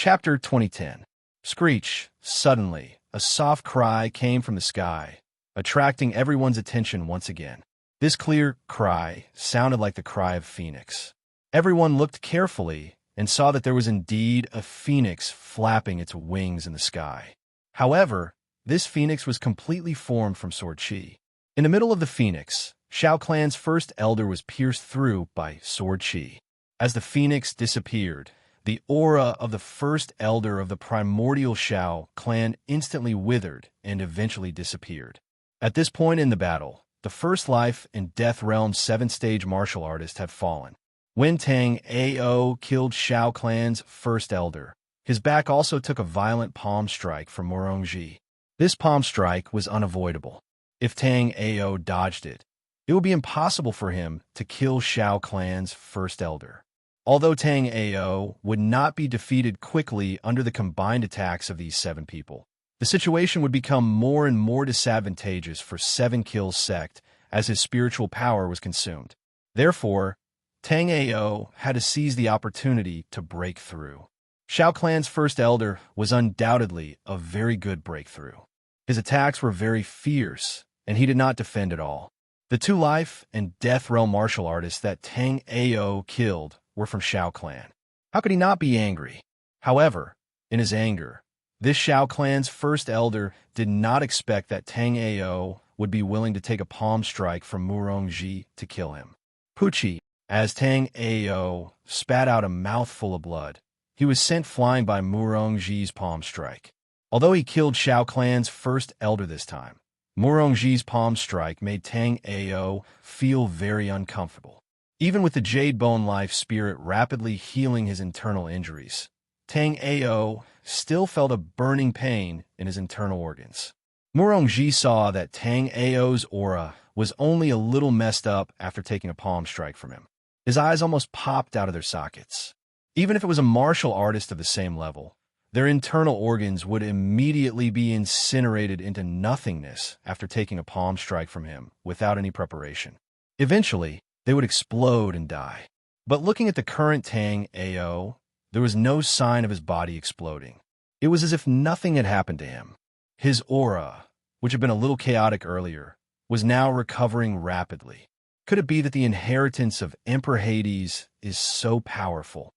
Chapter 2010. Screech. Suddenly, a soft cry came from the sky, attracting everyone's attention once again. This clear cry sounded like the cry of a phoenix. Everyone looked carefully and saw that there was indeed a phoenix flapping its wings in the sky. However, this phoenix was completely formed from sword chi. In the middle of the phoenix, Shao Clan's first elder was pierced through by sword chi. As the phoenix disappeared, the aura of the first elder of the primordial Shao clan instantly withered and eventually disappeared. At this point in the battle, the first life and death realm 7-stage martial artist had fallen. When Tang Ao killed Shao clan's first elder, his back also took a violent palm strike from Murongji. This palm strike was unavoidable. If Tang Ao dodged it, it would be impossible for him to kill Shao clan's first elder. Although Tang Ao would not be defeated quickly under the combined attacks of these 7 people, the situation would become more and more disadvantageous for 7 Kills sect as his spiritual power was consumed. Therefore, Tang Ao had to seize the opportunity to break through. Shao clan's first elder was undoubtedly a very good breakthrough. His attacks were very fierce, and he did not defend at all. The 2 life and death realm martial artists that Tang Ao killed were from Shao clan. How could he not be angry? However, in his anger, this Shao clan's first elder did not expect that Tang Ao would be willing to take a palm strike from Murongji to kill him. Pucci, as Tang Ao spat out a mouthful of blood, he was sent flying by Murongji's palm strike. Although he killed Shao clan's first elder this time, Murongji's palm strike made Tang Ao feel very uncomfortable. Even with the Jade Bone Life Spirit rapidly healing his internal injuries, Tang Ao still felt a burning pain in his internal organs. Murongji saw that Tang Ao's aura was only a little messed up after taking a palm strike from him. His eyes almost popped out of their sockets. Even if it was a martial artist of the same level, their internal organs would immediately be incinerated into nothingness after taking a palm strike from him without any preparation. Eventually, they would explode and die. But looking at the current Tang Ao, there was no sign of his body exploding. It was as if nothing had happened to him. His aura, which had been a little chaotic earlier, was now recovering rapidly. Could it be that the inheritance of Emperor Hades is so powerful?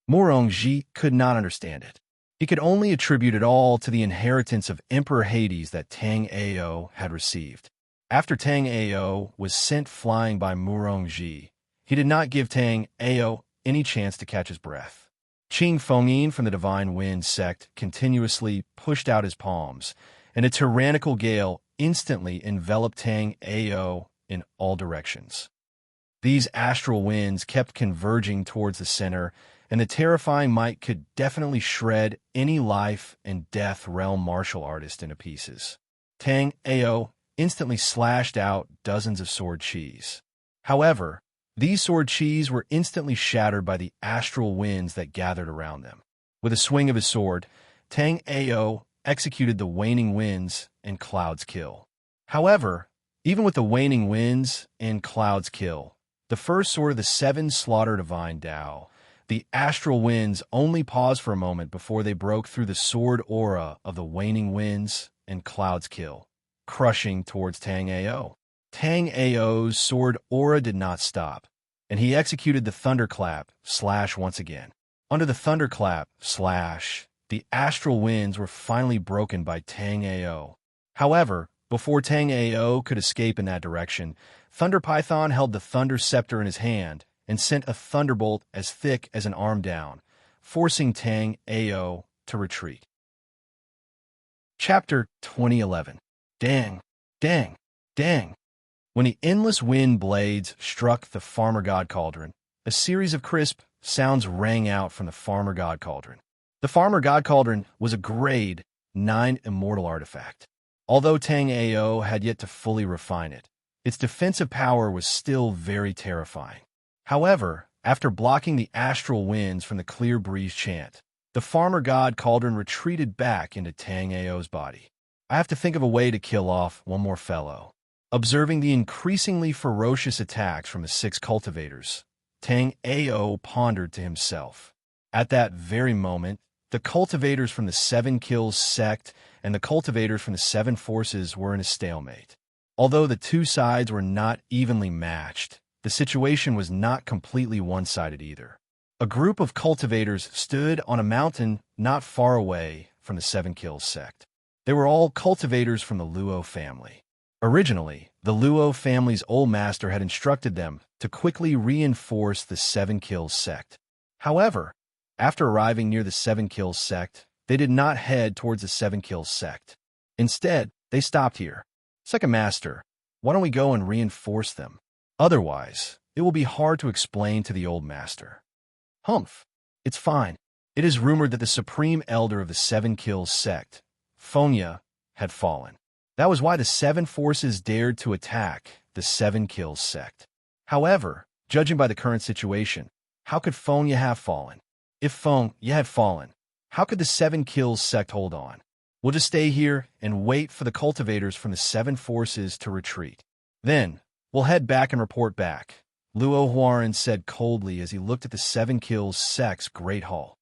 Murongji could not understand it. He could only attribute it all to the inheritance of Emperor Hades that Tang Ao had received. After Tang Ao was sent flying by Murongji, he did not give Tang Ao any chance to catch his breath. Qing Fengyin from the Divine Wind sect continuously pushed out his palms, and a tyrannical gale instantly enveloped Tang Ao in all directions. These astral winds kept converging towards the center, and the terrifying might could definitely shred any life and death realm martial artist into pieces. Tang Ao instantly slashed out dozens of sword chis. However, these sword chis were instantly shattered by the astral winds that gathered around them. With a swing of his sword, Tang Ao executed the waning winds and clouds kill. However, even with the waning winds and clouds kill, the first sword of the 7 slaughter divine Tao, the astral winds only paused for a moment before they broke through the sword aura of the waning winds and clouds kill, crushing towards Tang Ao. Tang Ao's sword aura did not stop, and he executed the thunderclap slash once again. Under the thunderclap slash, the astral winds were finally broken by Tang Ao. However, before Tang Ao could escape in that direction, Thunder Python held the thunder scepter in his hand and sent a thunderbolt as thick as an arm down, forcing Tang Ao to retreat. Chapter 2011. Dang, dang, dang. When the endless wind blades struck the Farmer God Cauldron, a series of crisp sounds rang out from the Farmer God Cauldron. The Farmer God Cauldron was a grade 9 immortal artifact. Although Tang Ao had yet to fully refine it, its defensive power was still very terrifying. However, after blocking the astral winds from the Clear Breeze chant, the Farmer God Cauldron retreated back into Tang Ao's body. I have to think of a way to kill off one more fellow. Observing the increasingly ferocious attacks from the 6 cultivators, Tang Ao pondered to himself. At that very moment, the cultivators from the Seven Kills sect and the cultivators from the Seven Forces were in a stalemate. Although the two sides were not evenly matched, the situation was not completely one-sided either. A group of cultivators stood on a mountain not far away from the Seven Kills sect. They were all cultivators from the Luo family. Originally, the Luo family's old master had instructed them to quickly reinforce the Seven Kills sect. However, after arriving near the Seven Kills sect, they did not head towards the Seven Kills sect. Instead, they stopped here. Second Master, why don't we go and reinforce them? Otherwise, it will be hard to explain to the old master. Humph, it's fine. It is rumored that the supreme elder of the Seven Kills sect, Fonya, had fallen. That was why the Seven Forces dared to attack the Seven Kills sect. However, judging by the current situation, how could Fonya have fallen? If Fonya had fallen, how could the Seven Kills sect hold on? We'll just stay here and wait for the cultivators from the Seven Forces to retreat. Then, we'll head back and report back, Luo Huaran said coldly as he looked at the Seven Kills sect's great hall.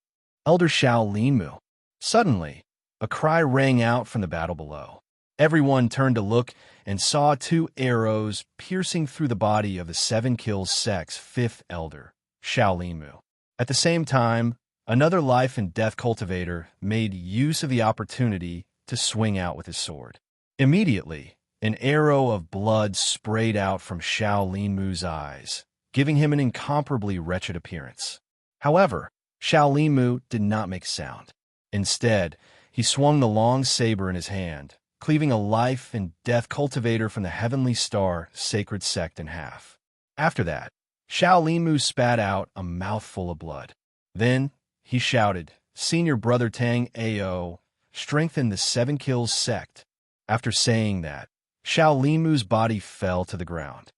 Elder Xiao Linmu. Suddenly, a cry rang out from the battle below. Everyone turned to look and saw two arrows piercing through the body of the Seven Kills sect's fifth elder, Xiao Linmu. At the same time, another life and death cultivator made use of the opportunity to swing out with his sword. Immediately, an arrow of blood sprayed out from Xiao Linmu's eyes, giving him an incomparably wretched appearance. However, Xiao Linmu did not make sound. Instead, he swung the long saber in his hand, cleaving a life and death cultivator from the Heavenly Star Sacred Sect in half. After that, Xiao Linmu spat out a mouthful of blood. Then, he shouted, "Senior Brother Tang Ao, strengthen the Seven Kills sect." After saying that, Xiao Linmu's body fell to the ground.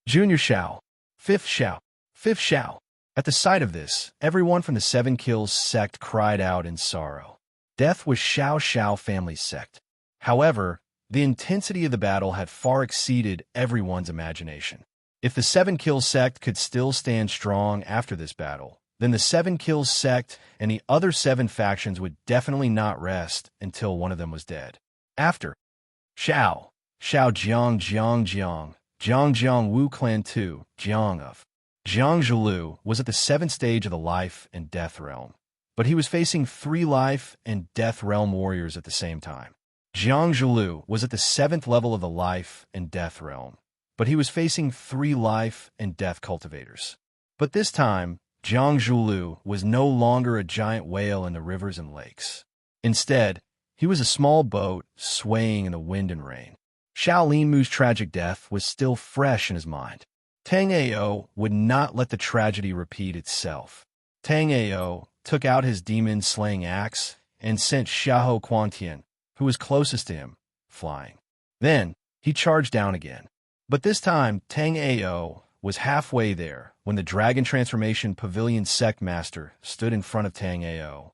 Junior Xiao, Fifth Xiao, Fifth Xiao. At the sight of this, everyone from the Seven Kills sect cried out in sorrow. Death was Xiao Xiao family's sect. However, the intensity of the battle had far exceeded everyone's imagination. If the Seven Kills sect could still stand strong after this battle, then the Seven Kills sect and the other seven factions would definitely not rest until one of them was dead. After Xiao Jiang Jiang Jiang, Jiang Jiang Wu Clan 2, Jiang of Jiang Zhilu was at the seventh stage of the life and death realm, but he was facing three life and death realm warriors at the same time. Jiang Zhilu was at the seventh level of the life and death realm, but he was facing three life and death cultivators. But this time, Jiang Zhilu was no longer a giant whale in the rivers and lakes. Instead, he was a small boat swaying in the wind and rain. Xiao Linmu's tragic death was still fresh in his mind. Tang Ao would not let the tragedy repeat itself. Tang Ao took out his demon-slaying axe and sent Xiahou Quantian, who was closest to him, flying. Then, he charged down again. But this time, Tang Ao was halfway there when the Dragon Transformation Pavilion Sect Master stood in front of Tang Ao.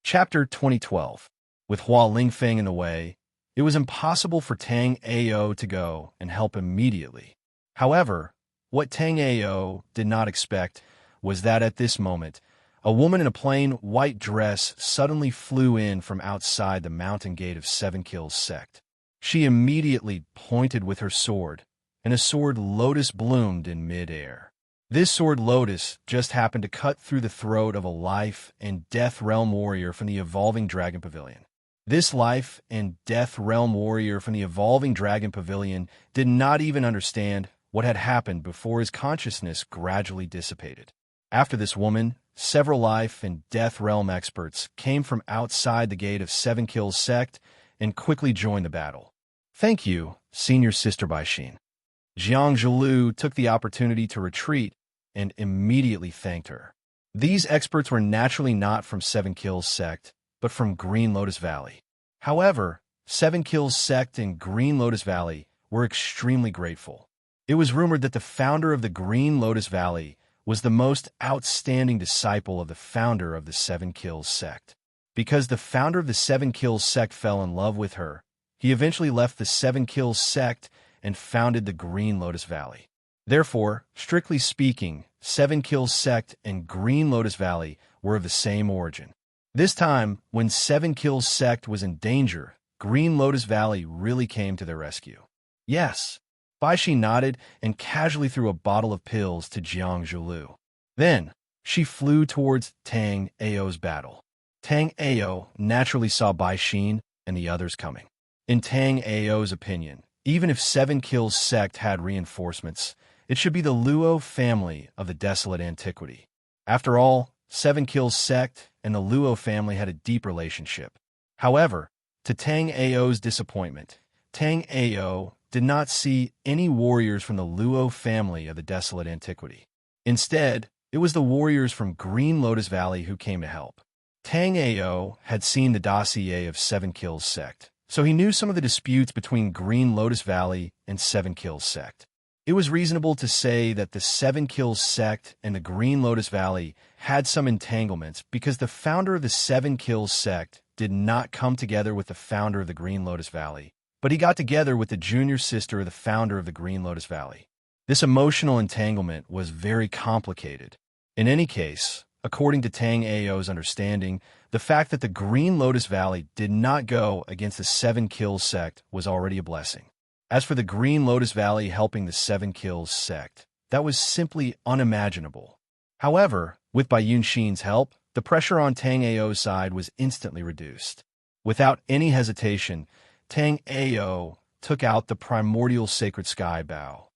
Chapter 2012. With Hua Lingfeng in the way, it was impossible for Tang Ao to go and help immediately. However, what Tang Ao did not expect was that at this moment, a woman in a plain white dress suddenly flew in from outside the mountain gate of Seven Kills sect. She immediately pointed with her sword, and a sword lotus bloomed in mid-air. This sword lotus just happened to cut through the throat of a life and death realm warrior from the Evolving Dragon Pavilion. This life and death realm warrior from the Evolving Dragon Pavilion did not even understand what had happened before his consciousness gradually dissipated. After this woman, several life and death realm experts came from outside the gate of Seven Kills sect and quickly joined the battle. Thank you, Senior Sister Baixin. Jiang Zhilu took the opportunity to retreat and immediately thanked her. These experts were naturally not from Seven Kills sect, but from Green Lotus Valley. However, Seven Kills sect and Green Lotus Valley were extremely grateful. It was rumored that the founder of the Green Lotus Valley was the most outstanding disciple of the founder of the Seven Kills sect. Because the founder of the Seven Kills sect fell in love with her, he eventually left the Seven Kills sect and founded the Green Lotus Valley. Therefore, strictly speaking, Seven Kills sect and Green Lotus Valley were of the same origin. This time, when Seven Kills sect was in danger, Green Lotus Valley really came to their rescue. Yes, Bai Shi nodded and casually threw a bottle of pills to Jiang Zhulu. Then, she flew towards Tang Ao's battle. Tang Ao naturally saw Bai Xin and the others coming. In Tang Ao's opinion, even if Seven Kills sect had reinforcements, it should be the Luo family of the desolate antiquity. After all, Seven Kills sect and the Luo family had a deep relationship. However, to Tang Ao's disappointment, Tang Ao did not see any warriors from the Luo family of the desolate antiquity. Instead, it was the warriors from Green Lotus Valley who came to help. Tang Ao had seen the dossier of Seven Kills sect, so he knew some of the disputes between Green Lotus Valley and Seven Kills sect. It was reasonable to say that the Seven Kills sect and the Green Lotus Valley had some entanglements because the founder of the Seven Kills sect did not come together with the founder of the Green Lotus Valley, but he got together with the junior sister of the founder of the Green Lotus Valley. This emotional entanglement was very complicated. In any case, according to Tang Ao's understanding, the fact that the Green Lotus Valley did not go against the Seven Kills sect was already a blessing. As for the Green Lotus Valley helping the Seven Kills sect, that was simply unimaginable. However, with Bai Yunxin's help, the pressure on Tang Ao's side was instantly reduced. Without any hesitation, Tang Ao took out the primordial sacred sky bow.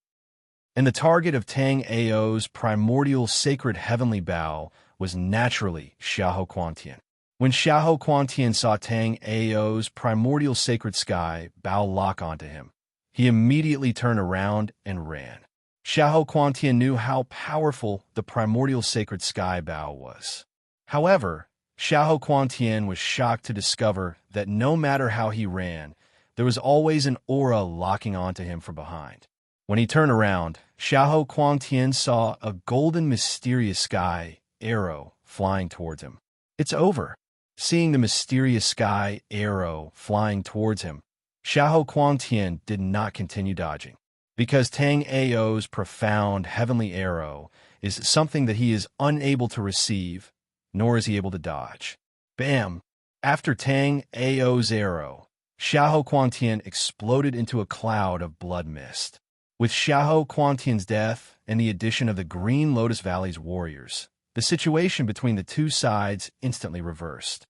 And the target of Tang Ao's primordial sacred heavenly bow was naturally Xiahou Quantian. When Xiahou Quantian saw Tang Ao's primordial sacred sky bow lock onto him, he immediately turned around and ran. Xiahou Quantian knew how powerful the primordial sacred sky bow was. However, Xiahou Quantian was shocked to discover that no matter how he ran, there was always an aura locking onto him from behind. When he turned around, Xiahou Quantian saw a golden mysterious sky arrow flying towards him. It's over. Seeing the mysterious sky arrow flying towards him, Xiahou Quantian did not continue dodging, because Tang Ao's profound heavenly arrow is something that he is unable to receive, nor is he able to dodge. Bam! After Tang Ao's arrow, Xiahou Quantian exploded into a cloud of blood mist. With Xiahou Quantian's death and the addition of the Green Lotus Valley's warriors, the situation between the two sides instantly reversed.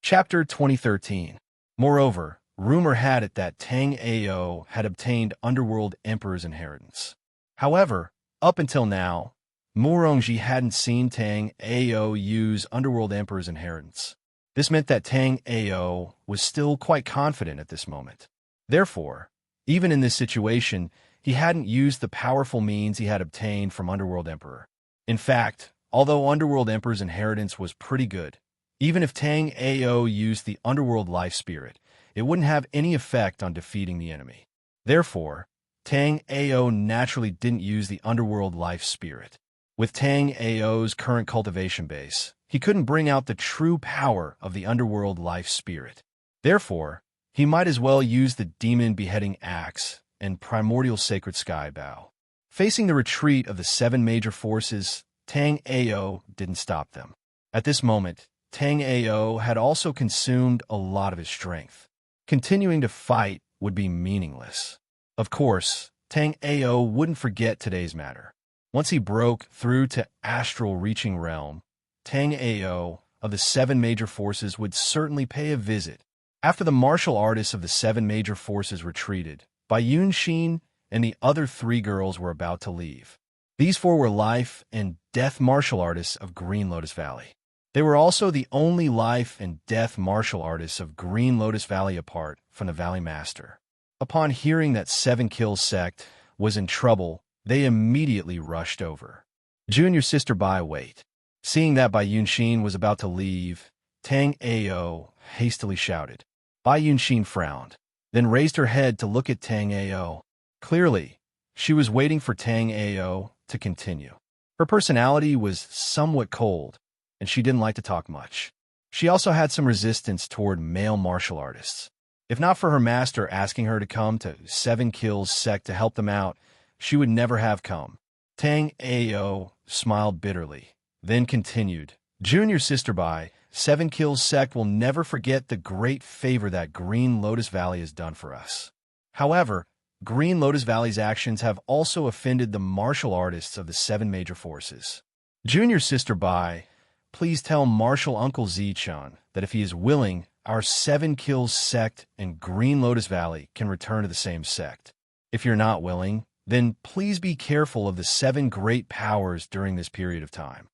Chapter 2013. Moreover, rumor had it that Tang Ao had obtained Underworld Emperor's inheritance. However, up until now, Murongji hadn't seen Tang Ao use Underworld Emperor's inheritance. This meant that Tang Ao was still quite confident at this moment. Therefore, even in this situation, he hadn't used the powerful means he had obtained from Underworld Emperor. In fact, although Underworld Emperor's inheritance was pretty good, even if Tang Ao used the Underworld Life Spirit, it wouldn't have any effect on defeating the enemy. Therefore, Tang Ao naturally didn't use the Underworld Life Spirit. With Tang Ao's current cultivation base, he couldn't bring out the true power of the Underworld Life Spirit. Therefore, he might as well use the Demon Beheading Axe and Primordial Sacred Sky Bow. Facing the retreat of the seven major forces, Tang Ao didn't stop them. At this moment, Tang Ao had also consumed a lot of his strength. Continuing to fight would be meaningless. Of course, Tang Ao wouldn't forget today's matter. Once he broke through to Astral Reaching Realm, Tang Ao of the seven major forces would certainly pay a visit. After the martial artists of the seven major forces retreated, Bai Yunxin and the other three girls were about to leave. These four were life and death martial artists of Green Lotus Valley. They were also the only life and death martial artists of Green Lotus Valley apart from the Valley Master. Upon hearing that Seven Kills sect was in trouble, they immediately rushed over. Junior sister Bai wait. Seeing that Bai Yunxin was about to leave, Tang Ao hastily shouted. Bai Yunxin frowned, then raised her head to look at Tang Ao. Clearly, she was waiting for Tang Ao to continue. Her personality was somewhat cold, and she didn't like to talk much. She also had some resistance toward male martial artists. If not for her master asking her to come to Seven Kills sect to help them out, she would never have come. Tang Ao smiled bitterly, then continued, Junior Sister Bai, 7 Kills sect will never forget the great favor that Green Lotus Valley has done for us. However, Green Lotus Valley's actions have also offended the martial artists of the 7 major forces. Junior Sister Bai, please tell Martial Uncle Zichun that if he is willing, our 7 Kills sect and Green Lotus Valley can return to the same sect. If you're not willing, then please be careful of the 7 great powers during this period of time.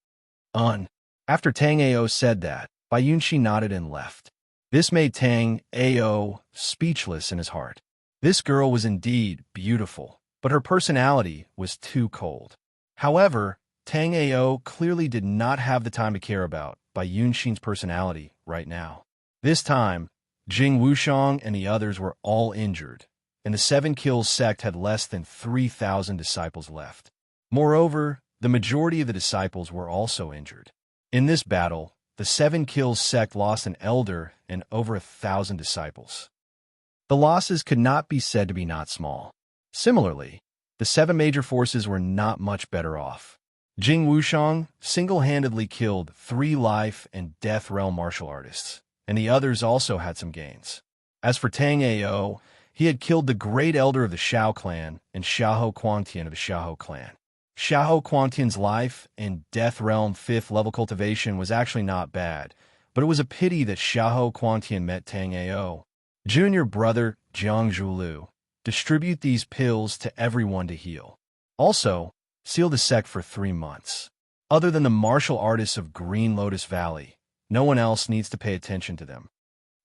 After Tang Ao said that, Bai Yunxi nodded and left. This made Tang Ao speechless in his heart. This girl was indeed beautiful, but her personality was too cold. However, Tang Ao clearly did not have the time to care about Bai Yunxi's personality right now. This time, Jing Wushang and the others were all injured, and the 7 Kills sect had less than 3,000 disciples left. Moreover, the majority of the disciples were also injured. In this battle, the 7 Kills sect lost an elder and over 1,000 disciples. The losses could not be said to be not small. Similarly, the 7 major forces were not much better off. Jing Wushang single-handedly killed 3 life and death realm martial artists, and the others also had some gains. As for Tang Ao, he had killed the great elder of the Xiao clan and Xiahou Quangtian of the Xiahou clan. Xiahou Quangtian's life and death realm 5th level cultivation was actually not bad, but it was a pity that Xiahou Quangtian met Tang Ao. Junior brother Jiang Zhulu, distribute these pills to everyone to heal. Also, seal the sect for 3 months. Other than the martial artists of Green Lotus Valley, no one else needs to pay attention to them.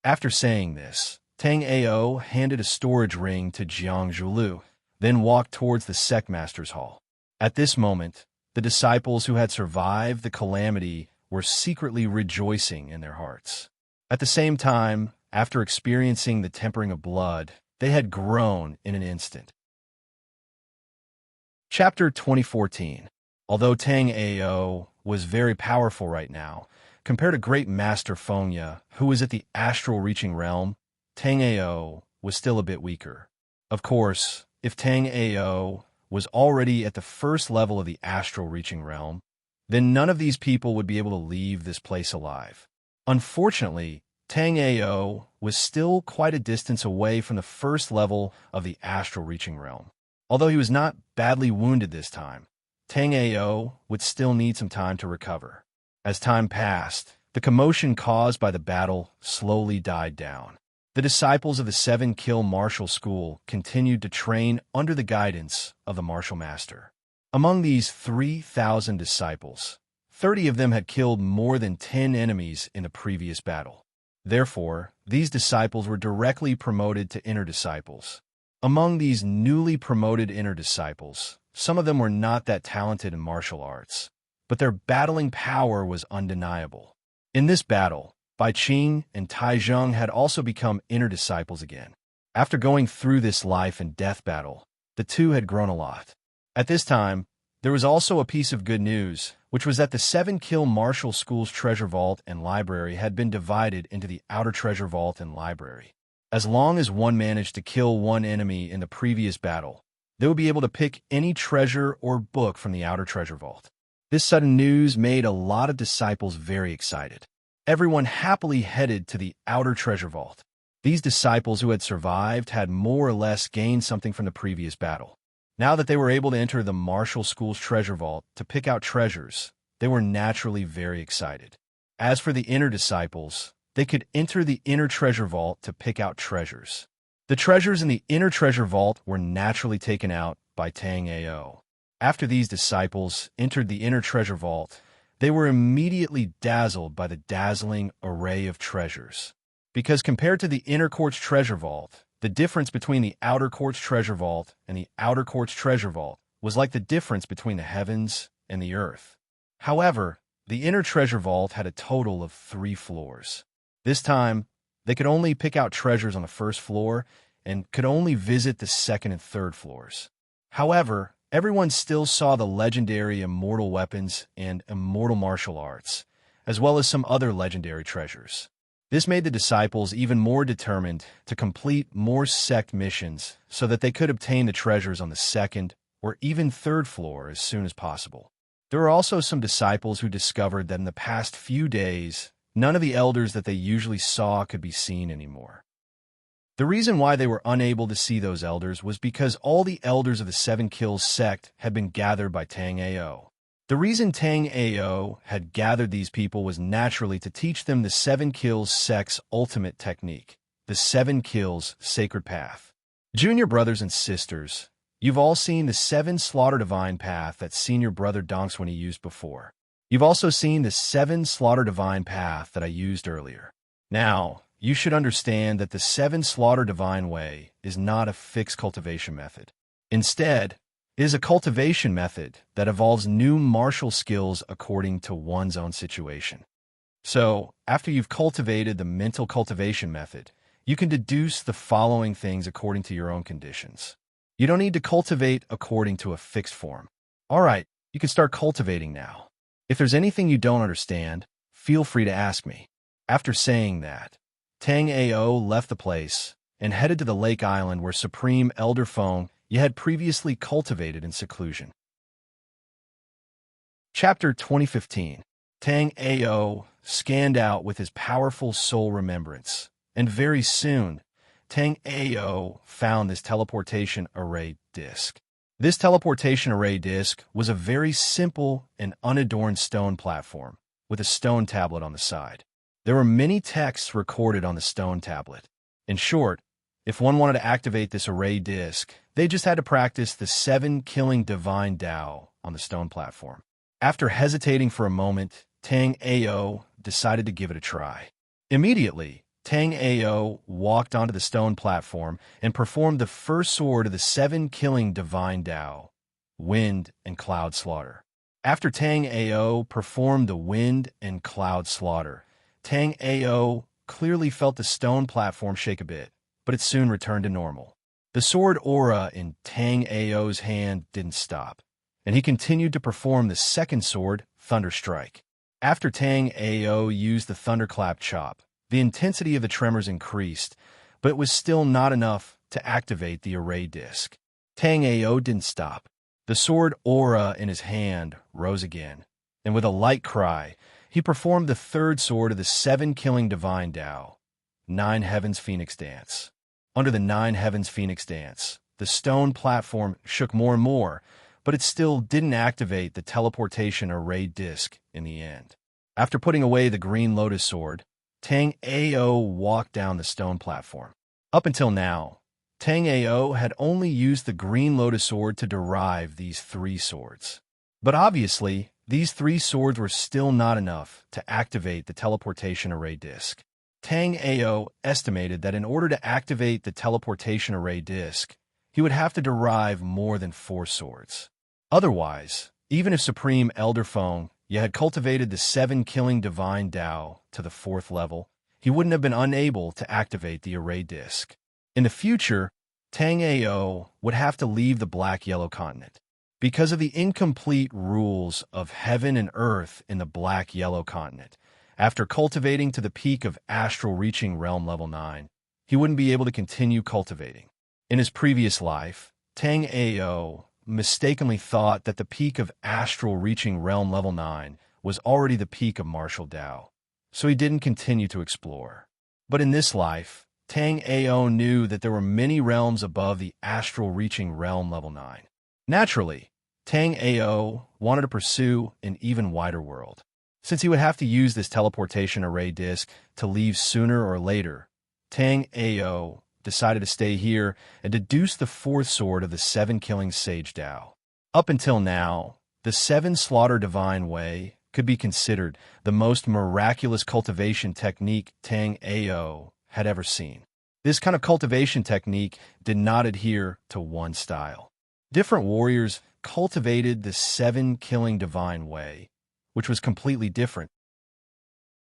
After saying this, Tang Ao handed a storage ring to Jiang Zhulu, then walked towards the sect master's hall. At this moment, the disciples who had survived the calamity were secretly rejoicing in their hearts. At the same time, after experiencing the tempering of blood, they had grown in an instant. Chapter 2014. Although Tang Ao was very powerful right now, compared to Great Master Fengya, who was at the astral reaching realm, Tang Ao was still a bit weaker. Of course, if Tang Ao was already at the first level of the astral reaching realm, then none of these people would be able to leave this place alive. Unfortunately, Tang Ao was still quite a distance away from the first level of the astral reaching realm. Although he was not badly wounded this time, Tang Ao would still need some time to recover. As time passed, the commotion caused by the battle slowly died down. The disciples of the 7 Kill Martial School continued to train under the guidance of the martial master. Among these 3,000 disciples, 30 of them had killed more than 10 enemies in the previous battle. Therefore, these disciples were directly promoted to inner disciples. Among these newly promoted inner disciples, some of them were not that talented in martial arts, but their battling power was undeniable. In this battle, Bai Qing and Tai Zheng had also become inner disciples again. After going through this life and death battle, the two had grown a lot. At this time, there was also a piece of good news, which was that the 7 Kill Martial School's treasure vault and library had been divided into the outer treasure vault and library. As long as one managed to kill one enemy in the previous battle, they would be able to pick any treasure or book from the outer treasure vault. This sudden news made a lot of disciples very excited. Everyone happily headed to the outer treasure vault. These disciples who had survived had more or less gained something from the previous battle. Now that they were able to enter the martial school's treasure vault to pick out treasures, they were naturally very excited. As for the inner disciples, they could enter the inner treasure vault to pick out treasures. The treasures in the inner treasure vault were naturally taken out by Tang Ao. After these disciples entered the inner treasure vault, they were immediately dazzled by the dazzling array of treasures. Because compared to the inner quartz treasure vault, the difference between the outer quartz treasure vault and the outer quartz treasure vault was like the difference between the heavens and the earth. However, the inner treasure vault had a total of 3 floors. This time, they could only pick out treasures on the first floor and could only visit the second and third floors. However, everyone still saw the legendary immortal weapons and immortal martial arts, as well as some other legendary treasures. This made the disciples even more determined to complete more sect missions so that they could obtain the treasures on the second or even third floor as soon as possible. There were also some disciples who discovered that in the past few days, none of the elders that they usually saw could be seen anymore. The reason why they were unable to see those elders was because all the elders of the Seven Kills sect had been gathered by Tang Ao. The reason Tang Ao had gathered these people was naturally to teach them the Seven Kills sect's ultimate technique, the Seven Kills Sacred Path. Junior brothers and sisters, you've all seen the Seven Slaughter Divine Path that Senior Brother Donks when he used before. You've also seen the Seven Slaughter Divine Path that I used earlier. Now, you should understand that the Seven Slaughter Divine Way is not a fixed cultivation method. Instead, it is a cultivation method that evolves new martial skills according to one's own situation. So, after you've cultivated the mental cultivation method, you can deduce the following things according to your own conditions. You don't need to cultivate according to a fixed form. All right, you can start cultivating now. If there's anything you don't understand, feel free to ask me. After saying that, Tang Ao left the place and headed to the lake island where Supreme Elder Feng Ye had previously cultivated in seclusion. Chapter 2015. Tang Ao scanned out with his powerful soul remembrance, and very soon, Tang Ao found this teleportation array disc. This teleportation array disc was a very simple and unadorned stone platform with a stone tablet on the side. There were many texts recorded on the stone tablet. In short, if one wanted to activate this array disc, they just had to practice the 7 killing divine Tao on the stone platform. After hesitating for a moment, Tang Ao decided to give it a try. Immediately, Tang Ao walked onto the stone platform and performed the first sword of the 7 killing divine Tao, Wind and Cloud Slaughter. After Tang Ao performed the Wind and Cloud Slaughter, Tang Ao clearly felt the stone platform shake a bit, but it soon returned to normal. The sword aura in Tang Ao's hand didn't stop, and he continued to perform the second sword, Thunder Strike. After Tang Ao used the Thunderclap Chop, the intensity of the tremors increased, but it was still not enough to activate the array disc. Tang Ao didn't stop. The sword aura in his hand rose again, and with a light cry, he performed the third sword of the 7 killing divine Tao, 9 Heavens Phoenix Dance. Under the 9 Heavens Phoenix Dance, the stone platform shook more and more, but it still didn't activate the teleportation array disc in the end. After putting away the Green Lotus Sword, Tang Ao walked down the stone platform. Up until now, Tang Ao had only used the Green Lotus Sword to derive these 3 swords. But obviously, these 3 swords were still not enough to activate the teleportation array disc. Tang Ao estimated that in order to activate the teleportation array disc, he would have to derive more than 4 swords. Otherwise, even if Supreme Elder Feng Ye had cultivated the 7 killing divine Tao to the 4th level, he wouldn't have been unable to activate the array disc. In the future, Tang Ao would have to leave the Black-Yellow continent. Because of the incomplete rules of heaven and earth in the Black-Yellow continent, after cultivating to the peak of astral reaching realm level 9, he wouldn't be able to continue cultivating. In his previous life, Tang Ao mistakenly thought that the peak of astral reaching realm level 9 was already the peak of martial Tao, so he didn't continue to explore. But in this life, Tang Ao knew that there were many realms above the astral reaching realm level 9. Naturally, Tang Ao wanted to pursue an even wider world. Since he would have to use this teleportation array disc to leave sooner or later, Tang Ao decided to stay here and deduce the 4th sword of the 7 killing Sage Tao. Up until now, the 7 Slaughter Divine Way could be considered the most miraculous cultivation technique Tang Ao had ever seen. This kind of cultivation technique did not adhere to one style. Different warriors cultivated the 7 killing divine way, which was completely different.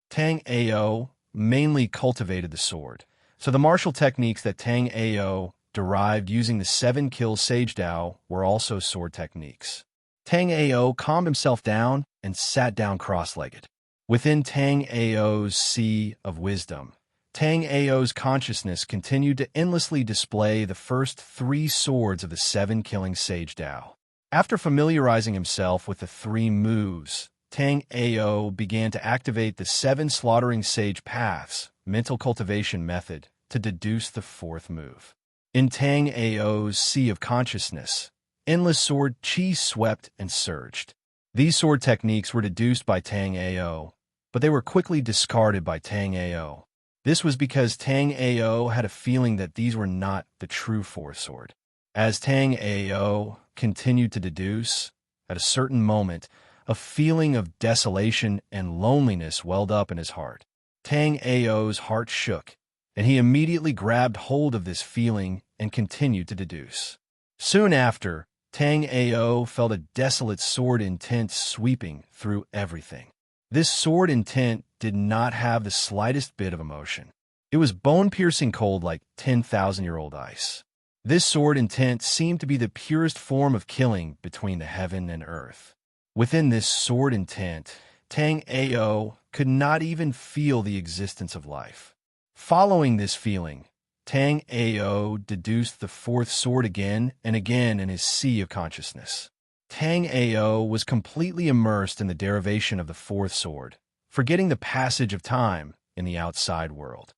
Tang Ao mainly cultivated the sword, so the martial techniques that Tang Ao derived using the 7 kill Sage Tao were also sword techniques. Tang Ao calmed himself down and sat down cross-legged. Within Tang Ao's sea of wisdom, Tang Ao's consciousness continued to endlessly display the first 3 swords of the 7 killing Sage Tao. After familiarizing himself with the 3 moves, Tang Ao began to activate the 7 slaughtering sage paths mental cultivation method to deduce the 4th move. In Tang Ao's sea of consciousness, endless sword chi swept and surged. These sword techniques were deduced by Tang Ao, but they were quickly discarded by Tang Ao. This was because Tang Ao had a feeling that these were not the true 4th sword. As Tang Ao continued to deduce, at a certain moment, a feeling of desolation and loneliness welled up in his heart. Tang Ao's heart shook, and he immediately grabbed hold of this feeling and continued to deduce. Soon after, Tang Ao felt a desolate sword intent sweeping through everything. This sword intent did not have the slightest bit of emotion. It was bone-piercing cold like 10,000-year-old ice. This sword intent seemed to be the purest form of killing between the heaven and earth. Within this sword intent, Tang Ao could not even feel the existence of life. Following this feeling, Tang Ao deduced the 4th sword again and again in his sea of consciousness. Tang Ao was completely immersed in the derivation of the 4th sword, forgetting the passage of time in the outside world.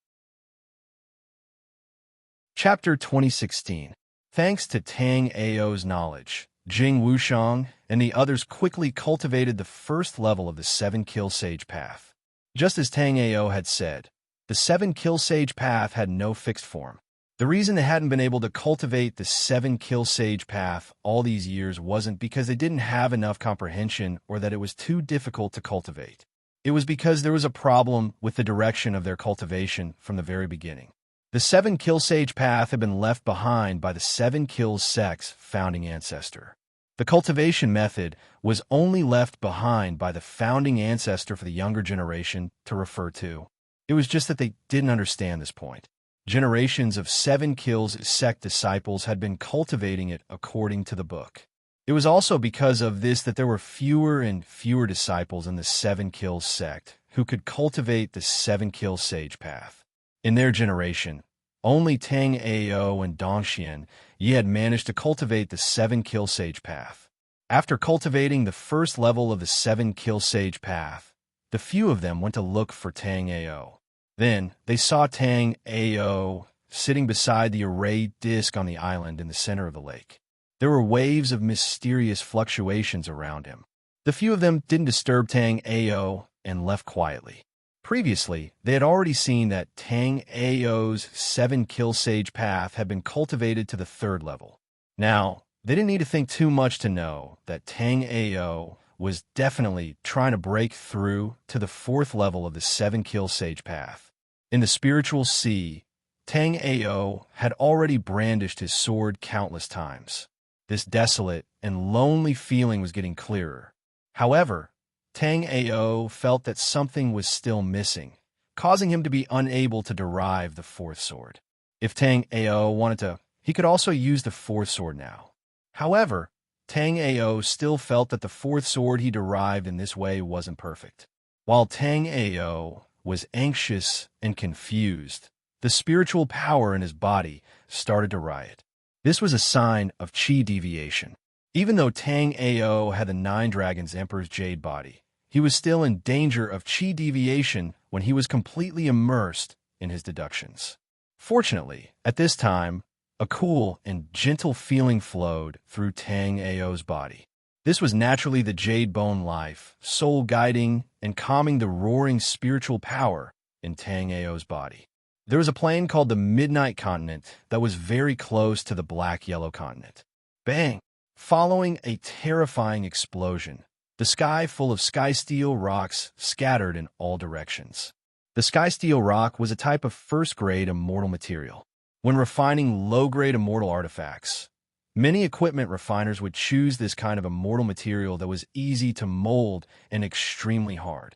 Chapter 2016. Thanks to Tang Ao's knowledge, Jing Wushang and the others quickly cultivated the 1st level of the 7-kill sage path. Just as Tang Ao had said, the 7-kill sage path had no fixed form. The reason they hadn't been able to cultivate the 7-kill sage path all these years wasn't because they didn't have enough comprehension or that it was too difficult to cultivate. It was because there was a problem with the direction of their cultivation from the very beginning. The 7-kill sage path had been left behind by the 7-kill sect's founding ancestor. The cultivation method was only left behind by the founding ancestor for the younger generation to refer to. It was just that they didn't understand this point. Generations of 7-kills sect disciples had been cultivating it according to the book. It was also because of this that there were fewer and fewer disciples in the 7-kills sect who could cultivate the 7-kill sage path. In their generation, only Tang Ao and Dongxian Yi had managed to cultivate the 7-kill sage path. After cultivating the 1st level of the 7-kill sage path, the few of them went to look for Tang Ao. Then, they saw Tang Ao sitting beside the arrayed disc on the island in the center of the lake. There were waves of mysterious fluctuations around him. The few of them didn't disturb Tang Ao and left quietly. Previously, they had already seen that Tang Ao's 7-kill sage path had been cultivated to the 3rd level. Now, they didn't need to think too much to know that Tang Ao was definitely trying to break through to the 4th level of the 7-kill sage path. In the spiritual sea, Tang Ao had already brandished his sword countless times. This desolate and lonely feeling was getting clearer. However, Tang Ao felt that something was still missing, causing him to be unable to derive the 4th sword. If Tang Ao wanted to, he could also use the 4th sword now. However, Tang Ao still felt that the 4th sword he derived in this way wasn't perfect. While Tang Ao was anxious and confused, the spiritual power in his body started to riot. This was a sign of chi deviation. Even though Tang Ao had the 9 Dragons Emperor's jade body, he was still in danger of chi deviation when he was completely immersed in his deductions. Fortunately, at this time, a cool and gentle feeling flowed through Tang Ao's body. This was naturally the jade bone life, soul guiding and calming the roaring spiritual power in Tang Ao's body. There was a plane called the Midnight Continent that was very close to the Black-Yellow Continent. Bang! Following a terrifying explosion, the sky full of sky steel rocks scattered in all directions. The sky steel rock was a type of 1st-grade immortal material. When refining low-grade immortal artifacts, many equipment refiners would choose this kind of immortal material that was easy to mold and extremely hard.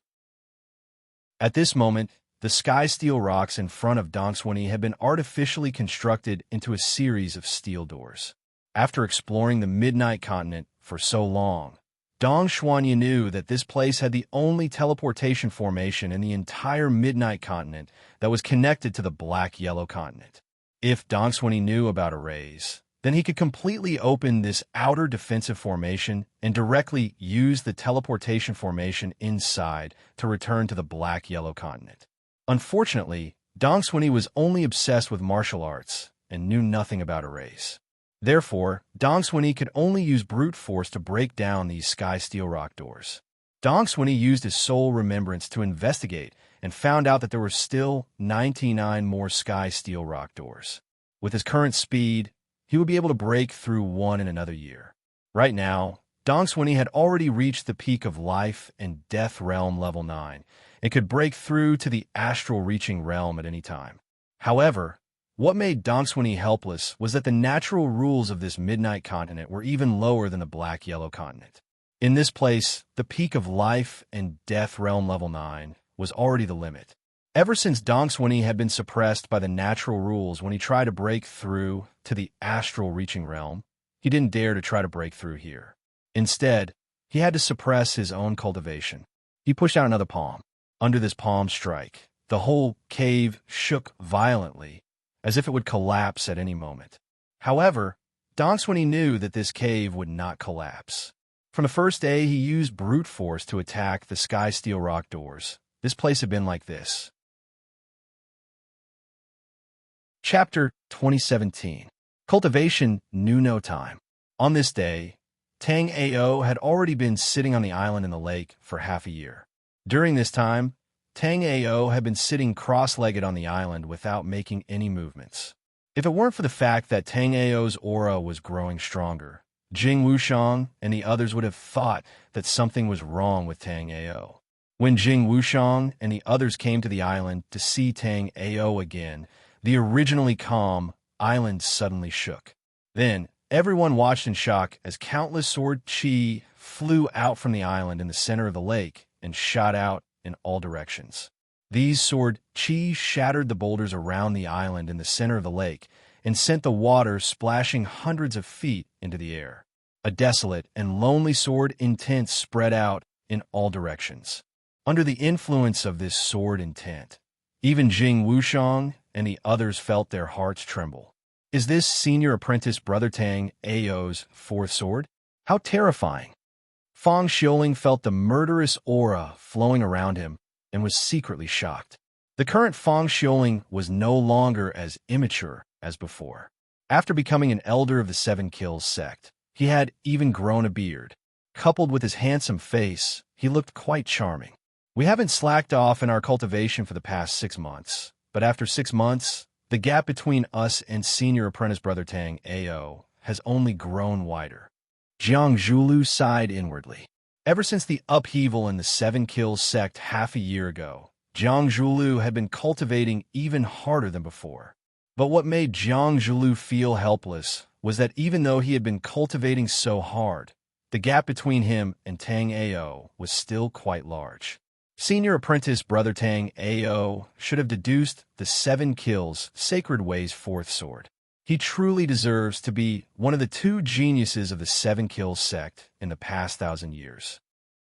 At this moment, the sky steel rocks in front of Dongswani had been artificially constructed into a series of steel doors. After exploring the Midnight Continent for so long, Dong Xuanyi knew that this place had the only teleportation formation in the entire Midnight Continent that was connected to the Black-Yellow Continent. If Dong Xuanyi knew about arrays, Then he could completely open this outer defensive formation and directly use the teleportation formation inside to return to the black-yellow continent. Unfortunately, Dong Xunyi was only obsessed with martial arts and knew nothing about a race. Therefore, Dong Xunyi could only use brute force to break down these sky steel rock doors. Dong Xunyi used his soul remembrance to investigate and found out that there were still 99 more sky steel rock doors. With his current speed, he would be able to break through one in another year. Right now, Dong Xunyi had already reached the peak of life and death realm level 9 and could break through to the astral reaching realm at any time. However, what made Dong Xunyi helpless was that the natural rules of this midnight continent were even lower than the black-yellow continent. In this place, the peak of life and death realm level 9 was already the limit. Ever since Dong Xunyi had been suppressed by the natural rules when he tried to break through to the astral reaching realm, he didn't dare to try to break through here. Instead, he had to suppress his own cultivation. He pushed out another palm. Under this palm strike, the whole cave shook violently, as if it would collapse at any moment. However, Dong Xunyi knew that this cave would not collapse. From the first day, he used brute force to attack the sky steel rock doors. This place had been like this. Chapter 2017. Cultivation knew no time. On this day, Tang Ao had already been sitting on the island in the lake for half a year. During this time, Tang Ao had been sitting cross-legged on the island without making any movements. If it weren't for the fact that Tang Ao's aura was growing stronger, Jing Wushang and the others would have thought that something was wrong with Tang Ao. When Jing Wushang and the others came to the island to see Tang Ao again, the originally calm island suddenly shook. Then, everyone watched in shock as countless sword chi flew out from the island in the center of the lake and shot out in all directions. These sword chi shattered the boulders around the island in the center of the lake and sent the water splashing hundreds of feet into the air. A desolate and lonely sword intent spread out in all directions. Under the influence of this sword intent, even Jing Wushang and the others felt their hearts tremble. Is this senior apprentice Brother Tang Ao's fourth sword? How terrifying! Fang Xiuling felt the murderous aura flowing around him and was secretly shocked. The current Fang Xiuling was no longer as immature as before. After becoming an elder of the Seven Kills sect, he had even grown a beard. Coupled with his handsome face, he looked quite charming. We haven't slacked off in our cultivation for the past 6 months, but after 6 months, the gap between us and senior apprentice Brother Tang Ao has only grown wider. Jiang Zhulu sighed inwardly. Ever since the upheaval in the Seven Kills sect half a year ago, Jiang Zhulu had been cultivating even harder than before. But what made Jiang Zhulu feel helpless was that even though he had been cultivating so hard, the gap between him and Tang Ao was still quite large. Senior apprentice Brother Tang Ao should have deduced the Seven Kills Sacred Way's fourth sword. He truly deserves to be one of the 2 geniuses of the Seven Kills sect in the past 1,000 years.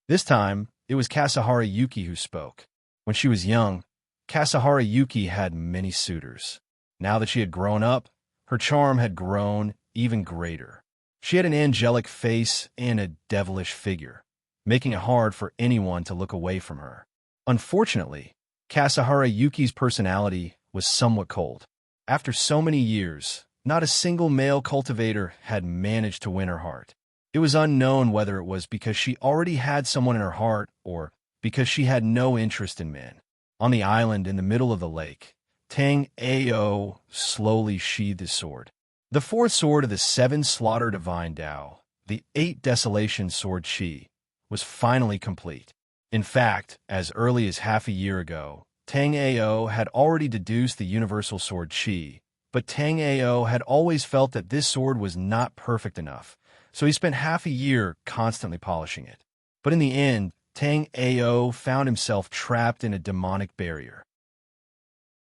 This time, it was Kasahara Yuki who spoke. When she was young, Kasahara Yuki had many suitors. Now that she had grown up, her charm had grown even greater. She had an angelic face and a devilish figure, making it hard for anyone to look away from her. Unfortunately, Kasahara Yuki's personality was somewhat cold. After so many years, not a single male cultivator had managed to win her heart. It was unknown whether it was because she already had someone in her heart or because she had no interest in men. On the island in the middle of the lake, Tang Ao slowly sheathed his sword. The fourth sword of the 7 Slaughter Divine Tao, the 8 Desolation Sword Chi, was finally complete. In fact, as early as half a year ago, Tang Ao had already deduced the Universal Sword Chi, but Tang Ao had always felt that this sword was not perfect enough, so he spent half a year constantly polishing it. But in the end, Tang Ao found himself trapped in a demonic barrier.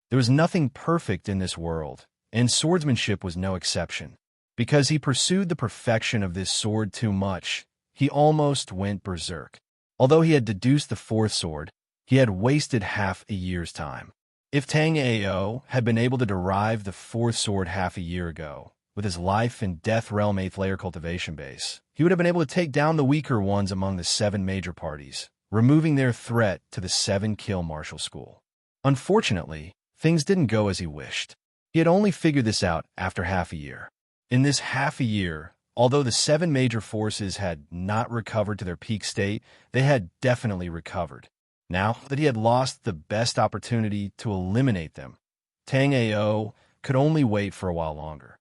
There was nothing perfect in this world, and swordsmanship was no exception. Because he pursued the perfection of this sword too much, he almost went berserk. Although he had deduced the fourth sword, he had wasted half a year's time. If Tang Ao had been able to derive the fourth sword half a year ago, with his life and death realm 8th layer cultivation base, he would have been able to take down the weaker ones among the 7 major parties, removing their threat to the 7-kill martial school. Unfortunately, things didn't go as he wished. He had only figured this out after half a year. In this half a year, although the 7 major forces had not recovered to their peak state, they had definitely recovered. Now that he had lost the best opportunity to eliminate them, Tang Ao could only wait for a while longer.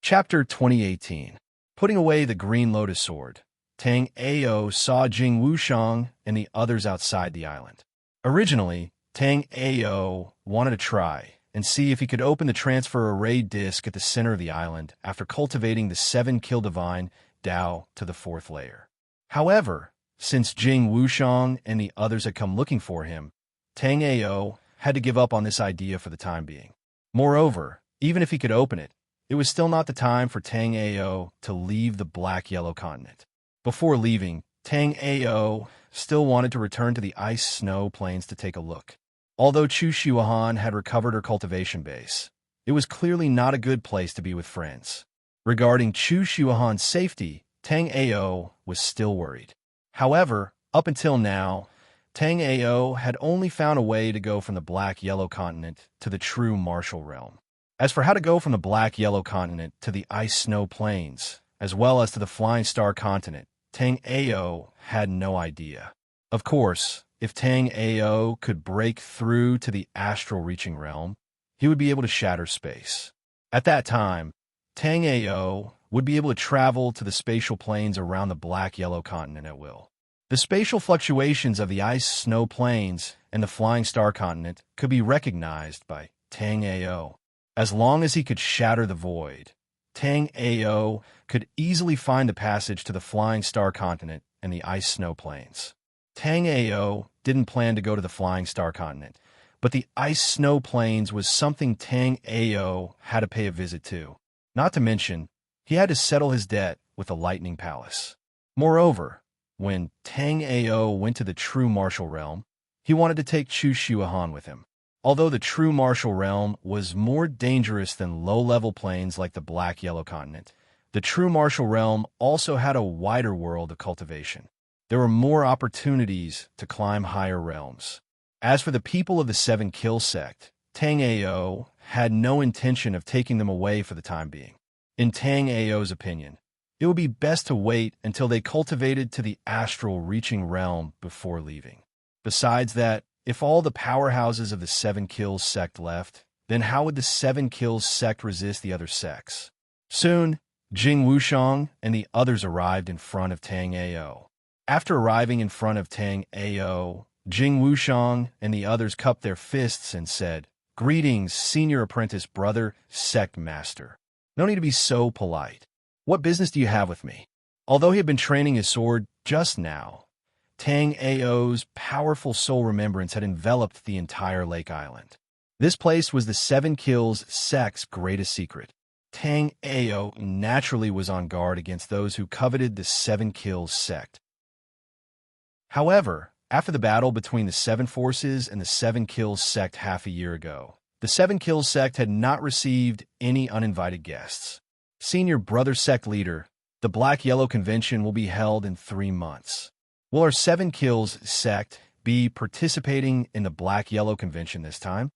Chapter 2018. Putting away the Green Lotus Sword, Tang Ao saw Jing Wushang and the others outside the island. Originally, Tang Ao wanted to try and see if he could open the transfer array disc at the center of the island after cultivating the 7-kill divine Dao to the 4th layer. However, since Jing Wushang and the others had come looking for him, Tang Ao had to give up on this idea for the time being. Moreover, even if he could open it, it was still not the time for Tang Ao to leave the black-yellow continent. Before leaving, Tang Ao still wanted to return to the ice-snow plains to take a look. Although Chu Xiuhan had recovered her cultivation base, it was clearly not a good place to be with friends. Regarding Chu Xiuhan's safety, Tang Ao was still worried. However, up until now, Tang Ao had only found a way to go from the black-yellow continent to the true martial realm. As for how to go from the black-yellow continent to the ice-snow plains, as well as to the flying star continent, Tang Ao had no idea. Of course, if Tang Ao could break through to the astral reaching realm, he would be able to shatter space. At that time, Tang Ao would be able to travel to the spatial planes around the black-yellow continent at will. The spatial fluctuations of the ice-snow plains and the flying star continent could be recognized by Tang Ao. As long as he could shatter the void, Tang Ao could easily find the passage to the flying star continent and the ice-snow plains. Tang Ao didn't plan to go to the flying star continent, but the ice-snow plains was something Tang Ao had to pay a visit to. Not to mention, he had to settle his debt with the Lightning Palace. Moreover, when Tang Ao went to the true martial realm, he wanted to take Chu Xiuhan with him. Although the true martial realm was more dangerous than low-level planes like the black-yellow continent, the true martial realm also had a wider world of cultivation. There were more opportunities to climb higher realms. As for the people of the 7-kill sect, Tang Ao had no intention of taking them away for the time being. In Tang Ao's opinion, it would be best to wait until they cultivated to the astral reaching realm before leaving. Besides that, if all the powerhouses of the 7-kills sect left, then how would the 7-kills sect resist the other sects? Soon, Jing Wushang and the others arrived in front of Tang Ao. After arriving in front of Tang Ao, Jing Wushang and the others cupped their fists and said, "Greetings, senior apprentice brother, sect master. No need to be so polite. What business do you have with me?" Although he had been training his sword just now, Tang Ao's powerful soul remembrance had enveloped the entire Lake Island. This place was the 7-kills sect's greatest secret. Tang Ao naturally was on guard against those who coveted the 7-kills sect. However, after the battle between the 7 forces and the 7-kills sect half a year ago, the 7-kills sect had not received any uninvited guests. Senior brother sect leader, the Black-Yellow Convention will be held in 3 months. Will our 7-kills sect be participating in the Black-Yellow Convention this time?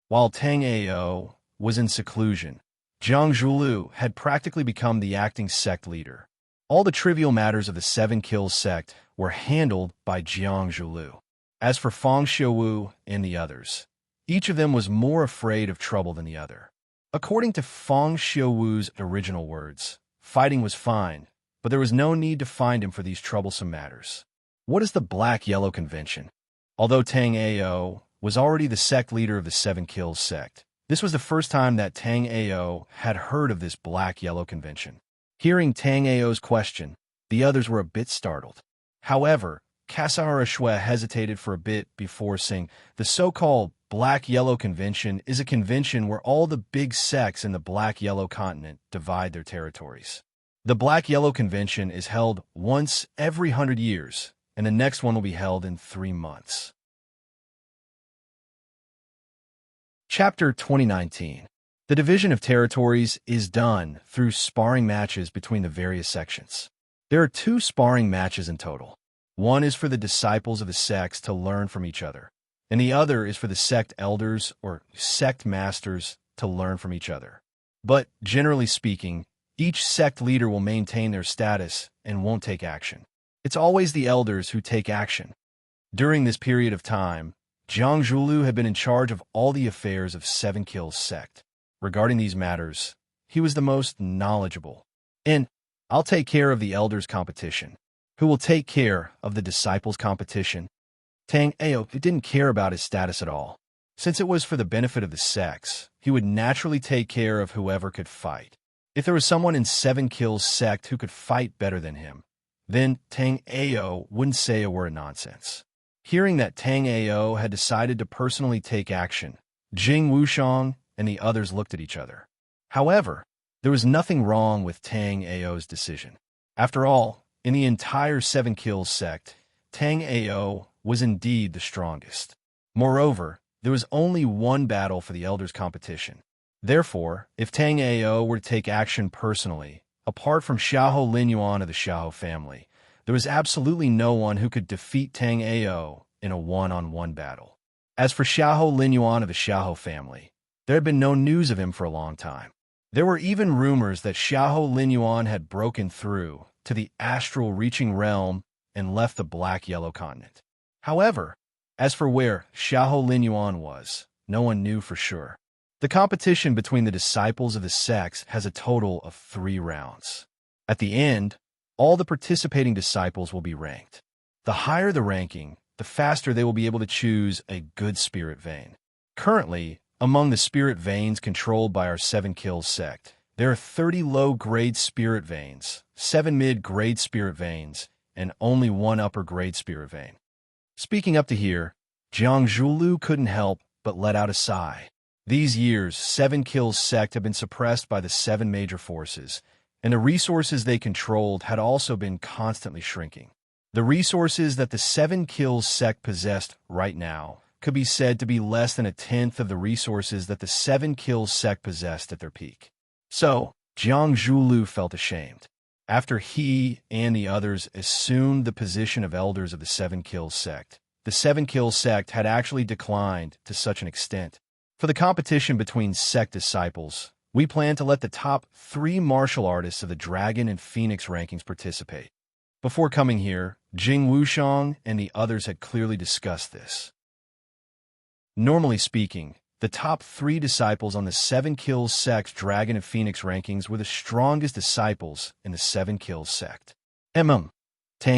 While Tang Ao was in seclusion, Jiang Zhulu had practically become the acting sect leader. All the trivial matters of the 7-kills sect were handled by Jiang Zhulu. As for Fang Xiuwu and the others, each of them was more afraid of trouble than the other. According to Fang Xiuwu's original words, fighting was fine, but there was no need to find him for these troublesome matters. What is the Black-Yellow Convention? Although Tang Ao was already the sect leader of the 7-kills sect, this was the first time that Tang Ao had heard of this Black-Yellow Convention. Hearing Tang Ao's question, the others were a bit startled. However, Kasahara Shui hesitated for a bit before saying, "The so-called Black-Yellow Convention is a convention where all the big sects in the Black-Yellow continent divide their territories. The Black-Yellow Convention is held once every 100 years, and the next one will be held in 3 months. Chapter 2019. The division of territories is done through sparring matches between the various sections. There are 2 sparring matches in total. One is for the disciples of the sects to learn from each other, and the other is for the sect elders or sect masters to learn from each other. But, generally speaking, each sect leader will maintain their status and won't take action. It's always the elders who take action. During this period of time, Jiang Zhulu had been in charge of all the affairs of Seven Kills sect. Regarding these matters, he was the most knowledgeable. And I'll take care of the elders' competition. Who will take care of the disciples' competition? Tang Ao didn't care about his status at all. Since it was for the benefit of the sects, he would naturally take care of whoever could fight. If there was someone in Seven Kills sect who could fight better than him, then Tang Ao wouldn't say a word of nonsense. Hearing that Tang Ao had decided to personally take action, Jing Wushang and the others looked at each other. However, there was nothing wrong with Tang Ao's decision. After all, in the entire Seven Kills sect, Tang Ao was indeed the strongest. Moreover, there was only one battle for the elders' competition. Therefore, if Tang Ao were to take action personally, apart from Xiahou Linyuan of the Xiahou family, there was absolutely no one who could defeat Tang Ao in a one-on-one battle. As for Xiahou Linyuan of the Xiahou family, there had been no news of him for a long time. There were even rumors that Xiahou Linyuan had broken through to the astral-reaching realm and left the black-yellow continent. However, as for where Xiahou Linyuan was, no one knew for sure. The competition between the disciples of the sects has a total of 3 rounds. At the end, all the participating disciples will be ranked. The higher the ranking, the faster they will be able to choose a good spirit vein. Currently, among the spirit veins controlled by our Seven Kills sect, there are 30 low-grade spirit veins, 7 mid-grade spirit veins, and only 1 upper-grade spirit vein. Speaking up to here, Jiang Zhulu couldn't help but let out a sigh. These years, Seven Kills sect have been suppressed by the 7 major forces, and the resources they controlled had also been constantly shrinking. The resources that the Seven Kills sect possessed right now could be said to be less than 1/10 of the resources that the Seven Kills sect possessed at their peak. So, Jiang Zhulu felt ashamed. After he and the others assumed the position of elders of the Seven Kills sect, the Seven Kills sect had actually declined to such an extent. For the competition between sect disciples, we plan to let the top 3 martial artists of the Dragon and Phoenix rankings participate. Before coming here, Jing Wushang and the others had clearly discussed this. Normally speaking, the top 3 disciples on the Seven Kills sect's Dragon and Phoenix rankings were the strongest disciples in the Seven Kills sect. Tang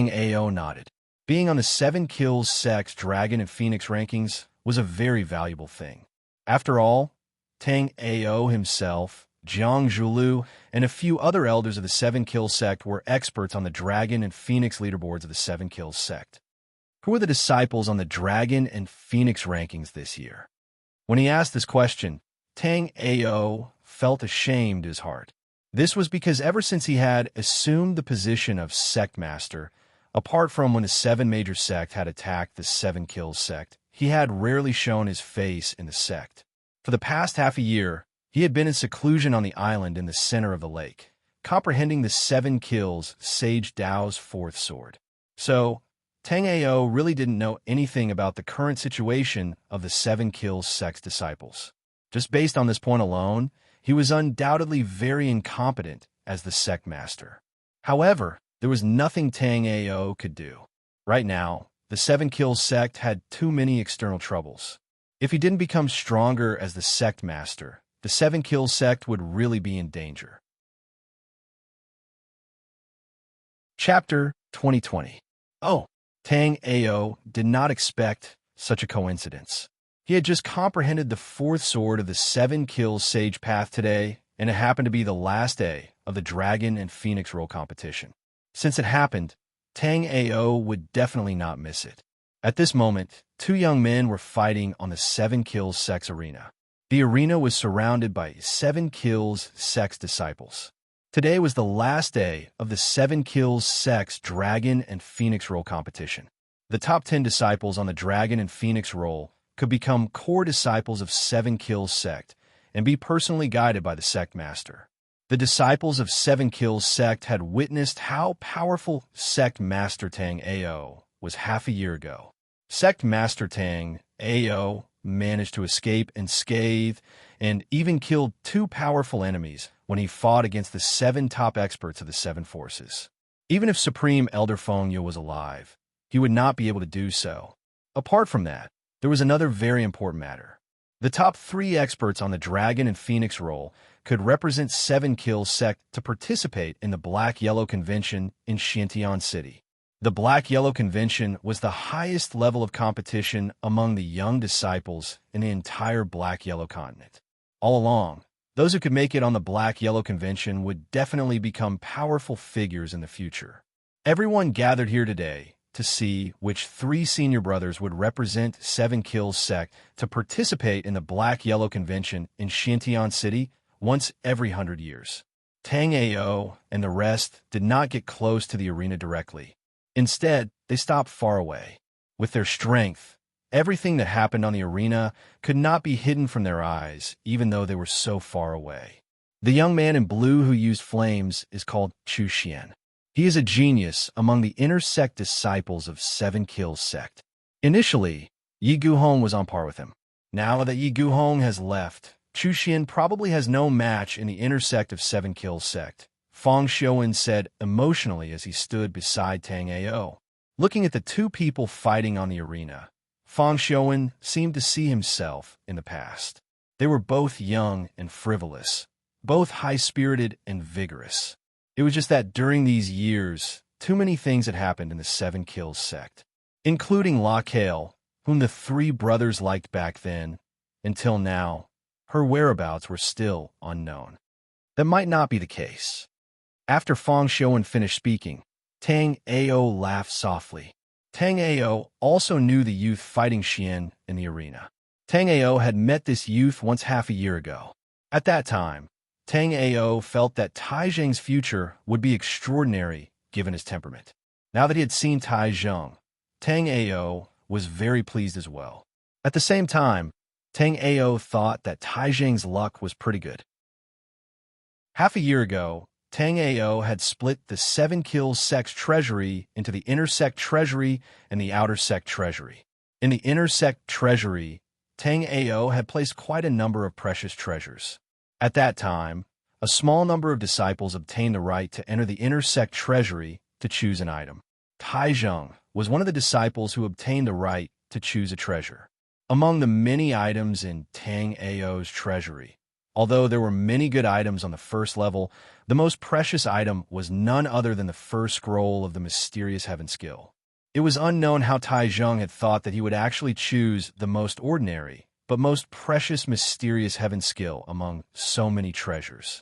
Ao nodded. Being on the Seven Kills sect's Dragon and Phoenix rankings was a very valuable thing. After all, Tang Ao himself, Jiang Zhulu, and a few other elders of the Seven Kills sect were experts on the Dragon and Phoenix leaderboards of the Seven Kills sect. Who were the disciples on the Dragon and Phoenix rankings this year? When he asked this question, Tang Ao felt ashamed in his heart. This was because ever since he had assumed the position of sect master, apart from when the 7 major sect had attacked the Seven Kills sect, he had rarely shown his face in the sect. For the past half a year, he had been in seclusion on the island in the center of the lake, comprehending the 7 Kills Sage Dao's 4th sword. So, Tang Ao really didn't know anything about the current situation of the Seven Kills sect's disciples. Just based on this point alone, he was undoubtedly very incompetent as the sect master. However, there was nothing Tang Ao could do. Right now, the Seven Kills sect had too many external troubles. If he didn't become stronger as the sect master, the Seven Kills sect would really be in danger. Chapter 2020. Oh, Tang Ao did not expect such a coincidence. He had just comprehended the 4th sword of the Seven Kills Sage Path today, and it happened to be the last day of the Dragon and Phoenix roll competition. Since it happened, Tang Ao would definitely not miss it. At this moment, 2 young men were fighting on the Seven Kills sect's arena. The arena was surrounded by Seven Kills sect's disciples. Today was the last day of the Seven Kills sect's Dragon and Phoenix roll competition. The top 10 disciples on the Dragon and Phoenix roll could become core disciples of Seven Kills sect, and be personally guided by the sect master. The disciples of Seven Kills sect had witnessed how powerful sect master Tang Ao was half a year ago. Sect master Tang Ao managed to escape unscathed and even killed 2 powerful enemies when he fought against the 7 top experts of the 7 forces. Even if Supreme Elder Feng was alive, he would not be able to do so. Apart from that, there was another very important matter. The top 3 experts on the Dragon and Phoenix role could represent 7 Kills sect to participate in the Black-Yellow Convention in Xintian City. The Black-Yellow Convention was the highest level of competition among the young disciples in the entire Black-Yellow continent. All along, those who could make it on the Black-Yellow Convention would definitely become powerful figures in the future. Everyone gathered here today to see which 3 senior brothers would represent 7 Kills sect to participate in the Black-Yellow Convention in Xintian City once every 100 years. Tang Ao and the rest did not get close to the arena directly. Instead, they stopped far away. With their strength, everything that happened on the arena could not be hidden from their eyes, even though they were so far away. The young man in blue who used flames is called Chu Xian. He is a genius among the inner sect disciples of 7 Kills sect. Initially, Yi Guhong was on par with him. Now that Yi Guhong has left, Chu Xian probably has no match in the inner sect of 7 Kills sect, Fang Xiuwen said emotionally as he stood beside Tang Ao. Looking at the 2 people fighting on the arena, Fang Xiuwen seemed to see himself in the past. They were both young and frivolous, both high-spirited and vigorous. It was just that during these years, too many things had happened in the 7 Kills sect, including La Kale, whom the 3 brothers liked back then. Until now, her whereabouts were still unknown. That might not be the case. After Fang Xiuwen finished speaking, Tang Ao laughed softly. Tang Ao also knew the youth fighting Xian in the arena. Tang Ao had met this youth once half a year ago. At that time, Tang Ao felt that Tai Zheng's future would be extraordinary given his temperament. Now that he had seen Tai Zheng, Tang Ao was very pleased as well. At the same time, Tang Ao thought that Tai Zheng's luck was pretty good. Half a year ago, Tang Ao had split the 7 Kills sect's treasury into the inner sect treasury and the outer sect treasury. In the inner sect treasury, Tang Ao had placed quite a number of precious treasures. At that time, a small number of disciples obtained the right to enter the inner sect treasury to choose an item. Tai Zheng was one of the disciples who obtained the right to choose a treasure. Among the many items in Tang Ao's treasury, although there were many good items on the first level, the most precious item was none other than the first scroll of the mysterious heaven skill. It was unknown how Tai Zheng had thought that he would actually choose the most ordinary, but most precious mysterious heaven skill among so many treasures.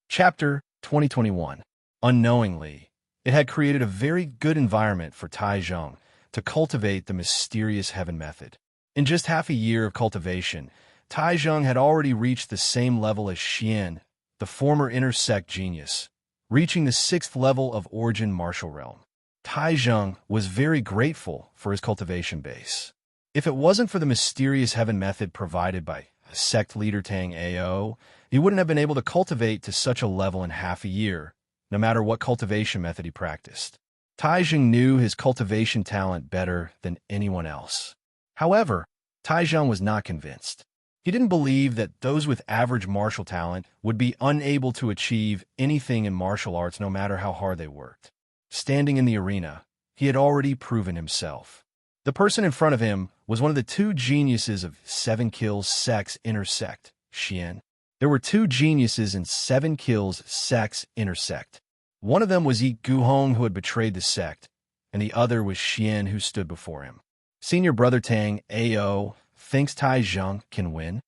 Chapter 2021. Unknowingly, it had created a very good environment for Tai Zheng to cultivate the mysterious heaven method. In just half a year of cultivation, Tai Zheng had already reached the same level as Xian, the former inner sect genius, reaching the 6th level of Origin Martial Realm. Tai Zheng was very grateful for his cultivation base. If it wasn't for the mysterious heaven method provided by sect leader Tang Ao, he wouldn't have been able to cultivate to such a level in half a year, no matter what cultivation method he practiced. Tai Zheng knew his cultivation talent better than anyone else. However, Tai Zheng was not convinced. He didn't believe that those with average martial talent would be unable to achieve anything in martial arts no matter how hard they worked. Standing in the arena, he had already proven himself. The person in front of him was one of the 2 geniuses of 7 Kills sect's inner sect, Xian. There were 2 geniuses in 7 Kills sect's inner sect. One of them was Yi Guhong, who had betrayed the sect, and the other was Xian, who stood before him. Senior brother Tang Ao thinks Tai Zheng can win.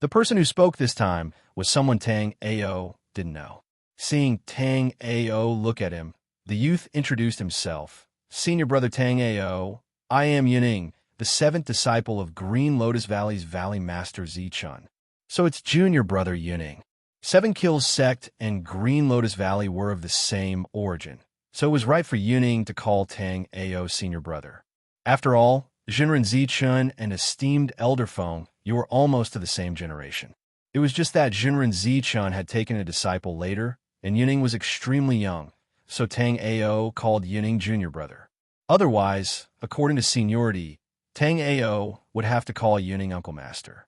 The person who spoke this time was someone Tang Ao didn't know. Seeing Tang Ao look at him, the youth introduced himself. Senior brother Tang Ao, I am Yuning, the 7th disciple of Green Lotus Valley's Valley Master Zichun. So it's junior brother Yuning. 7 Kills sect and Green Lotus Valley were of the same origin, so it was right for Yuning to call Tang Ao senior brother. After all, Jinren Zichun, an esteemed elder Feng, you were almost to the same generation. It was just that Jinren Zichun had taken a disciple later, and Yuning was extremely young, so Tang Ao called Yuning junior brother. Otherwise, according to seniority, Tang Ao would have to call Yuning uncle master.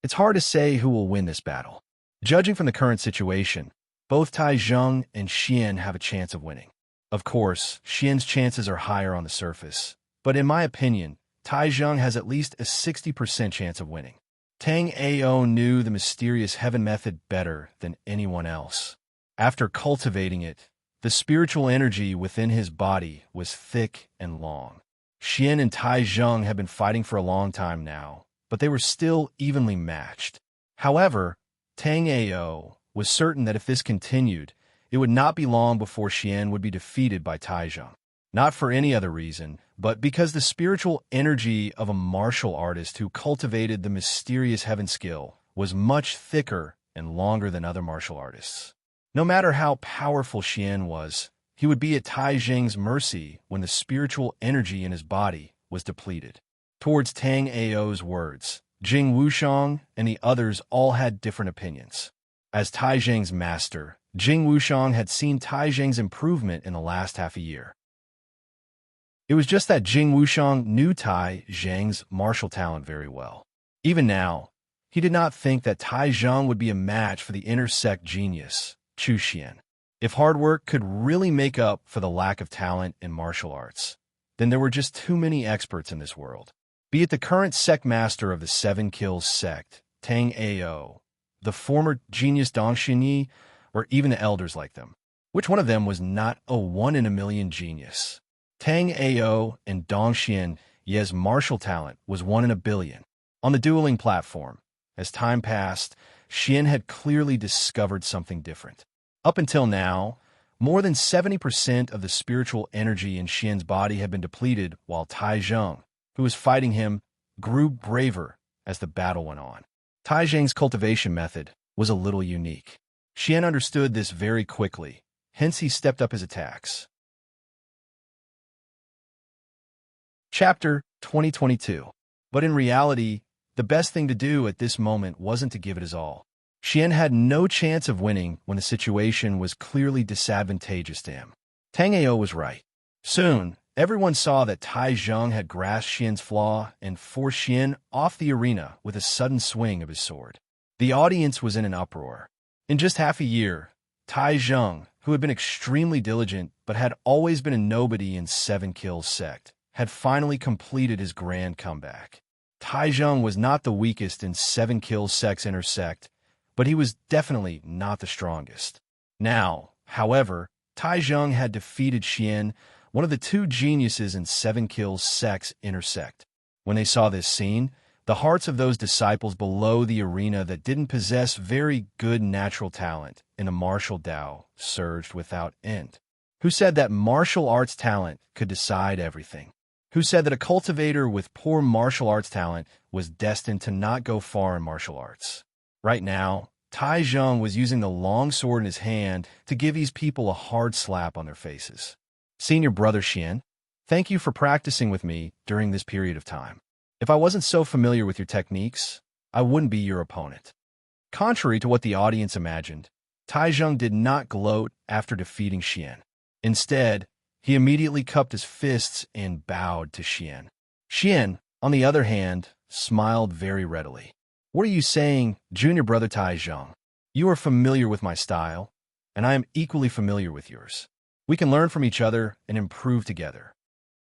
It's hard to say who will win this battle. Judging from the current situation, both Tai Zheng and Xian have a chance of winning. Of course, Xian's chances are higher on the surface, but in my opinion, Tai Zheng has at least a 60% chance of winning. Tang Ao knew the mysterious heaven method better than anyone else. After cultivating it, the spiritual energy within his body was thick and long. Xian and Tai Zheng had been fighting for a long time now, but they were still evenly matched. However, Tang Ao was certain that if this continued, it would not be long before Xian would be defeated by Tai Zheng. Not for any other reason, but because the spiritual energy of a martial artist who cultivated the mysterious heaven skill was much thicker and longer than other martial artists. No matter how powerful Xian was, he would be at Tai Zheng's mercy when the spiritual energy in his body was depleted. Towards Tang Ao's words, Jing Wushang and the others all had different opinions. As Tai Zheng's master, Jing Wushang had seen Tai Zheng's improvement in the last half a year. It was just that Jing Wushang knew Tai Zheng's martial talent very well. Even now, he did not think that Tai Zheng would be a match for the intersect genius, Chu Xian. If hard work could really make up for the lack of talent in martial arts, then there were just too many experts in this world. Be it the current sect master of the Seven Kills sect, Tang Ao, the former genius Dong Xinyi, or even the elders like them. Which one of them was not a one-in-a-million genius? Tang Ao and Dong Xinyi's martial talent was 1 in a billion. On the dueling platform, as time passed, Xian had clearly discovered something different. Up until now, more than 70% of the spiritual energy in Xian's body had been depleted, while Tai Zheng, who was fighting him, grew braver as the battle went on. Tai Zheng's cultivation method was a little unique. Xian understood this very quickly, hence he stepped up his attacks. Chapter 2022. But in reality, the best thing to do at this moment wasn't to give it his all. Xian had no chance of winning when the situation was clearly disadvantageous to him. Tang Ao was right. Soon, everyone saw that Tai Zheng had grasped Xian's flaw and forced Xian off the arena with a sudden swing of his sword. The audience was in an uproar. In just half a year, Tai Zheng, who had been extremely diligent but had always been a nobody in Seven Kills sect, had finally completed his grand comeback. Tai Zheng was not the weakest in Seven Kills sect's intersect, but he was definitely not the strongest. Now, however, Tai Zheng had defeated Xian, one of the 2 geniuses in Seven Kills sect's intersect. When they saw this scene, the hearts of those disciples below the arena that didn't possess very good natural talent in a martial Dao surged without end. Who said that martial arts talent could decide everything? Who said that a cultivator with poor martial arts talent was destined to not go far in martial arts? Right now, Tai Zheng was using the long sword in his hand to give these people a hard slap on their faces. Senior brother Xian, thank you for practicing with me during this period of time. If I wasn't so familiar with your techniques, I wouldn't be your opponent. Contrary to what the audience imagined, Tai Zheng did not gloat after defeating Xian. Instead, he immediately cupped his fists and bowed to Xian. Xian, on the other hand, smiled very readily. What are you saying, junior brother Tai Zheng? You are familiar with my style, and I am equally familiar with yours. We can learn from each other and improve together.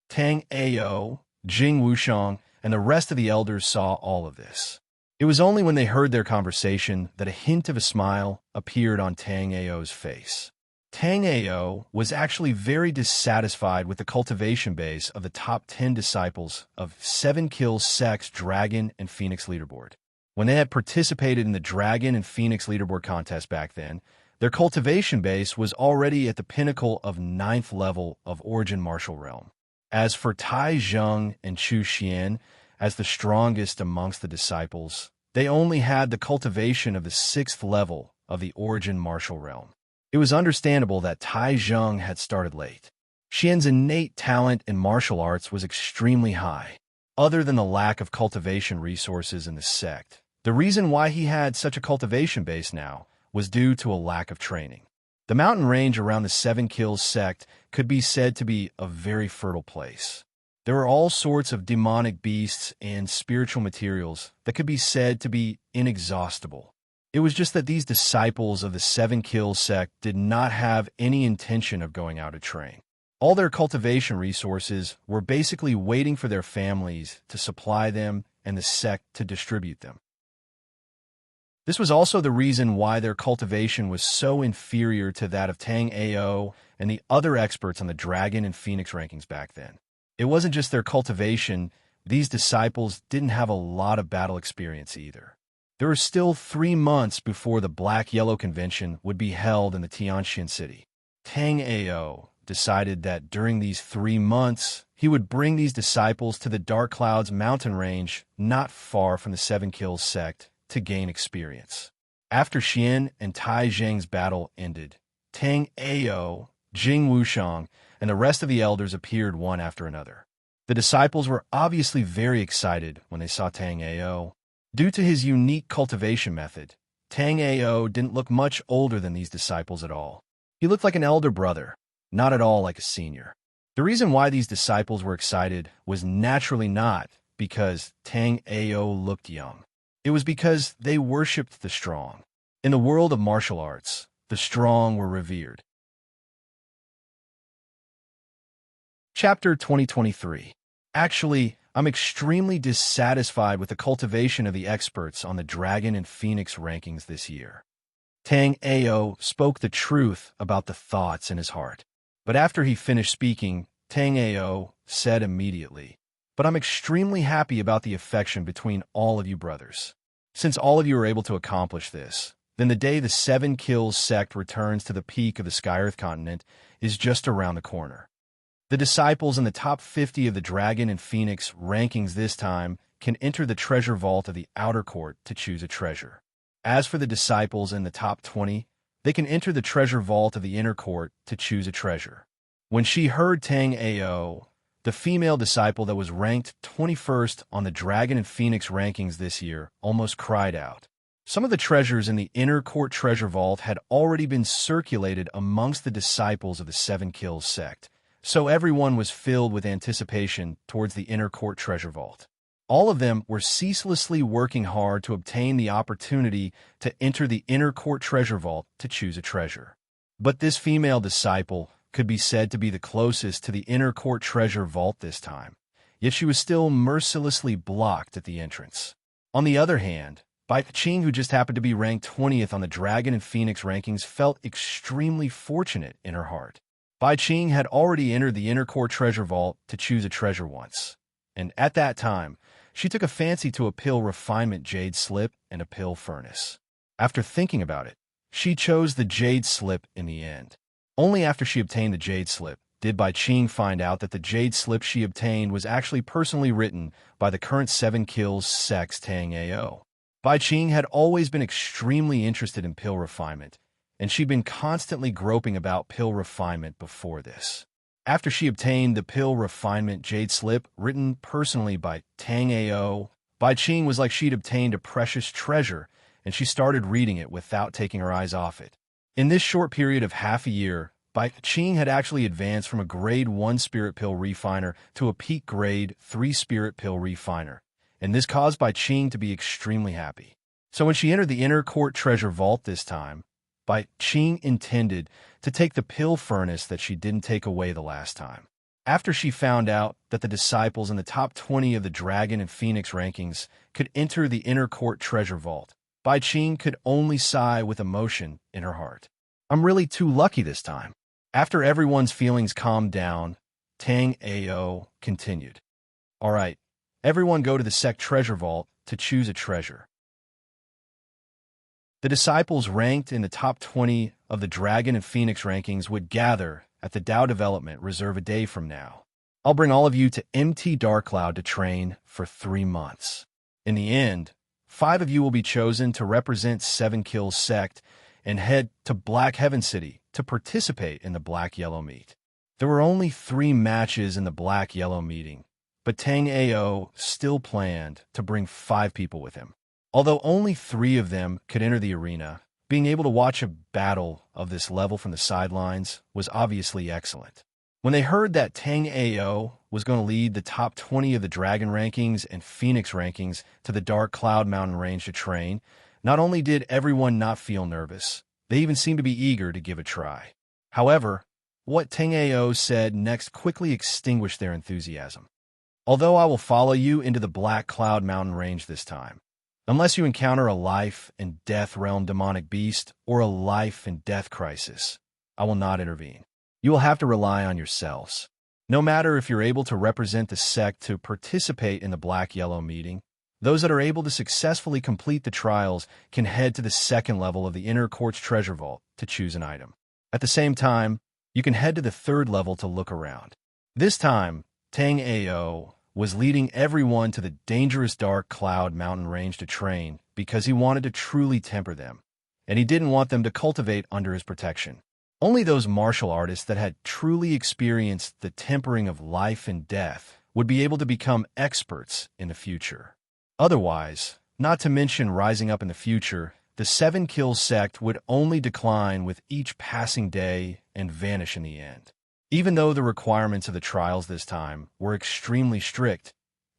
Tang Ao, Jing Wushang, and the rest of the elders saw all of this. It was only when they heard their conversation that a hint of a smile appeared on Tang Ao's face. Tang Ao was actually very dissatisfied with the cultivation base of the top 10 disciples of Seven Kills sect's Dragon and Phoenix leaderboard. When they had participated in the Dragon and Phoenix leaderboard contest back then, their cultivation base was already at the pinnacle of 9th level of Origin Martial Realm. As for Tai Zheng and Chu Xian, as the strongest amongst the disciples, they only had the cultivation of the 6th level of the Origin Martial Realm. It was understandable that Tai Zheng had started late. Xian's innate talent in martial arts was extremely high. other than the lack of cultivation resources in the sect. The reason why he had such a cultivation base now was due to a lack of training. The mountain range around the Seven Kills sect could be said to be a very fertile place. There were all sorts of demonic beasts and spiritual materials that could be said to be inexhaustible. It was just that these disciples of the Seven Kills sect did not have any intention of going out to train. All their cultivation resources were basically waiting for their families to supply them and the sect to distribute them. This was also the reason why their cultivation was so inferior to that of Tang Ao and the other experts on the Dragon and Phoenix rankings back then. It wasn't just their cultivation, these disciples didn't have a lot of battle experience either. There were still 3 months before the Black-Yellow Convention would be held in the Tianjin city. Tang Ao decided that during these 3 months, he would bring these disciples to the Dark Clouds mountain range not far from the Seven Kills sect to gain experience. After Xian and Tai Zheng's battle ended, Tang Ao, Jing Wushang, and the rest of the elders appeared one after another. The disciples were obviously very excited when they saw Tang Ao. Due to his unique cultivation method, Tang Ao didn't look much older than these disciples at all. He looked like an elder brother, not at all like a senior. The reason why these disciples were excited was naturally not because Tang Ao looked young. It was because they worshipped the strong. In the world of martial arts, the strong were revered. Chapter 2023. Actually, I'm extremely dissatisfied with the cultivation of the experts on the Dragon and Phoenix rankings this year. Tang Ao spoke the truth about the thoughts in his heart. But after he finished speaking, Tang Ao said immediately, "But I'm extremely happy about the affection between all of you brothers. Since all of you are able to accomplish this, then the day the Seven Kills sect returns to the peak of the Sky-Earth continent is just around the corner. The disciples in the top 50 of the Dragon and Phoenix rankings this time can enter the treasure vault of the outer court to choose a treasure. As for the disciples in the top 20, they can enter the treasure vault of the inner court to choose a treasure." When she heard Tang Ao, the female disciple that was ranked 21st on the Dragon and Phoenix rankings this year, almost cried out. Some of the treasures in the inner court treasure vault had already been circulated amongst the disciples of the Seven Kills sect, so everyone was filled with anticipation towards the inner court treasure vault. All of them were ceaselessly working hard to obtain the opportunity to enter the inner court treasure vault to choose a treasure. But this female disciple could be said to be the closest to the inner court treasure vault this time, yet she was still mercilessly blocked at the entrance. On the other hand, Bai Qing, who just happened to be ranked 20th on the Dragon and Phoenix rankings, felt extremely fortunate in her heart. Bai Qing had already entered the inner court treasure vault to choose a treasure once, and at that time, she took a fancy to a pill refinement jade slip and a pill furnace. After thinking about it, she chose the jade slip in the end. Only after she obtained the jade slip did Bai Qing find out that the jade slip she obtained was actually personally written by the current Seven Kills sect's Tang Ao. Bai Qing had always been extremely interested in pill refinement, and she'd been constantly groping about pill refinement before this. After she obtained the pill refinement jade slip written personally by Tang Ao, Bai Qing was like she'd obtained a precious treasure, and she started reading it without taking her eyes off it. In this short period of half a year, Bai Qing had actually advanced from a grade 1 spirit pill refiner to a peak grade 3 spirit pill refiner, and this caused Bai Qing to be extremely happy. So when she entered the inner court treasure vault this time, Bai Qing intended to take the pill furnace that she didn't take away the last time. After she found out that the disciples in the top 20 of the Dragon and Phoenix rankings could enter the inner court treasure vault, Bai Qing could only sigh with emotion in her heart. "I'm really too lucky this time." After everyone's feelings calmed down, Tang Ao continued. "All right, everyone go to the sect treasure vault to choose a treasure." The disciples ranked in the top 20 of the Dragon and Phoenix rankings would gather at the Dao Development Reserve a day from now. I'll bring all of you to MT Dark Cloud to train for 3 months. In the end, 5 of you will be chosen to represent Seven Kills sect and head to Black Heaven City to participate in the Black-Yellow meet. There were only 3 matches in the Black-Yellow meeting, but Tang Ao still planned to bring 5 people with him. Although only 3 of them could enter the arena, being able to watch a battle of this level from the sidelines was obviously excellent. When they heard that Tang Ao was going to lead the top 20 of the Dragon rankings and Phoenix rankings to the Dark Cloud Mountain range to train, not only did everyone not feel nervous, they even seemed to be eager to give a try. However, what Tang Ao said next quickly extinguished their enthusiasm. Although I will follow you into the Black Cloud Mountain range this time, unless you encounter a life and death realm demonic beast or a life and death crisis, I will not intervene. You will have to rely on yourselves. No matter if you're able to represent the sect to participate in the Black-Yellow meeting, those that are able to successfully complete the trials can head to the 2nd level of the Inner Court's Treasure Vault to choose an item. At the same time, you can head to the 3rd level to look around. This time, Tang Ao was leading everyone to the dangerous Dark Cloud Mountain range to train because he wanted to truly temper them, and he didn't want them to cultivate under his protection. Only those martial artists that had truly experienced the tempering of life and death would be able to become experts in the future. Otherwise, not to mention rising up in the future, the 7 Kill sect would only decline with each passing day and vanish in the end. Even though the requirements of the trials this time were extremely strict,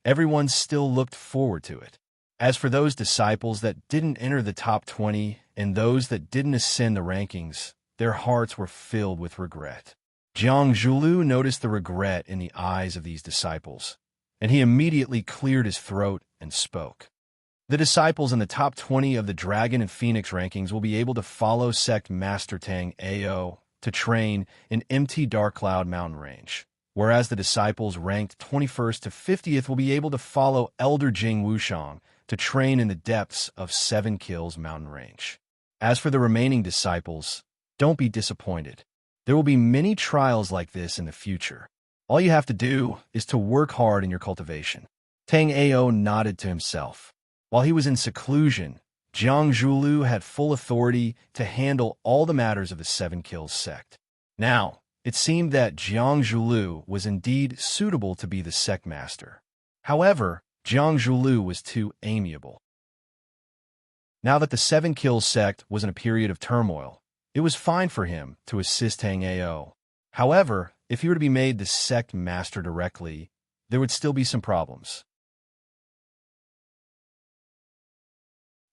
everyone still looked forward to it. As for those disciples that didn't enter the top 20 and those that didn't ascend the rankings, their hearts were filled with regret. Jiang Zhulu noticed the regret in the eyes of these disciples, and he immediately cleared his throat and spoke. The disciples in the top 20 of the Dragon and Phoenix rankings will be able to follow Sect Master Tang Ao to train in empty Dark Cloud Mountain range, whereas the disciples ranked 21st to 50th will be able to follow Elder Jing Wushang to train in the depths of 7 Kills Mountain range. As for the remaining disciples, don't be disappointed. There will be many trials like this in the future. All you have to do is to work hard in your cultivation. Tang Ao nodded to himself. While he was in seclusion, Jiang Zhulu had full authority to handle all the matters of the 7 Kills sect. Now, it seemed that Jiang Zhulu was indeed suitable to be the sect master. However, Jiang Zhulu was too amiable. Now that the 7 Kills sect was in a period of turmoil, it was fine for him to assist Tang Ao. However, if he were to be made the sect master directly, there would still be some problems.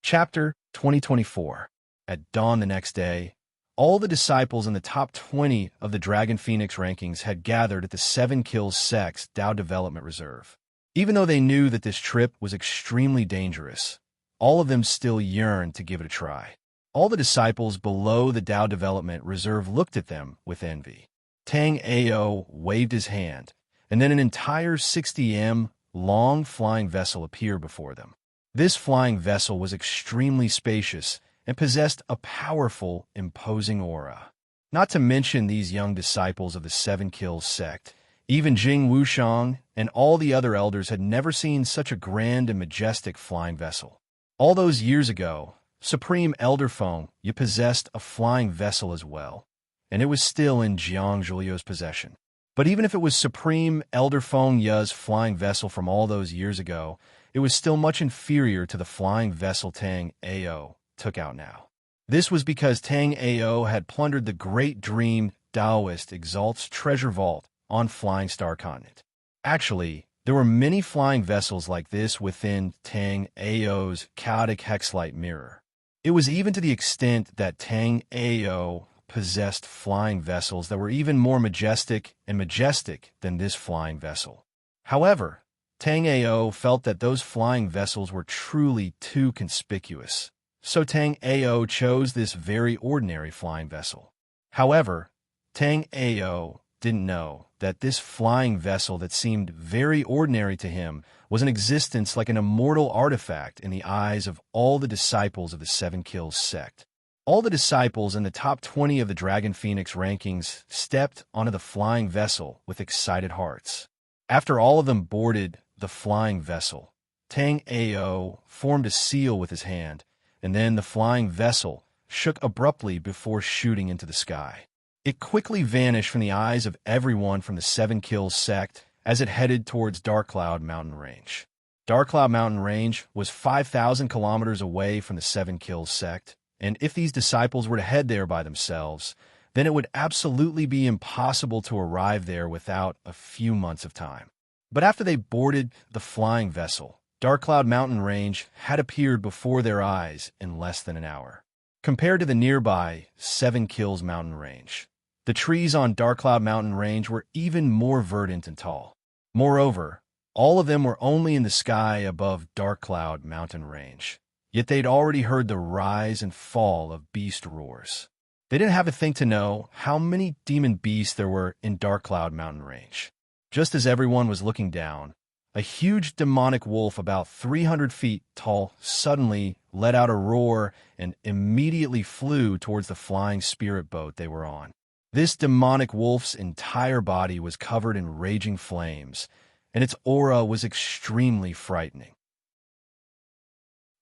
Chapter 2024. At dawn the next day, all the disciples in the top 20 of the Dragon Phoenix rankings had gathered at the 7 Kills sect's Dao Development Reserve. Even though they knew that this trip was extremely dangerous, all of them still yearned to give it a try. All the disciples below the Dao Development Reserve looked at them with envy. Tang Ao waved his hand, and then an entire 60 m long flying vessel appeared before them. This flying vessel was extremely spacious and possessed a powerful, imposing aura. Not to mention these young disciples of the 7 Kills sect, even Jing Wushang and all the other elders had never seen such a grand and majestic flying vessel. All those years ago, Supreme Elder Feng, you possessed a flying vessel as well, and it was still in Jiang Zhulio's possession. But even if it was Supreme Elder Feng Ya's flying vessel from all those years ago, it was still much inferior to the flying vessel Tang Ao took out now. This was because Tang Ao had plundered the Great Dream Taoist Exalt's treasure vault on Flying Star Continent. Actually, there were many flying vessels like this within Tang Ao's chaotic hexlight mirror. It was even to the extent that Tang Ao possessed flying vessels that were even more majestic than this flying vessel. However, Tang Ao felt that those flying vessels were truly too conspicuous, so Tang Ao chose this very ordinary flying vessel. However, Tang Ao didn't know that this flying vessel that seemed very ordinary to him was in existence like an immortal artifact in the eyes of all the disciples of the 7 Kills sect. All the disciples in the top 20 of the Dragon Phoenix rankings stepped onto the flying vessel with excited hearts. After all of them boarded the flying vessel, Tang Ao formed a seal with his hand, and then the flying vessel shook abruptly before shooting into the sky. It quickly vanished from the eyes of everyone from the 7 Kills sect as it headed towards Dark Cloud Mountain Range. Dark Cloud Mountain Range was 5,000 kilometers away from the Seven Kills sect, and if these disciples were to head there by themselves, then it would absolutely be impossible to arrive there without a few months of time. But after they boarded the flying vessel, Dark Cloud Mountain Range had appeared before their eyes in less than an hour. Compared to the nearby Seven Kills Mountain Range, the trees on Dark Cloud Mountain Range were even more verdant and tall. Moreover, all of them were only in the sky above Dark Cloud Mountain Range, yet they'd already heard the rise and fall of beast roars. They didn't have to think to know how many demon beasts there were in Dark Cloud Mountain Range. Just as everyone was looking down, a huge demonic wolf about 300 feet tall suddenly let out a roar and immediately flew towards the flying spirit boat they were on. This demonic wolf's entire body was covered in raging flames, and its aura was extremely frightening.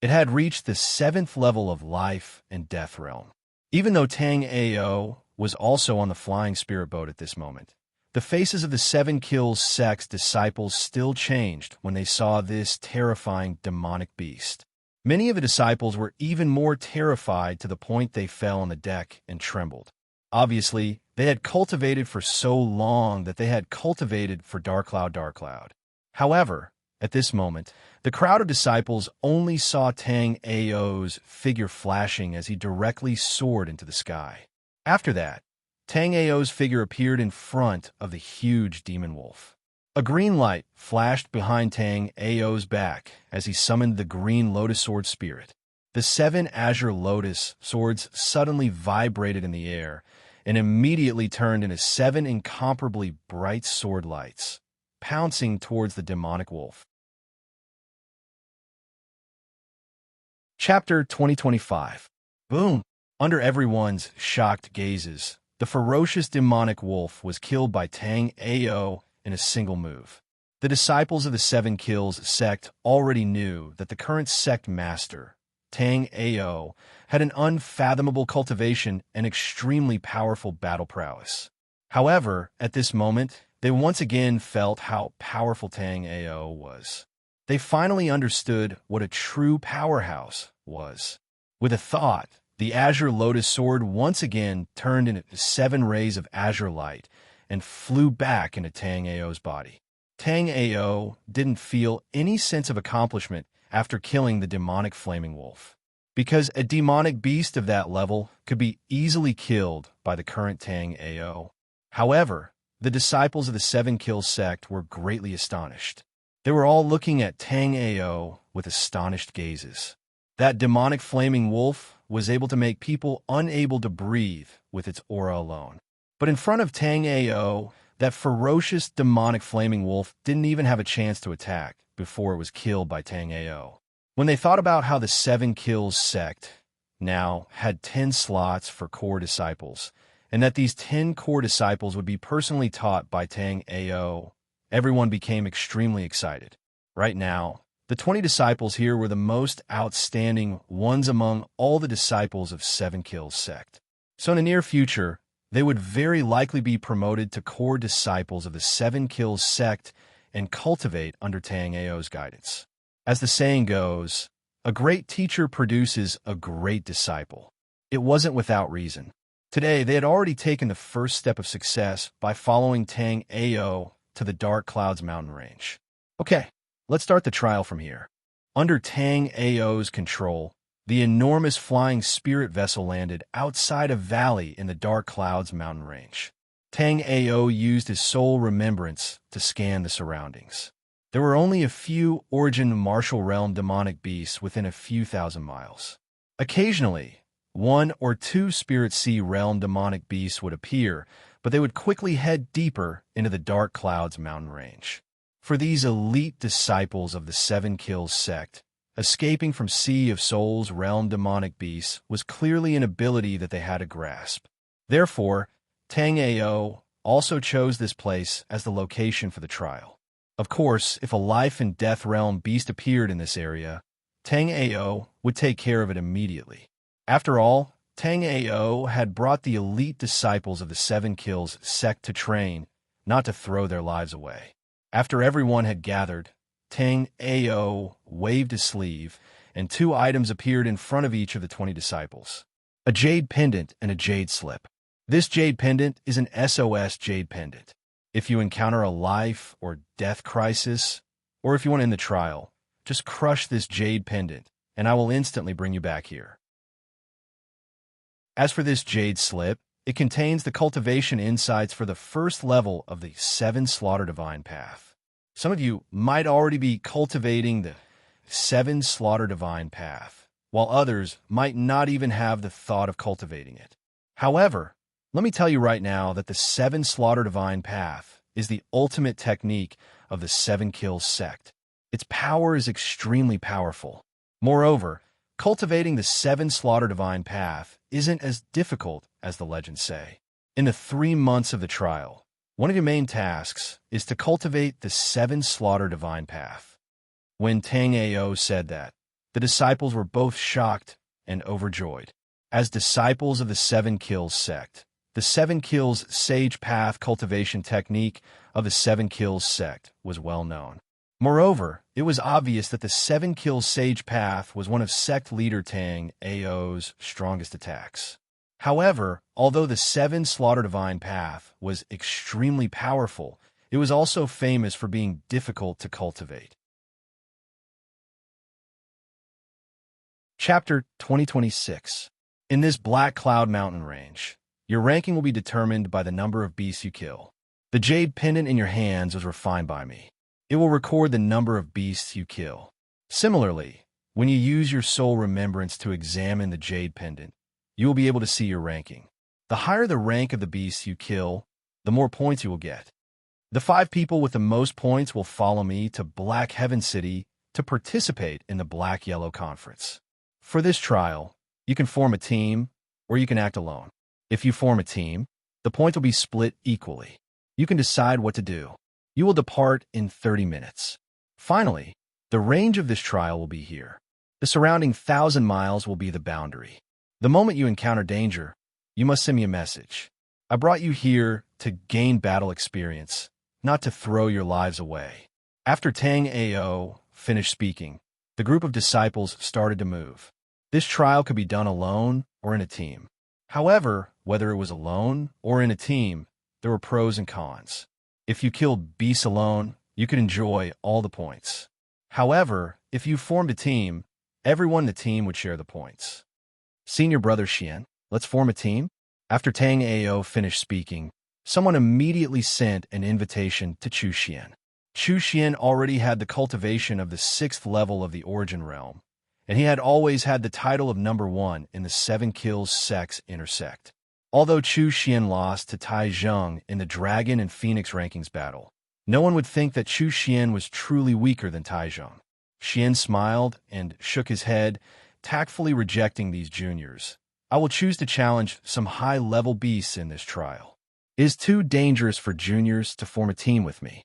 It had reached the 7th level of life and death realm. Even though Tang Ao was also on the flying spirit boat at this moment, the faces of the Seven Kills sect's disciples still changed when they saw this terrifying demonic beast. Many of the disciples were even more terrified to the point they fell on the deck and trembled. Obviously, they had cultivated for so long that they had cultivated for Dark Cloud. However, at this moment, the crowd of disciples only saw Tang Ao's figure flashing as he directly soared into the sky. After that, Tang Ao's figure appeared in front of the huge demon wolf. A green light flashed behind Tang Ao's back as he summoned the green lotus sword spirit. The 7 azure lotus swords suddenly vibrated in the air and immediately turned into 7 incomparably bright sword lights, pouncing towards the demonic wolf. Chapter 2025. Boom! Under everyone's shocked gazes, the ferocious demonic wolf was killed by Tang Ao in a single move. The disciples of the Seven Kills sect already knew that the current sect master, Tang Ao, had an unfathomable cultivation and extremely powerful battle prowess. However, at this moment, they once again felt how powerful Tang Ao was. They finally understood what a true powerhouse was. With a thought, the Azure Lotus Sword once again turned into 7 rays of azure light and flew back into Tang Ao's body. Tang Ao didn't feel any sense of accomplishment after killing the demonic flaming wolf, because a demonic beast of that level could be easily killed by the current Tang Ao. However, the disciples of the Seven Kills sect were greatly astonished. They were all looking at Tang Ao with astonished gazes. That demonic flaming wolf was able to make people unable to breathe with its aura alone. But in front of Tang Ao, that ferocious demonic flaming wolf didn't even have a chance to attack before it was killed by Tang Ao. When they thought about how the Seven Kills sect now had 10 slots for core disciples, and that these 10 core disciples would be personally taught by Tang Ao, everyone became extremely excited. Right now, the 20 disciples here were the most outstanding ones among all the disciples of Seven Kills sect. So in the near future, they would very likely be promoted to core disciples of the Seven Kills sect and cultivate under Tang Ao's guidance. As the saying goes, a great teacher produces a great disciple. It wasn't without reason. Today, they had already taken the first step of success by following Tang Ao to the Dark Clouds mountain range. Okay, let's start the trial from here. Under Tang Ao's control, the enormous flying spirit vessel landed outside a valley in the Dark Clouds mountain range. Tang Ao used his soul remembrance to scan the surroundings. There were only a few Origin Martial Realm demonic beasts within a few thousand miles. Occasionally, 1 or 2 Spirit Sea Realm demonic beasts would appear, but they would quickly head deeper into the Dark Clouds mountain range. For these elite disciples of the Seven Kills sect, escaping from Sea of Souls realm demonic beasts was clearly an ability that they had to grasp. Therefore, Tang Ao also chose this place as the location for the trial. Of course, if a life and death realm beast appeared in this area, Tang Ao would take care of it immediately. After all, Tang Ao had brought the elite disciples of the Seven Kills sect to train, not to throw their lives away. After everyone had gathered, Tang Ao waved his sleeve, and 2 items appeared in front of each of the 20 disciples. A jade pendant and a jade slip. This jade pendant is an SOS jade pendant. If you encounter a life or death crisis, or if you want to end the trial, just crush this jade pendant, and I will instantly bring you back here. As for this jade slip, it contains the cultivation insights for the first level of the 7 Slaughter Divine Path. Some of you might already be cultivating the 7 Slaughter Divine Path, while others might not even have the thought of cultivating it. However, let me tell you right now that the 7 Slaughter Divine Path is the ultimate technique of the 7 Kills sect. Its power is extremely powerful. Moreover, cultivating the 7 Slaughter Divine Path isn't as difficult as the legends say. In the 3 months of the trial, one of your main tasks is to cultivate the 7 Slaughter Divine Path. When Tang Ao said that, the disciples were both shocked and overjoyed. As disciples of the 7 Kills sect, the 7 Kills Sage Path cultivation technique of the 7 Kills sect was well known. Moreover, it was obvious that the 7 Kills Sage Path was one of sect leader Tang Ao's strongest attacks. However, although the 7 Slaughter Divine Path was extremely powerful, it was also famous for being difficult to cultivate. Chapter 2026. In this Black Cloud mountain range, your ranking will be determined by the number of beasts you kill. The jade pendant in your hands was refined by me. It will record the number of beasts you kill. Similarly, when you use your soul remembrance to examine the jade pendant, you will be able to see your ranking. The higher the rank of the beasts you kill, the more points you will get. The 5 people with the most points will follow me to Black Heaven City to participate in the Black-Yellow Conference. For this trial, you can form a team, or you can act alone. If you form a team, the points will be split equally. You can decide what to do. You will depart in 30 minutes. Finally, the range of this trial will be here. The surrounding 1,000 miles will be the boundary. The moment you encounter danger, you must send me a message. I brought you here to gain battle experience, not to throw your lives away. After Tang Ao finished speaking, the group of disciples started to move. This trial could be done alone or in a team. However, whether it was alone or in a team, there were pros and cons. If you killed beasts alone, you could enjoy all the points. However, if you formed a team, everyone in the team would share the points. Senior brother Xian, let's form a team? After Tang Ao finished speaking, someone immediately sent an invitation to Chu Xian. Chu Xian already had the cultivation of the 6th level of the Origin Realm, and he had always had the title of number 1 in the 7 Kills Sects intersect. Although Chu Xian lost to Tai Zheng in the Dragon and Phoenix rankings battle, no one would think that Chu Xian was truly weaker than Tai Zheng. Xian smiled and shook his head, tactfully rejecting these juniors. I will choose to challenge some high-level beasts in this trial. It is too dangerous for juniors to form a team with me.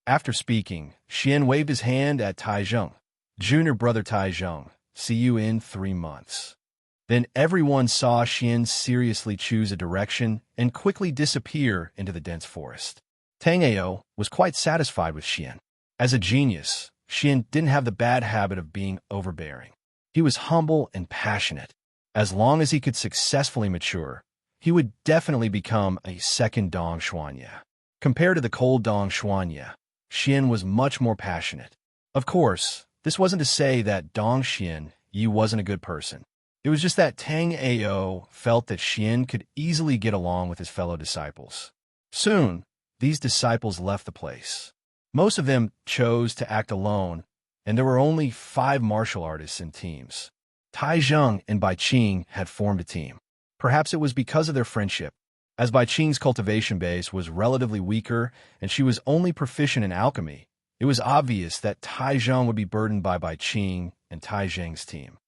After speaking, Xian waved his hand at Tai Zheng. Junior brother Tai Zheng, see you in 3 months. Then everyone saw Xian seriously choose a direction and quickly disappear into the dense forest. Tang Ao was quite satisfied with Xian. As a genius, Xian didn't have the bad habit of being overbearing. He was humble and passionate. As long as he could successfully mature, he would definitely become a second Dong Xuanya. Compared to the cold Dong Xuanya, Xian was much more passionate. Of course, this wasn't to say that Dong Xian Yi wasn't a good person. It was just that Tang Ao felt that Xian could easily get along with his fellow disciples. Soon, these disciples left the place. Most of them chose to act alone, and there were only 5 martial artists in teams. Tai Zheng and Bai Qing had formed a team. Perhaps it was because of their friendship. As Bai Qing's cultivation base was relatively weaker and she was only proficient in alchemy, it was obvious that Tai Zheng would be burdened by Bai Qing and Tai Zheng's team.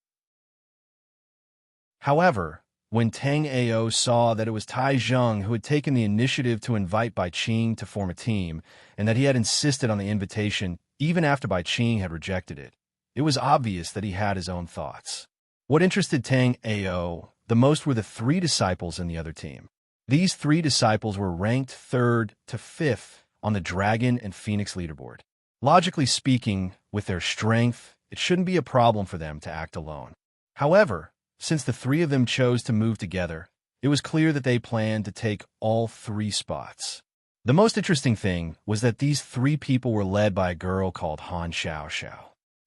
However, when Tang Ao saw that it was Tai Zheng who had taken the initiative to invite Bai Qing to form a team, and that he had insisted on the invitation even after Bai Qing had rejected it, it was obvious that he had his own thoughts. What interested Tang Ao the most were the 3 disciples in the other team. These 3 disciples were ranked 3rd to 5th on the Dragon and Phoenix leaderboard. Logically speaking, with their strength, it shouldn't be a problem for them to act alone. However, since the three of them chose to move together, it was clear that they planned to take all three spots. The most interesting thing was that these three people were led by a girl called Han Xiao,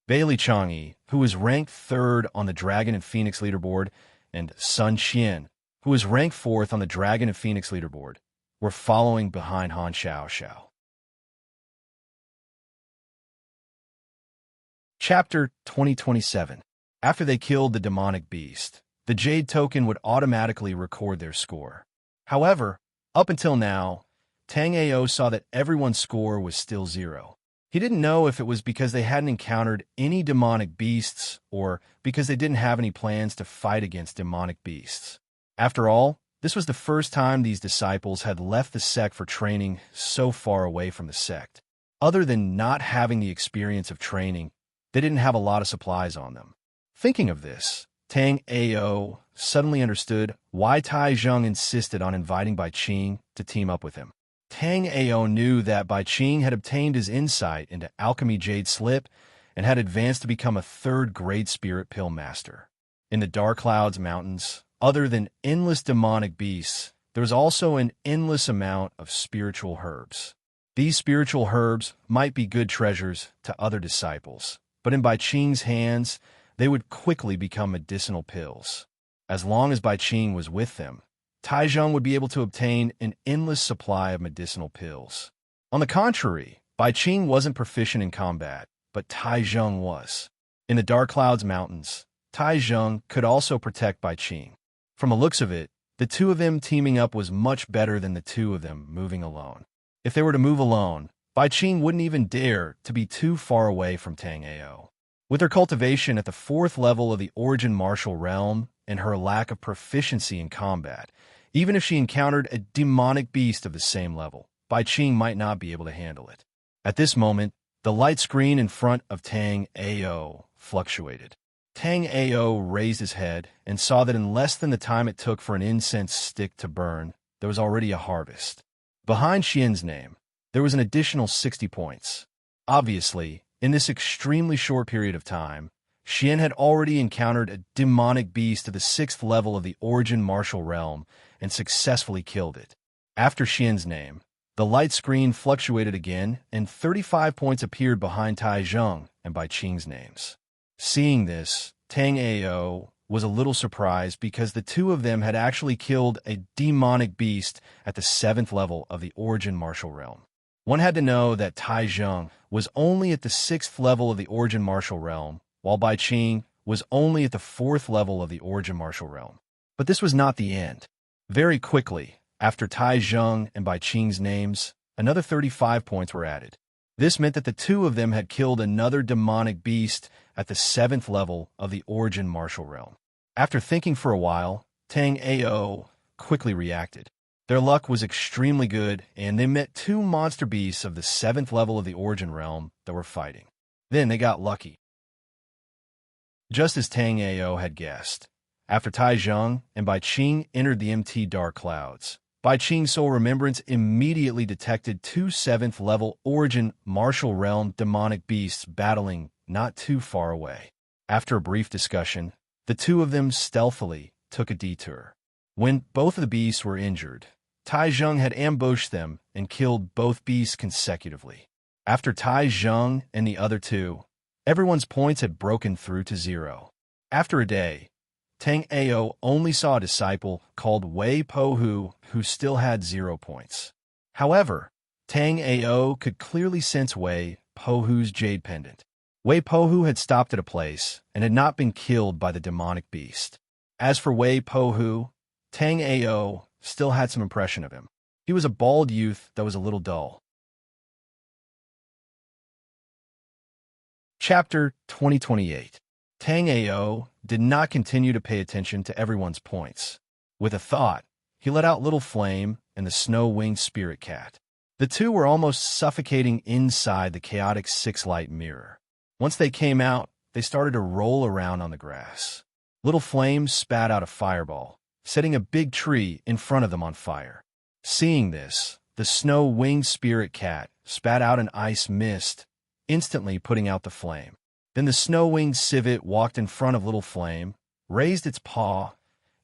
Bailey Chang'e, who was ranked 3rd on the Dragon and Phoenix leaderboard, and Sun Qian, who was ranked 4th on the Dragon and Phoenix leaderboard, were following behind Han Xiao. Chapter 2027. After they killed the demonic beast, the Jade token would automatically record their score. However, up until now, Tang Ao saw that everyone's score was still 0. He didn't know if it was because they hadn't encountered any demonic beasts or because they didn't have any plans to fight against demonic beasts. After all, this was the first time these disciples had left the sect for training so far away from the sect. Other than not having the experience of training, they didn't have a lot of supplies on them. Thinking of this, Tang Ao suddenly understood why Tai Zheng insisted on inviting Bai Qing to team up with him. Tang Ao knew that Bai Qing had obtained his insight into Alchemy Jade Slip and had advanced to become a 3rd-grade Spirit Pill Master. In the Dark Clouds Mountains, other than endless demonic beasts, there was also an endless amount of spiritual herbs. These spiritual herbs might be good treasures to other disciples, but in Bai Qing's hands, they would quickly become medicinal pills. As long as Bai Qing was with them, Tai Zheng would be able to obtain an endless supply of medicinal pills. On the contrary, Bai Qing wasn't proficient in combat, but Tai Zheng was. In the Dark Clouds Mountains, Tai Zheng could also protect Bai Qing. From the looks of it, the two of them teaming up was much better than the two of them moving alone. If they were to move alone, Bai Qing wouldn't even dare to be too far away from Tang Ao. With her cultivation at the 4th level of the Origin Martial Realm and her lack of proficiency in combat, even if she encountered a demonic beast of the same level, Bai Qing might not be able to handle it. At this moment, the light screen in front of Tang Ao fluctuated. Tang Ao raised his head and saw that in less than the time it took for an incense stick to burn, there was already a harvest. Behind Xian's name, there was an additional 60 points. Obviously, in this extremely short period of time, Xian had already encountered a demonic beast to the 6th level of the Origin Martial Realm and successfully killed it. After Xian's name, the light screen fluctuated again and 35 points appeared behind Tai Zheng and Bai Qing's names. Seeing this, Tang Ao was a little surprised because the two of them had actually killed a demonic beast at the 7th level of the Origin Martial Realm. One had to know that Tai Zheng was only at the 6th level of the Origin Martial Realm, while Bai Qing was only at the 4th level of the Origin Martial Realm. But this was not the end. Very quickly, after Tai Zheng and Bai Qing's names, another 35 points were added. This meant that the two of them had killed another demonic beast at the 7th level of the Origin Martial Realm. After thinking for a while, Tang Ao quickly reacted. Their luck was extremely good, and they met 2 monster beasts of the 7th level of the Origin Realm that were fighting. Then they got lucky. Just as Tang Ao had guessed, after Tai Zheng and Bai Qing entered the MT Dark Clouds, Bai Qing's Soul Remembrance immediately detected 2 7th level Origin Martial Realm demonic beasts battling not too far away. After a brief discussion, the two of them stealthily took a detour. When both of the beasts were injured, Tai Zheng had ambushed them and killed both beasts consecutively. After Tai Zheng and the other two, everyone's points had broken through to 0. After a day, Tang Ao only saw a disciple called Wei Pohu who still had 0 points. However, Tang Ao could clearly sense Wei Pohu's jade pendant. Wei Pohu had stopped at a place and had not been killed by the demonic beast. As for Wei Pohu, Tang Ao still had some impression of him. He was a bald youth that was a little dull. Chapter 2028. Tang Ao did not continue to pay attention to everyone's points. With a thought, he let out Little Flame and the snow-winged spirit cat. The two were almost suffocating inside the chaotic 6-light mirror. Once they came out, they started to roll around on the grass. Little Flame spat out a fireball, setting a big tree in front of them on fire. Seeing this, the snow-winged spirit cat spat out an ice mist, instantly putting out the flame. Then the snow-winged civet walked in front of Little Flame, raised its paw,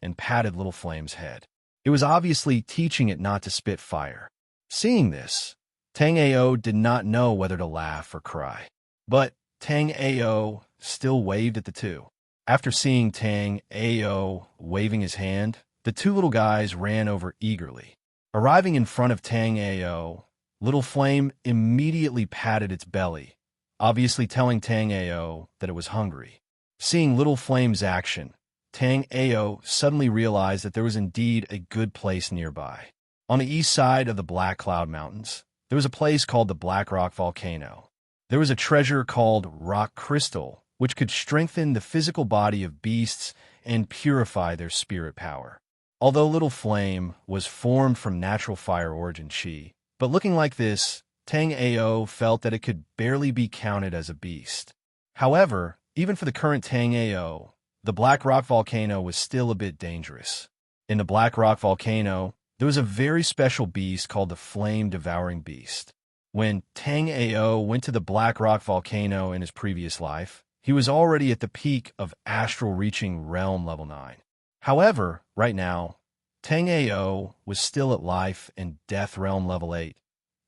and patted Little Flame's head. It was obviously teaching it not to spit fire. Seeing this, Tang Ao did not know whether to laugh or cry. But Tang Ao still waved at the two. After seeing Tang Ao waving his hand, the two little guys ran over eagerly. Arriving in front of Tang Ao, Little Flame immediately patted its belly, obviously telling Tang Ao that it was hungry. Seeing Little Flame's action, Tang Ao suddenly realized that there was indeed a good place nearby. On the east side of the Black Cloud Mountains, there was a place called the Black Rock Volcano. There was a treasure called rock crystal, which could strengthen the physical body of beasts and purify their spirit power. Although Little Flame was formed from natural fire origin chi, but looking like this, Tang Ao felt that it could barely be counted as a beast. However, even for the current Tang Ao, the Black Rock Volcano was still a bit dangerous. In the Black Rock Volcano, there was a very special beast called the Flame-Devouring Beast. When Tang Ao went to the Black Rock Volcano in his previous life, he was already at the peak of astral reaching realm level 9. However, right now, Tang Ao was still at life and death realm level 8,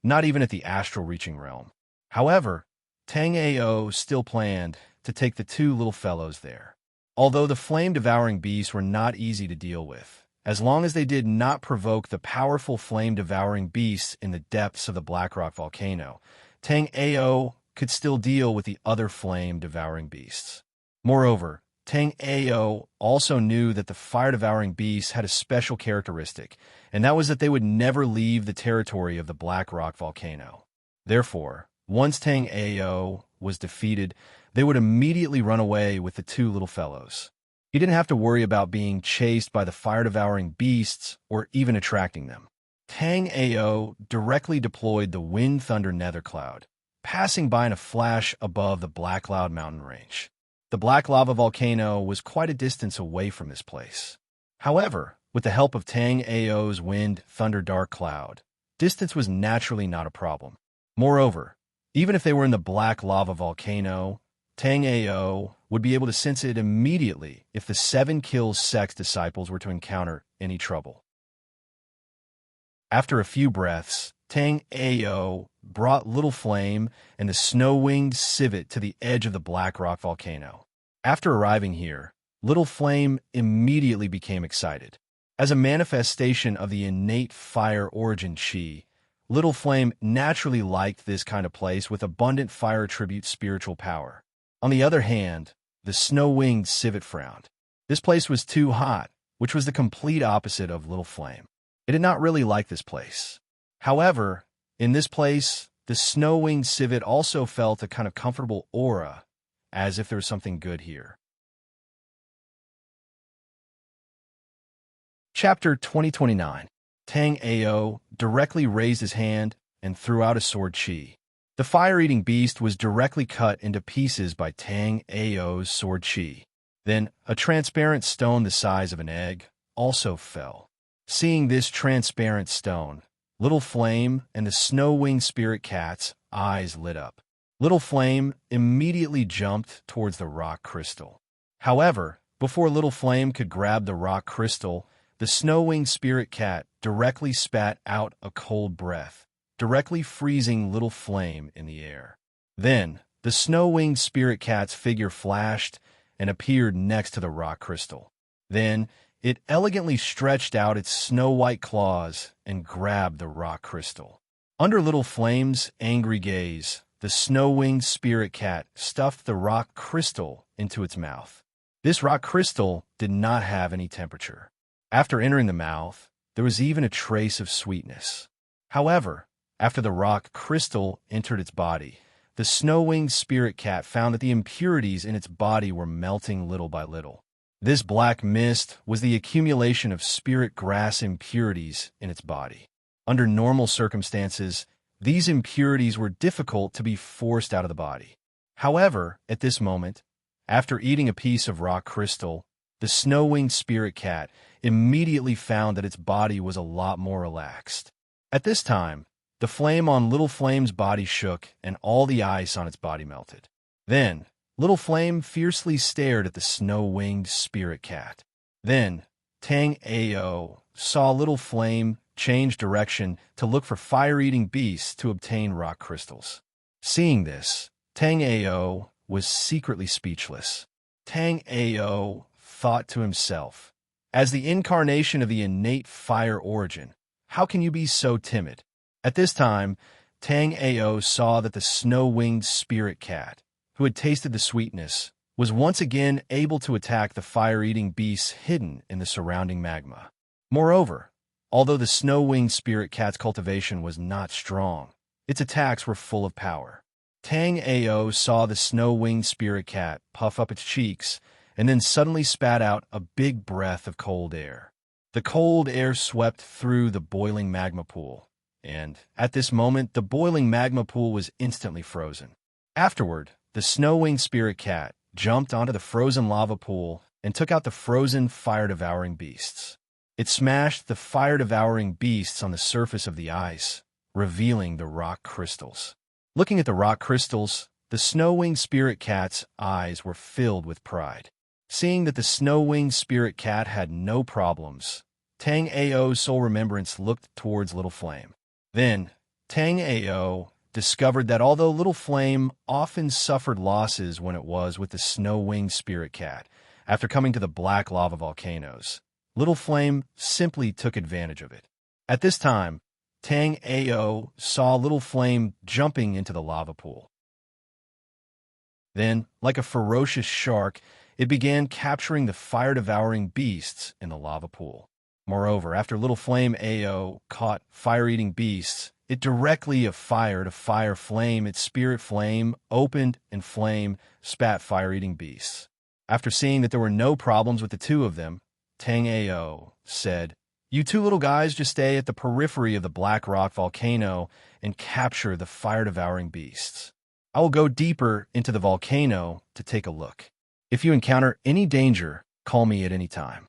not even at the astral reaching realm. However, Tang Ao still planned to take the two little fellows there. Although the flame-devouring beasts were not easy to deal with, as long as they did not provoke the powerful flame-devouring beasts in the depths of the Black Rock Volcano, Tang Ao could still deal with the other flame-devouring beasts. Moreover, Tang Ao also knew that the fire-devouring beasts had a special characteristic, and that was that they would never leave the territory of the Black Rock Volcano. Therefore, once Tang Ao was defeated, they would immediately run away with the two little fellows. He didn't have to worry about being chased by the fire-devouring beasts or even attracting them. Tang Ao directly deployed the Wind Thunder Nether Cloud, passing by in a flash above the Black Cloud mountain range. The Black Lava Volcano was quite a distance away from this place. However, with the help of Tang Ao's Wind Thunder Dark Cloud, distance was naturally not a problem. Moreover, even if they were in the Black Lava Volcano, Tang Ao would be able to sense it immediately if the 7 Kills Sex disciples were to encounter any trouble. After a few breaths, Tang Ao brought Little Flame and the snow-winged civet to the edge of the Black Rock Volcano. After arriving here, Little Flame immediately became excited. As a manifestation of the innate fire origin chi, Little Flame naturally liked this kind of place with abundant fire attribute spiritual power. On the other hand, the snow-winged civet frowned. This place was too hot, which was the complete opposite of Little Flame. It did not really like this place. However, in this place, the snow-winged civet also felt a kind of comfortable aura, as if there was something good here. Chapter 2029. Tang Ao directly raised his hand and threw out a sword chi. The fire-eating beast was directly cut into pieces by Tang Ao's sword chi. Then, a transparent stone the size of an egg also fell. Seeing this transparent stone, Little Flame and the snow-winged spirit cat's eyes lit up. Little Flame immediately jumped towards the rock crystal. However, before Little Flame could grab the rock crystal, the snow-winged spirit cat directly spat out a cold breath, directly freezing Little Flame in the air. Then, the snow-winged spirit cat's figure flashed and appeared next to the rock crystal. Then, it elegantly stretched out its snow-white claws and grabbed the rock crystal. Under Little Flame's angry gaze, the snow-winged spirit cat stuffed the rock crystal into its mouth. This rock crystal did not have any temperature. After entering the mouth, there was even a trace of sweetness. However, after the rock crystal entered its body, the snow-winged spirit cat found that the impurities in its body were melting little by little. This black mist was the accumulation of spirit grass impurities in its body. Under normal circumstances, these impurities were difficult to be forced out of the body. However, at this moment, after eating a piece of rock crystal, the snow-winged spirit cat immediately found that its body was a lot more relaxed. At this time, the flame on Little Flame's body shook and all the ice on its body melted. Then, Little Flame fiercely stared at the snow-winged spirit cat. Then, Tang Ao saw Little Flame change direction to look for fire-eating beasts to obtain rock crystals. Seeing this, Tang Ao was secretly speechless. Tang Ao thought to himself, as the incarnation of the innate fire origin, how can you be so timid? At this time, Tang Ao saw that the snow-winged spirit cat, who had tasted the sweetness, was once again able to attack the fire-eating beasts hidden in the surrounding magma. Moreover, although the snow-winged spirit cat's cultivation was not strong, its attacks were full of power. Tang Ao saw the snow-winged spirit cat puff up its cheeks and then suddenly spat out a big breath of cold air. The cold air swept through the boiling magma pool, and at this moment the boiling magma pool was instantly frozen. Afterward, the snow-winged spirit cat jumped onto the frozen lava pool and took out the frozen fire-devouring beasts. It smashed the fire-devouring beasts on the surface of the ice, revealing the rock crystals. Looking at the rock crystals, the snow-winged spirit cat's eyes were filled with pride. Seeing that the snow-winged spirit cat had no problems, Tang Ao's soul remembrance looked towards Little Flame. Then, Tang Ao discovered that although Little Flame often suffered losses when it was with the snow-winged spirit cat, after coming to the black lava volcanoes, Little Flame simply took advantage of it. At this time, Tang Ao saw Little Flame jumping into the lava pool. Then, like a ferocious shark, it began capturing the fire-devouring beasts in the lava pool. Moreover, after Little Flame Ao caught fire-eating beasts, it directly of fire to fire flame, its spirit flame opened and flame spat fire-eating beasts. After seeing that there were no problems with the two of them, Tang Ao said, "You two little guys just stay at the periphery of the Black Rock volcano and capture the fire-devouring beasts. I will go deeper into the volcano to take a look. If you encounter any danger, call me at any time."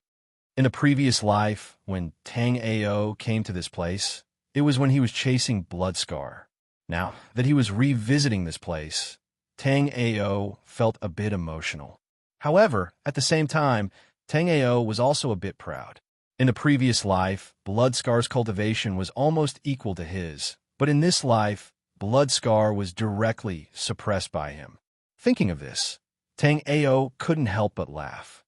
In the previous life, when Tang Ao came to this place, it was when he was chasing Bloodscar. Now that he was revisiting this place, Tang Ao felt a bit emotional. However, at the same time, Tang Ao was also a bit proud. In the previous life, Bloodscar's cultivation was almost equal to his, but in this life, Bloodscar was directly suppressed by him. Thinking of this, Tang Ao couldn't help but laugh.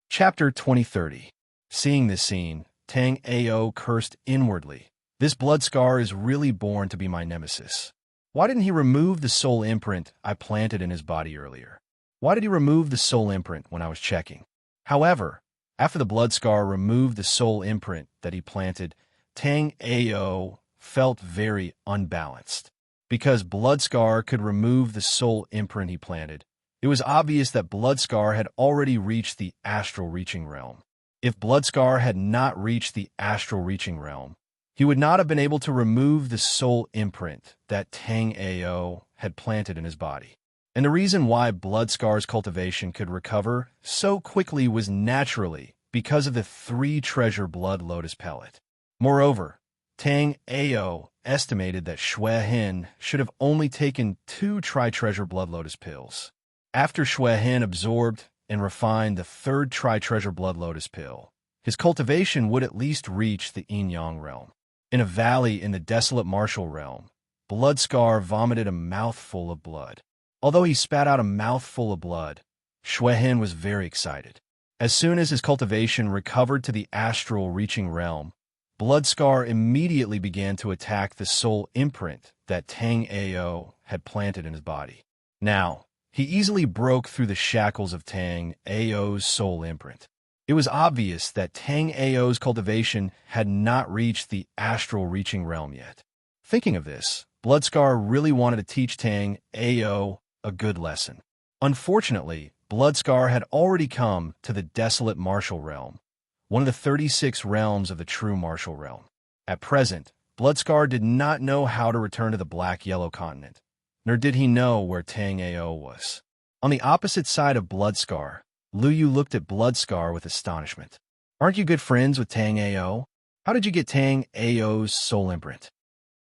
Chapter 2030. Seeing this scene, Tang Ao cursed inwardly. This Bloodscar is really born to be my nemesis. Why didn't he remove the soul imprint I planted in his body earlier? Why did he remove the soul imprint when I was checking? However, after the Bloodscar removed the soul imprint that he planted, Tang Ao felt very unbalanced. Because Bloodscar could remove the soul imprint he planted, it was obvious that Bloodscar had already reached the astral reaching realm. If Bloodscar had not reached the astral reaching realm, he would not have been able to remove the soul imprint that Tang Ao had planted in his body. And the reason why Bloodscar's cultivation could recover so quickly was naturally because of the 3-treasure blood lotus pellet. Moreover, Tang Ao estimated that Xue Hin should have only taken 2 tri-treasure blood lotus pills. After Xue Hin absorbed and refined the 3rd tri-treasure blood lotus pill, his cultivation would at least reach the yin-yang realm. In a valley in the desolate martial realm, Bloodscar vomited a mouthful of blood. Although he spat out a mouthful of blood, Xue Hin was very excited. As soon as his cultivation recovered to the astral reaching realm, Bloodscar immediately began to attack the soul imprint that Tang Ao had planted in his body. Now, he easily broke through the shackles of Tang Ao's soul imprint. It was obvious that Tang Ao's cultivation had not reached the astral reaching realm yet. Thinking of this, Bloodscar really wanted to teach Tang Ao a good lesson. Unfortunately, Bloodscar had already come to the desolate martial realm, one of the 36 realms of the true martial realm. At present, Bloodscar did not know how to return to the black-yellow continent, nor did he know where Tang Ao was. On the opposite side of Bloodscar, Lu Yu looked at Bloodscar with astonishment. Aren't you good friends with Tang Ao? How did you get Tang Ao's soul imprint?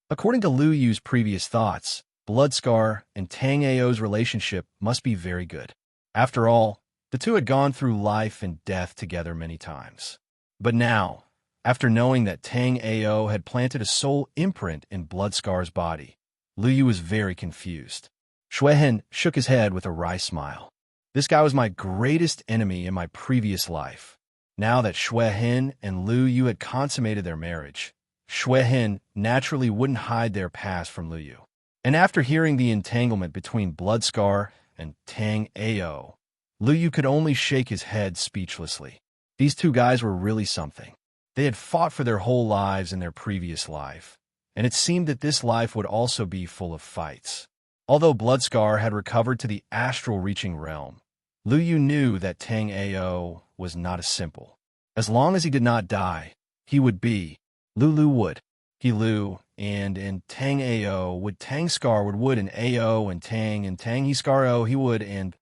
According to Lu Yu's previous thoughts, Bloodscar and Tang Ao's relationship must be very good. After all, the two had gone through life and death together many times. But now, after knowing that Tang Ao had planted a soul imprint in Bloodscar's body, Lu Yu was very confused. Xuehen shook his head with a wry smile. This guy was my greatest enemy in my previous life. Now that Xuehen and Lu Yu had consummated their marriage, Xuehen naturally wouldn't hide their past from Lu Yu. And after hearing the entanglement between Bloodscar and Tang Ao, Lu Yu could only shake his head speechlessly. These two guys were really something. They had fought for their whole lives in their previous life, and it seemed that this life would also be full of fights. Although Bloodscar had recovered to the astral-reaching realm, Lu Yu knew that Tang Ao was not as simple. As long as he did not die, he would be. Lu would. He Lu, and Tang Ao would. Tang Scar would, and Ao and Tang he Scar O he would, and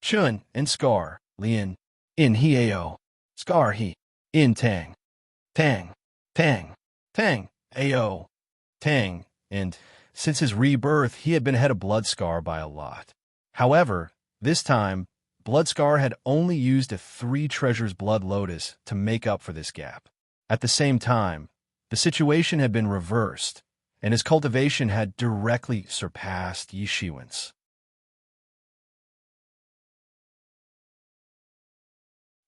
Chun and Scar, Lien, in he Ao, Scar he, in Tang, Tang, Ao, Tang, and since his rebirth, he had been ahead of Bloodscar by a lot. However, this time, Bloodscar had only used a 3 treasures blood lotus to make up for this gap. At the same time, the situation had been reversed, and his cultivation had directly surpassed Yi Shiwen's.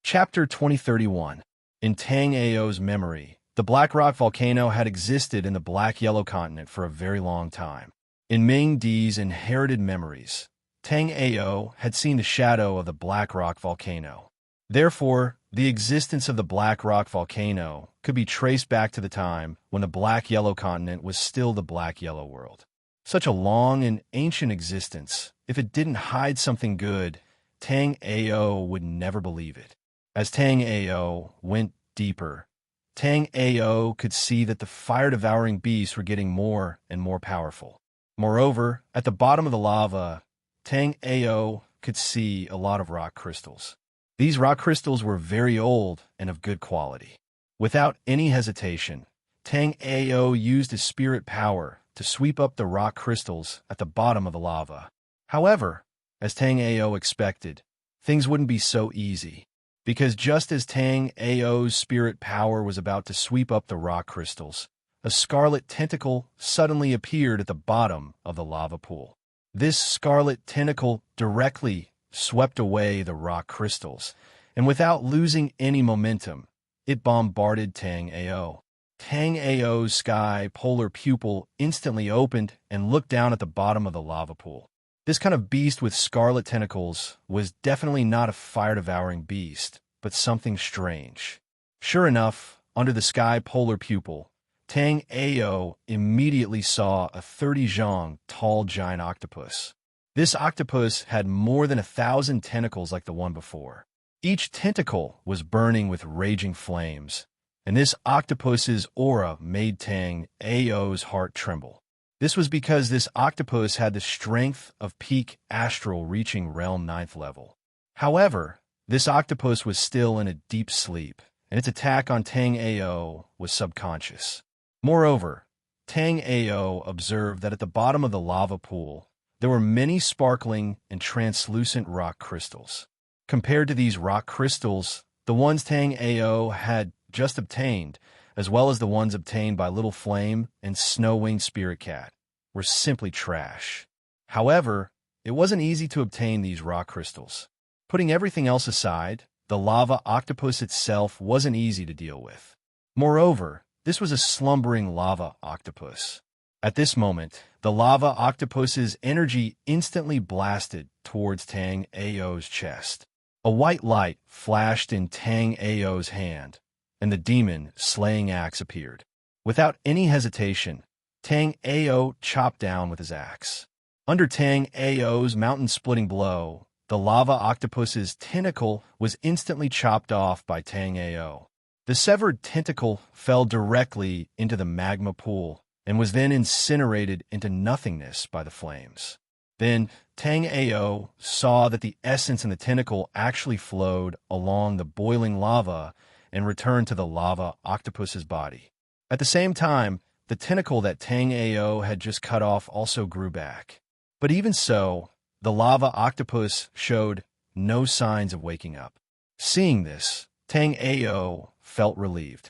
Chapter 2031. In Tang Ao's memory, the Black Rock volcano had existed in the Black-Yellow continent for a very long time. In Ming Di's inherited memories, Tang Ao had seen the shadow of the Black Rock volcano. Therefore, the existence of the Black Rock volcano could be traced back to the time when the Black-Yellow continent was still the Black-Yellow world. Such a long and ancient existence, if it didn't hide something good, Tang Ao would never believe it. As Tang Ao went deeper, Tang Ao could see that the fire-devouring beasts were getting more and more powerful. Moreover, at the bottom of the lava, Tang Ao could see a lot of rock crystals. These rock crystals were very old and of good quality. Without any hesitation, Tang Ao used his spirit power to sweep up the rock crystals at the bottom of the lava. However, as Tang Ao expected, things wouldn't be so easy, because just as Tang Ao's spirit power was about to sweep up the rock crystals, a scarlet tentacle suddenly appeared at the bottom of the lava pool. This scarlet tentacle directly swept away the rock crystals, and without losing any momentum, it bombarded Tang Ao. Tang Ao's sky polar pupil instantly opened and looked down at the bottom of the lava pool. This kind of beast with scarlet tentacles was definitely not a fire-devouring beast, but something strange. Sure enough, under the sky polar pupil, Tang Ao immediately saw a 30-zhang tall giant octopus. This octopus had more than 1,000 tentacles like the one before. Each tentacle was burning with raging flames, and this octopus's aura made Tang Ao's heart tremble. This was because this octopus had the strength of peak astral reaching realm 9th level. However, this octopus was still in a deep sleep, and its attack on Tang Ao was subconscious. Moreover, Tang Ao observed that at the bottom of the lava pool, there were many sparkling and translucent rock crystals. Compared to these rock crystals, the ones Tang Ao had just obtained, as well as the ones obtained by Little Flame and Snow-Winged Spirit Cat, were simply trash. However, it wasn't easy to obtain these rock crystals. Putting everything else aside, the lava octopus itself wasn't easy to deal with. Moreover, this was a slumbering lava octopus. At this moment, the lava octopus's energy instantly blasted towards Tang Ao's chest. A white light flashed in Tang Ao's hand, and the demon slaying axe appeared. Without any hesitation, Tang Ao chopped down with his axe. Under Tang Ao's mountain-splitting blow, the lava octopus's tentacle was instantly chopped off by Tang Ao. The severed tentacle fell directly into the magma pool and was then incinerated into nothingness by the flames. Then Tang Ao saw that the essence in the tentacle actually flowed along the boiling lava and returned to the lava octopus's body. At the same time, the tentacle that Tang Ao had just cut off also grew back. But even so, the lava octopus showed no signs of waking up. Seeing this, Tang Ao felt relieved.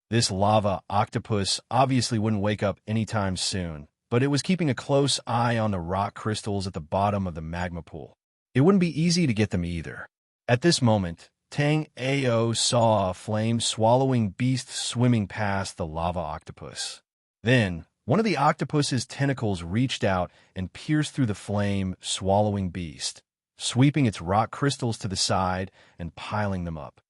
This lava octopus obviously wouldn't wake up anytime soon, but it was keeping a close eye on the rock crystals at the bottom of the magma pool. It wouldn't be easy to get them either. At this moment, Tang Ao saw a flame-swallowing beast swimming past the lava octopus. Then, one of the octopus's tentacles reached out and pierced through the flame-swallowing beast, sweeping its rock crystals to the side and piling them up.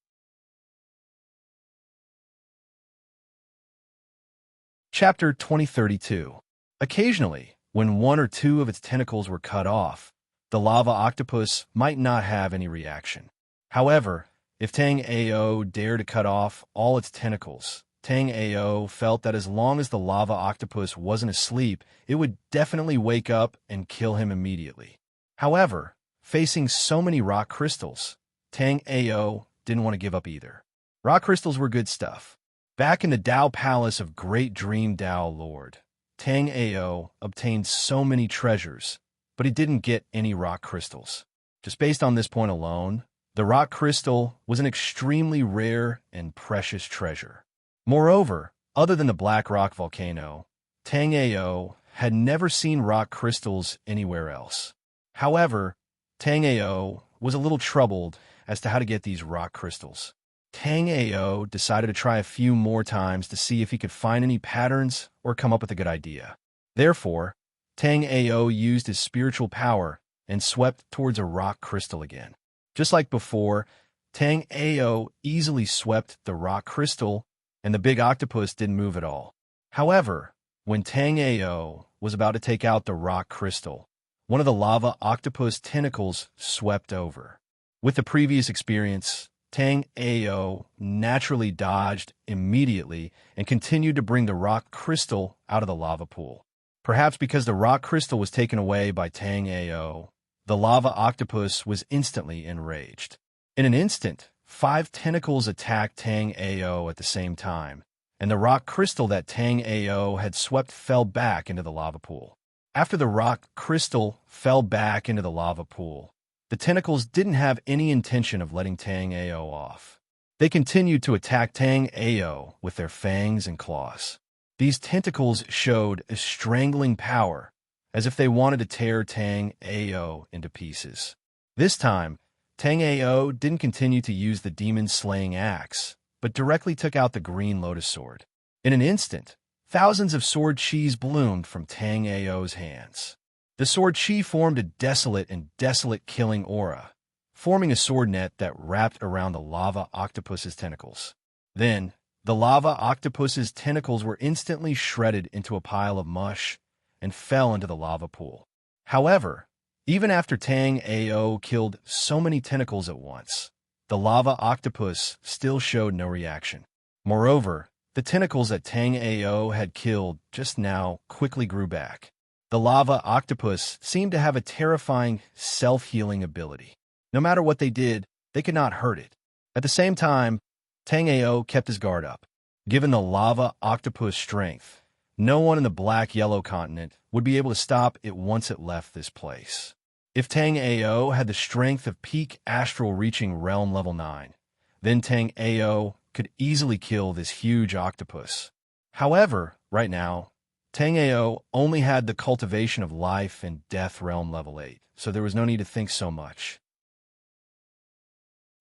Chapter 2032. Occasionally, when one or two of its tentacles were cut off, the lava octopus might not have any reaction. However, if Tang Ao dared to cut off all its tentacles, Tang Ao felt that as long as the lava octopus wasn't asleep, it would definitely wake up and kill him immediately. However, facing so many rock crystals, Tang Ao didn't want to give up either. Rock crystals were good stuff. Back in the Dao Palace of Great Dream Dao Lord, Tang Ao obtained so many treasures, but he didn't get any rock crystals. Just based on this point alone, the rock crystal was an extremely rare and precious treasure. Moreover, other than the Black Rock volcano, Tang Ao had never seen rock crystals anywhere else. However, Tang Ao was a little troubled as to how to get these rock crystals. Tang Ao decided to try a few more times to see if he could find any patterns or come up with a good idea. Therefore, Tang Ao used his spiritual power and swept towards a rock crystal again. Just like before, Tang Ao easily swept the rock crystal, and the big octopus didn't move at all. However, when Tang Ao was about to take out the rock crystal, one of the lava octopus tentacles swept over. With the previous experience, Tang Ao naturally dodged immediately and continued to bring the rock crystal out of the lava pool. Perhaps because the rock crystal was taken away by Tang Ao, the lava octopus was instantly enraged. In an instant, 5 tentacles attacked Tang Ao at the same time, and the rock crystal that Tang Ao had swept fell back into the lava pool. After the rock crystal fell back into the lava pool, the tentacles didn't have any intention of letting Tang Ao off. They continued to attack Tang Ao with their fangs and claws. These tentacles showed a strangling power, as if they wanted to tear Tang Ao into pieces. This time, Tang Ao didn't continue to use the demon-slaying axe, but directly took out the green lotus sword. In an instant, thousands of sword chis bloomed from Tang Ao's hands. The sword chi formed a desolate and desolate killing aura, forming a sword net that wrapped around the lava octopus's tentacles. Then, the lava octopus's tentacles were instantly shredded into a pile of mush and fell into the lava pool. However, even after Tang Ao killed so many tentacles at once, the lava octopus still showed no reaction. Moreover, the tentacles that Tang Ao had killed just now quickly grew back. The lava octopus seemed to have a terrifying self-healing ability. No matter what they did, they could not hurt it. At the same time, Tang Ao kept his guard up. Given the lava octopus strength, no one in the black-yellow continent would be able to stop it once it left this place. If Tang Ao had the strength of peak astral reaching realm level 9, then Tang Ao could easily kill this huge octopus. However, right now, Tang Ao only had the cultivation of life and death realm level 8, so there was no need to think so much.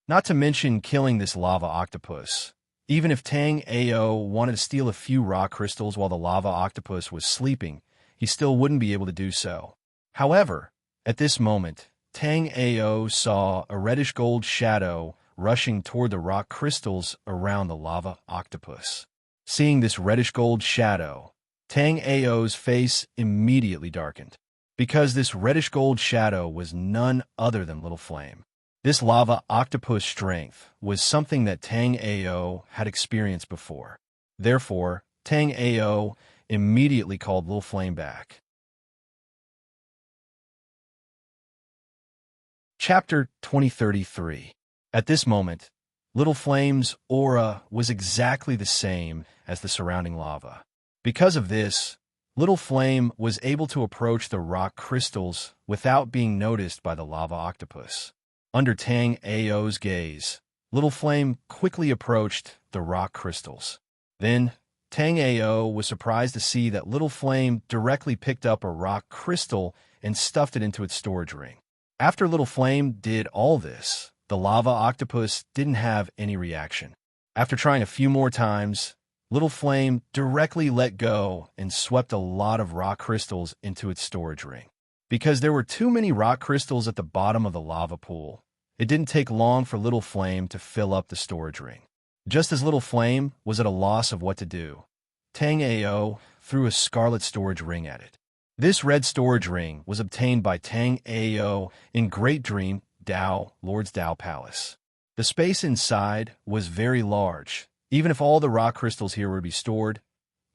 Not to mention killing this lava octopus. Even if Tang Ao wanted to steal a few rock crystals while the lava octopus was sleeping, he still wouldn't be able to do so. However, at this moment, Tang Ao saw a reddish-gold shadow rushing toward the rock crystals around the lava octopus. Seeing this reddish-gold shadow, Tang Ao's face immediately darkened, because this reddish-gold shadow was none other than Little Flame. This lava octopus strength was something that Tang Ao had experienced before. Therefore, Tang Ao immediately called Little Flame back. Chapter 2033. At this moment, Little Flame's aura was exactly the same as the surrounding lava. Because of this, Little Flame was able to approach the rock crystals without being noticed by the lava octopus. Under Tang Ao's gaze, Little Flame quickly approached the rock crystals. Then, Tang Ao was surprised to see that Little Flame directly picked up a rock crystal and stuffed it into its storage ring. After Little Flame did all this, the lava octopus didn't have any reaction. After trying a few more times, Little Flame directly let go and swept a lot of rock crystals into its storage ring. Because there were too many rock crystals at the bottom of the lava pool, it didn't take long for Little Flame to fill up the storage ring. Just as Little Flame was at a loss of what to do, Tang Ao threw a scarlet storage ring at it. This red storage ring was obtained by Tang Ao in Great Dream Dao, Lord's Dao Palace. The space inside was very large. Even if all the rock crystals here were to be stored,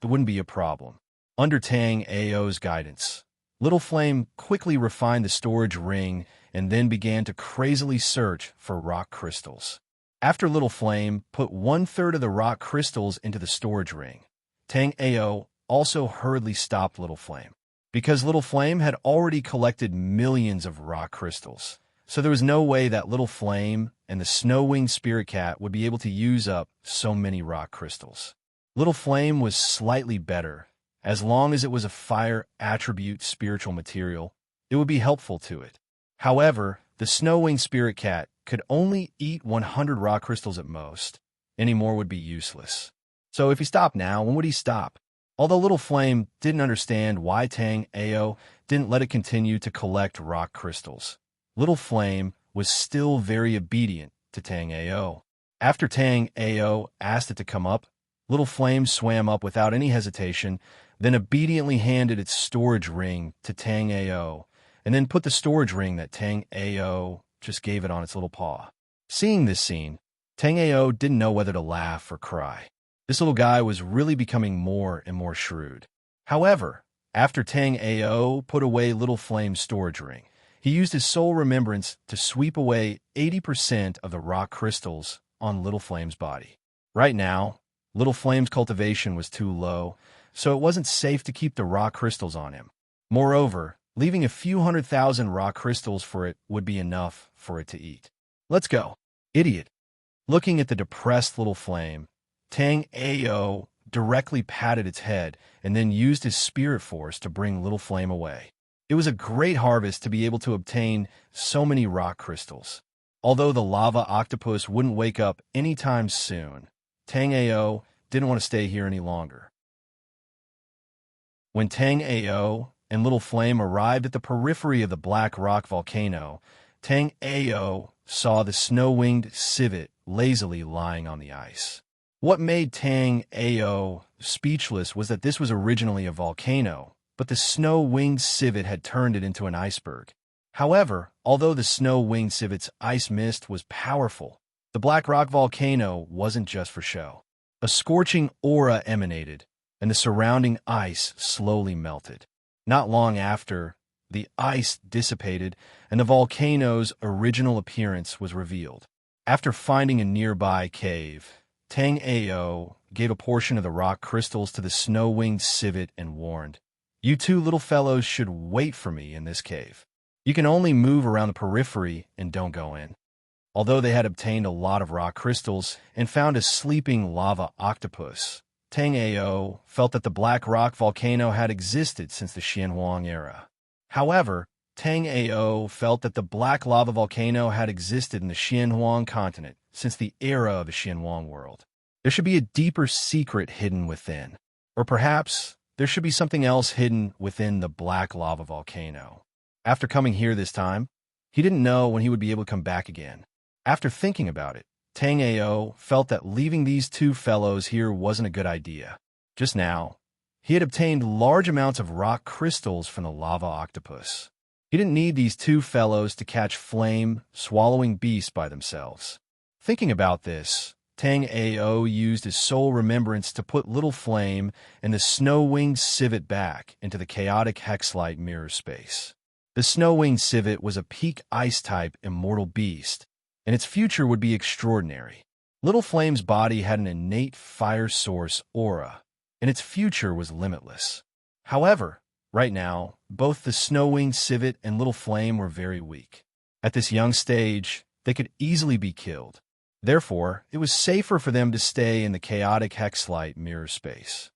it wouldn't be a problem. Under Tang Ao's guidance, Little Flame quickly refined the storage ring and then began to crazily search for rock crystals. After Little Flame put 1/3 of the rock crystals into the storage ring, Tang Ao also hurriedly stopped Little Flame. Because Little Flame had already collected millions of rock crystals, so there was no way that Little Flame and the snow-winged spirit cat would be able to use up so many rock crystals. Little Flame was slightly better. As long as it was a fire attribute spiritual material, it would be helpful to it. However, the snow-winged spirit cat could only eat 100 rock crystals at most. Any more would be useless. So if he stopped now, when would he stop? Although Little Flame didn't understand why Tang Ao didn't let it continue to collect rock crystals, Little Flame was still very obedient to Tang Ao. After Tang Ao asked it to come up, Little Flame swam up without any hesitation, then obediently handed its storage ring to Tang Ao, and then put the storage ring that Tang Ao just gave it on its little paw. Seeing this scene, Tang Ao didn't know whether to laugh or cry. This little guy was really becoming more and more shrewd. However, after Tang Ao put away Little Flame's storage ring, he used his soul remembrance to sweep away 80% of the rock crystals on Little Flame's body. Right now, Little Flame's cultivation was too low, so it wasn't safe to keep the rock crystals on him. Moreover, leaving a few 100,000 rock crystals for it would be enough for it to eat. Let's go, idiot. Looking at the depressed Little Flame, Tang Ao directly patted its head and then used his spirit force to bring Little Flame away. It was a great harvest to be able to obtain so many rock crystals. Although the lava octopus wouldn't wake up anytime soon, Tang Ao didn't want to stay here any longer. When Tang Ao and Little Flame arrived at the periphery of the Black Rock volcano, Tang Ao saw the snow-winged civet lazily lying on the ice. What made Tang Ao speechless was that this was originally a volcano, but the snow-winged civet had turned it into an iceberg. However, although the snow-winged civet's ice mist was powerful, the Black Rock volcano wasn't just for show. A scorching aura emanated, and the surrounding ice slowly melted. Not long after, the ice dissipated, and the volcano's original appearance was revealed. After finding a nearby cave, Tang Ao gave a portion of the rock crystals to the snow-winged civet and warned, "You two little fellows should wait for me in this cave. You can only move around the periphery and don't go in." Although they had obtained a lot of rock crystals and found a sleeping lava octopus, Tang Ao felt that the Black Rock volcano had existed since the Xianhuang era. However, Tang Ao felt that the Black Lava volcano had existed in the Xianhuang continent since the era of the Xianhuang world. There should be a deeper secret hidden within. Or perhaps there should be something else hidden within the Black Lava volcano. After coming here this time, he didn't know when he would be able to come back again. After thinking about it, Tang Ao felt that leaving these two fellows here wasn't a good idea. Just now, he had obtained large amounts of rock crystals from the lava octopus. He didn't need these two fellows to catch flame-swallowing beasts by themselves. Thinking about this, Tang Ao used his soul remembrance to put Little Flame and the snow-winged civet back into the chaotic hexlight mirror space. The snow-winged civet was a peak ice-type immortal beast, and its future would be extraordinary. Little Flame's body had an innate fire source aura, and its future was limitless. However, right now, both the snow-winged civet and Little Flame were very weak. At this young stage, they could easily be killed. Therefore, it was safer for them to stay in the chaotic hexlight mirror space.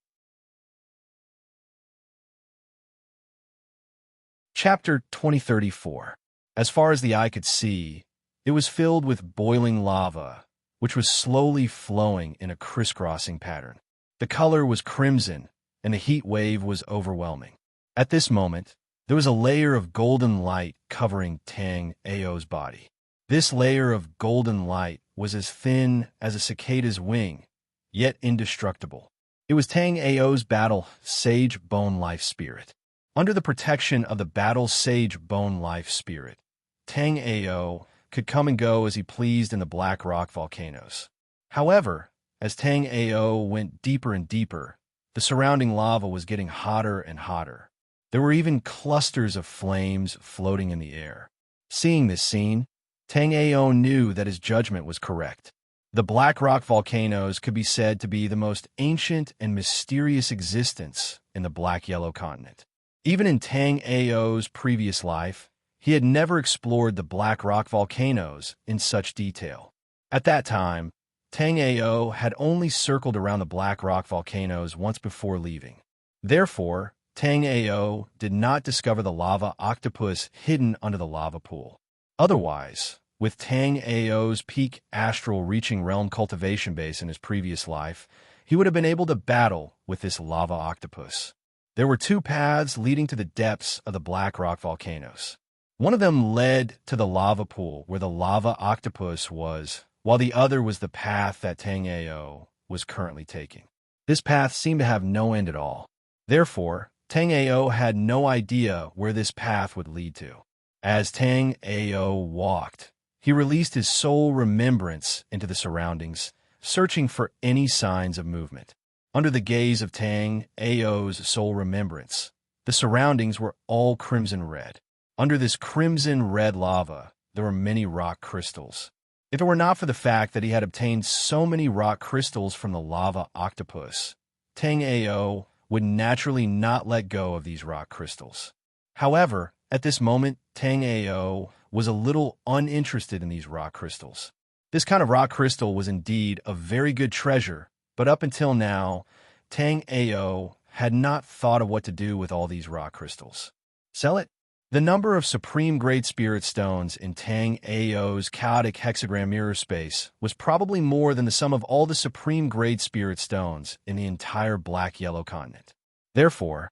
Chapter 2034. As far as the eye could see, it was filled with boiling lava, which was slowly flowing in a crisscrossing pattern. The color was crimson, and the heat wave was overwhelming. At this moment, there was a layer of golden light covering Tang Ao's body. This layer of golden light was as thin as a cicada's wing, yet indestructible. It was Tang Ao's battle sage bone life spirit. Under the protection of the battle sage bone life spirit, Tang Ao could come and go as he pleased in the black rock volcanoes. However, as Tang Ao went deeper and deeper, the surrounding lava was getting hotter and hotter. There were even clusters of flames floating in the air. Seeing this scene, Tang Ao knew that his judgment was correct. The black rock volcanoes could be said to be the most ancient and mysterious existence in the black yellow continent. Even in Tang Ao's previous life, he had never explored the black rock volcanoes in such detail. At that time, Tang Ao had only circled around the black rock volcanoes once before leaving. Therefore, Tang Ao did not discover the lava octopus hidden under the lava pool. Otherwise, with Tang Ao's peak astral reaching realm cultivation base in his previous life, he would have been able to battle with this lava octopus. There were two paths leading to the depths of the black rock volcanoes. One of them led to the lava pool where the lava octopus was, while the other was the path that Tang Ao was currently taking. This path seemed to have no end at all. Therefore, Tang Ao had no idea where this path would lead to. As Tang Ao walked, he released his soul remembrance into the surroundings, searching for any signs of movement. Under the gaze of Tang Ao's soul remembrance, the surroundings were all crimson red. Under this crimson red lava, there were many rock crystals. If it were not for the fact that he had obtained so many rock crystals from the lava octopus, Tang Ao would naturally not let go of these rock crystals. However, at this moment, Tang Ao was a little uninterested in these rock crystals. This kind of rock crystal was indeed a very good treasure, but up until now, Tang Ao had not thought of what to do with all these rock crystals. Sell it? The number of Supreme Great Spirit Stones in Tang Ao's chaotic hexagram mirror space was probably more than the sum of all the Supreme Great Spirit Stones in the entire black-yellow continent. Therefore,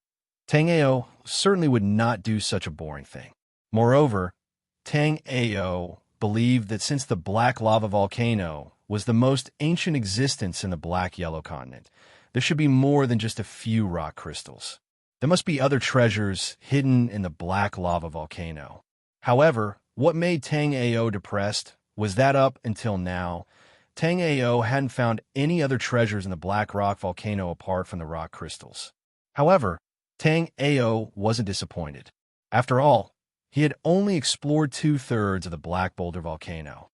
Tang Ao certainly would not do such a boring thing. Moreover, Tang Ao believed that since the black lava volcano was the most ancient existence in the black-yellow continent, there should be more than just a few rock crystals. There must be other treasures hidden in the black lava volcano. However, what made Tang Ao depressed was that up until now, Tang Ao hadn't found any other treasures in the black rock volcano apart from the rock crystals. However, Tang Ao wasn't disappointed. After all, he had only explored 2/3 of the Black Boulder volcano.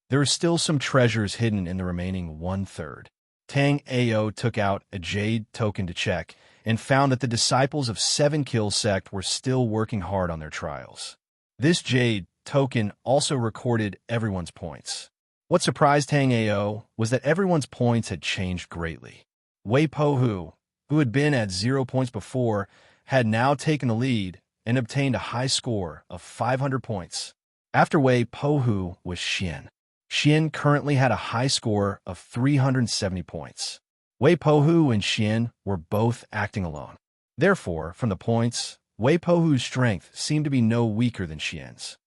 There are still some treasures hidden in the remaining 1/3. Tang Ao took out a jade token to check and found that the disciples of Seven Kill sect were still working hard on their trials. This jade token also recorded everyone's points. What surprised Tang Ao was that everyone's points had changed greatly. Wei Pohu, who had been at 0 points before, had now taken the lead and obtained a high score of 500 points. After Wei Pohu was Xian. Xian currently had a high score of 370 points. Wei Pohu and Xian were both acting alone. Therefore, from the points, Wei Pohu's strength seemed to be no weaker than Xian's.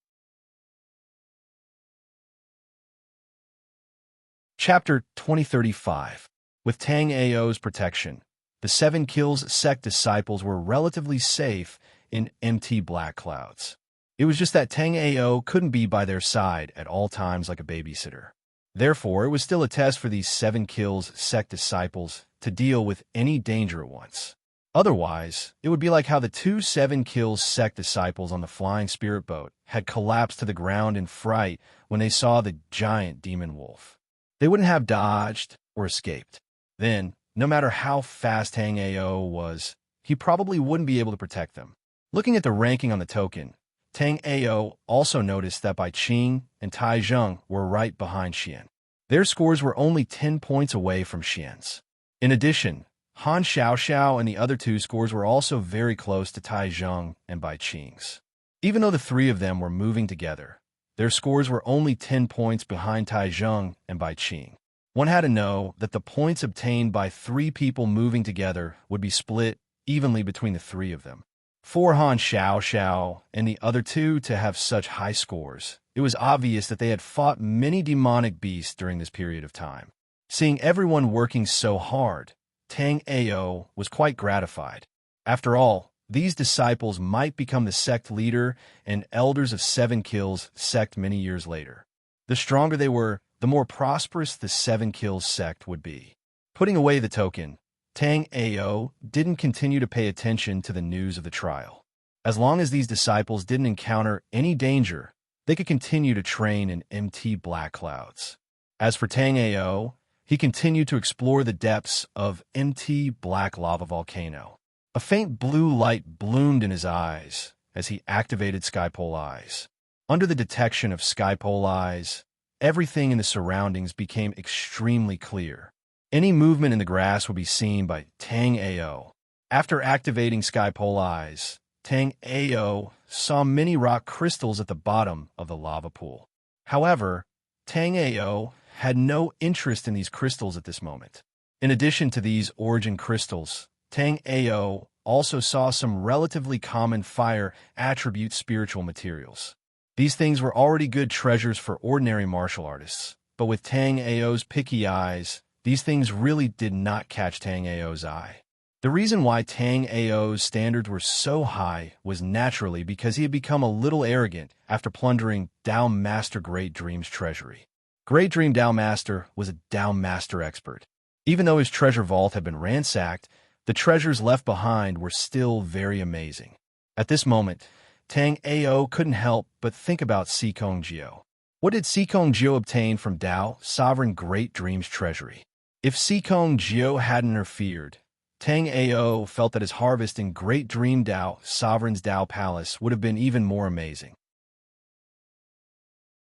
Chapter 2035. With Tang Ao's protection, the Seven Kills sect disciples were relatively safe in empty black clouds. It was just that Tang Ao couldn't be by their side at all times like a babysitter. Therefore, it was still a test for these Seven Kills sect disciples to deal with any danger at once. Otherwise, it would be like how the two Seven Kills sect disciples on the flying spirit boat had collapsed to the ground in fright when they saw the giant demon wolf. They wouldn't have dodged or escaped. Then, no matter how fast Tang Ao was, he probably wouldn't be able to protect them. Looking at the ranking on the token, Tang Ao also noticed that Bai Qing and Tai Zheng were right behind Xian. Their scores were only 10 points away from Xian's. In addition, Han Xiaoxiao and the other two scores were also very close to Tai Zheng and Bai Qing's. Even though the three of them were moving together, their scores were only 10 points behind Tai Zheng and Bai Qing. One had to know that the points obtained by three people moving together would be split evenly between the three of them. For Han Xiaoxiao and the other two to have such high scores, it was obvious that they had fought many demonic beasts during this period of time. Seeing everyone working so hard, Tang Ao was quite gratified. After all, these disciples might become the sect leader and elders of Seven Kills sect many years later. The stronger they were, the more prosperous the Seven Kills sect would be. Putting away the token, Tang Ao didn't continue to pay attention to the news of the trial. As long as these disciples didn't encounter any danger, they could continue to train in MT Black Clouds. As for Tang Ao, he continued to explore the depths of MT Black Lava Volcano. A faint blue light bloomed in his eyes as he activated Skypole Eyes. Under the detection of Skypole Eyes, everything in the surroundings became extremely clear. Any movement in the grass would be seen by Tang Ao. After activating Skypole Eyes, Tang Ao saw many rock crystals at the bottom of the lava pool. However, Tang Ao had no interest in these crystals at this moment. In addition to these origin crystals, Tang Ao also saw some relatively common fire attribute spiritual materials. These things were already good treasures for ordinary martial artists, but with Tang Ao's picky eyes, these things really did not catch Tang Ao's eye. The reason why Tang Ao's standards were so high was naturally because he had become a little arrogant after plundering Dao Master Great Dream's treasury. Great Dream Dao Master was a Dao Master expert. Even though his treasure vault had been ransacked, the treasures left behind were still very amazing. At this moment, Tang Ao couldn't help but think about Sikong Jio. What did Sikong Jio obtain from Dao Sovereign Great Dream's treasury? If Sikong Jio hadn't interfered, Tang Ao felt that his harvest in Great Dream Dao Sovereign's Dao Palace would have been even more amazing.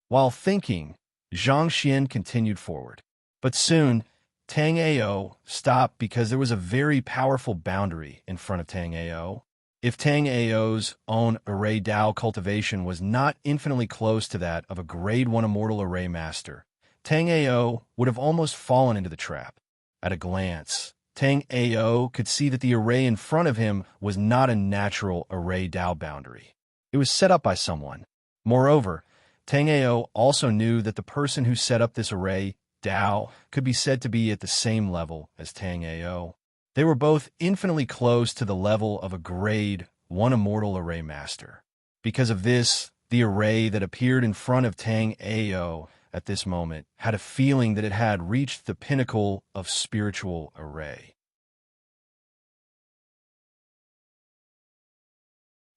While thinking, Zhang Xian continued forward. But soon, Tang Ao stopped because there was a very powerful boundary in front of Tang Ao. If Tang Ao's own array Dao cultivation was not infinitely close to that of a Grade 1 Immortal Array Master, Tang Ao would have almost fallen into the trap. At a glance, Tang Ao could see that the array in front of him was not a natural array Dao boundary. It was set up by someone. Moreover, Tang Ao also knew that the person who set up this array Dao could be said to be at the same level as Tang Ao. They were both infinitely close to the level of a Grade 1 Immortal Array Master. Because of this, the array that appeared in front of Tang Ao at this moment had a feeling that it had reached the pinnacle of spiritual array.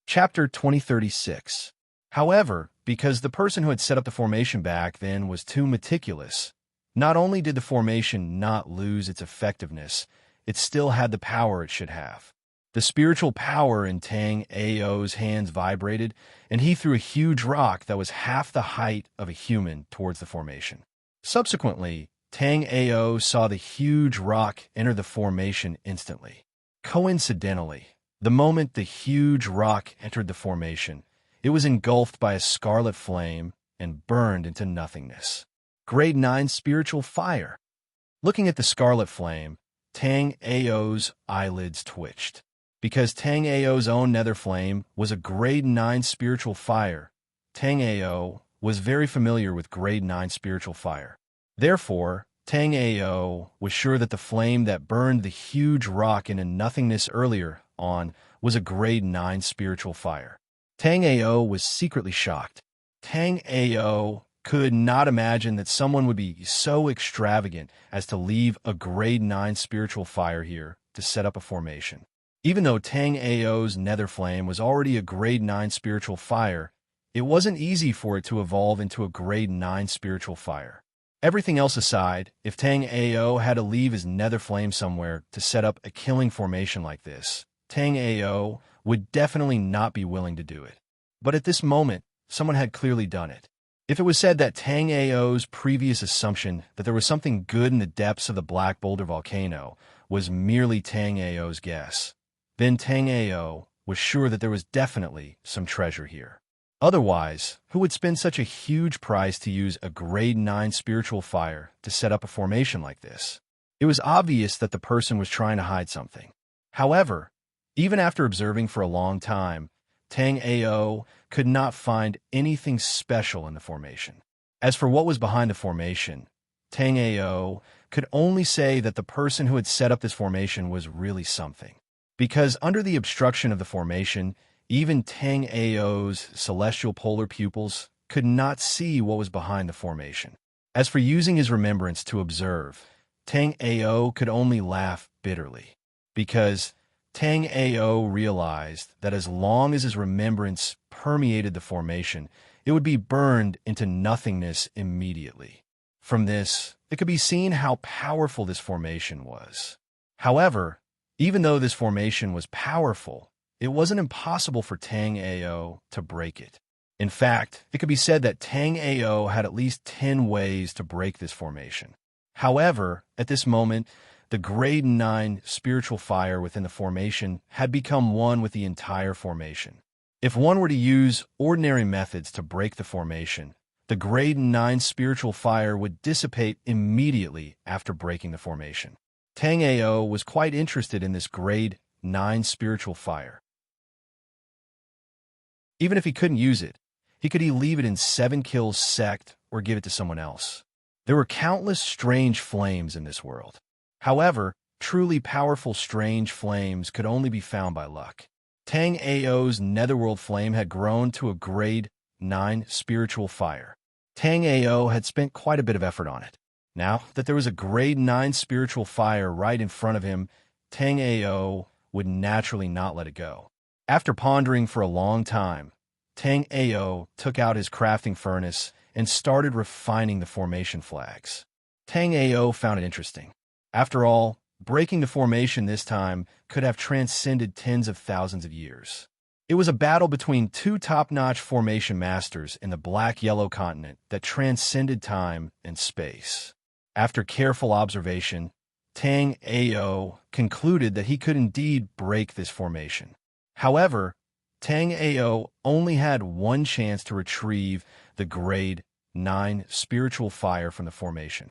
Chapter 2036. However, because the person who had set up the formation back then was too meticulous, not only did the formation not lose its effectiveness, it still had the power it should have. The spiritual power in Tang Ao's hands vibrated, and he threw a huge rock that was half the height of a human towards the formation. Subsequently, Tang Ao saw the huge rock enter the formation instantly. Coincidentally, the moment the huge rock entered the formation, it was engulfed by a scarlet flame and burned into nothingness. Grade 9 Spiritual Fire. Looking at the scarlet flame, Tang Ao's eyelids twitched. Because Tang Ao's own nether flame was a Grade 9 Spiritual Fire, Tang Ao was very familiar with Grade 9 Spiritual Fire. Therefore, Tang Ao was sure that the flame that burned the huge rock into nothingness earlier on was a Grade 9 Spiritual Fire. Tang Ao was secretly shocked. Tang Ao could not imagine that someone would be so extravagant as to leave a Grade 9 Spiritual Fire here to set up a formation. Even though Tang Ao's nether flame was already a grade 9 spiritual fire, it wasn't easy for it to evolve into a grade 9 spiritual fire. Everything else aside, if Tang Ao had to leave his nether flame somewhere to set up a killing formation like this, Tang Ao would definitely not be willing to do it. But at this moment, someone had clearly done it. If it was said that Tang Ao's previous assumption that there was something good in the depths of the Black Boulder volcano was merely Tang Ao's guess, then Tang Ao was sure that there was definitely some treasure here. Otherwise, who would spend such a huge price to use a grade 9 spiritual fire to set up a formation like this? It was obvious that the person was trying to hide something. However, even after observing for a long time, Tang Ao could not find anything special in the formation. As for what was behind the formation, Tang Ao could only say that the person who had set up this formation was really something. Because under the obstruction of the formation, even Tang Ao's celestial polar pupils could not see what was behind the formation. As for using his remembrance to observe, Tang Ao could only laugh bitterly, because Tang Ao realized that as long as his remembrance permeated the formation, it would be burned into nothingness immediately. From this, it could be seen how powerful this formation was. However, even though this formation was powerful, it wasn't impossible for Tang Ao to break it. In fact, it could be said that Tang Ao had at least 10 ways to break this formation. However, at this moment, the grade 9 spiritual fire within the formation had become one with the entire formation. If one were to use ordinary methods to break the formation, the grade 9 spiritual fire would dissipate immediately after breaking the formation. Tang Ao was quite interested in this grade 9 spiritual fire. Even if he couldn't use it, he could leave it in 7 kills sect or give it to someone else. There were countless strange flames in this world. However, truly powerful strange flames could only be found by luck. Tang Ao's netherworld flame had grown to a grade 9 spiritual fire. Tang Ao had spent quite a bit of effort on it. Now that there was a grade 9 spiritual fire right in front of him, Tang Ao would naturally not let it go. After pondering for a long time, Tang Ao took out his crafting furnace and started refining the formation flags. Tang Ao found it interesting. After all, breaking the formation this time could have transcended tens of thousands of years. It was a battle between 2 top-notch formation masters in the black-yellow continent that transcended time and space. After careful observation, Tang Ao concluded that he could indeed break this formation. However, Tang Ao only had one chance to retrieve the grade 9 spiritual fire from the formation.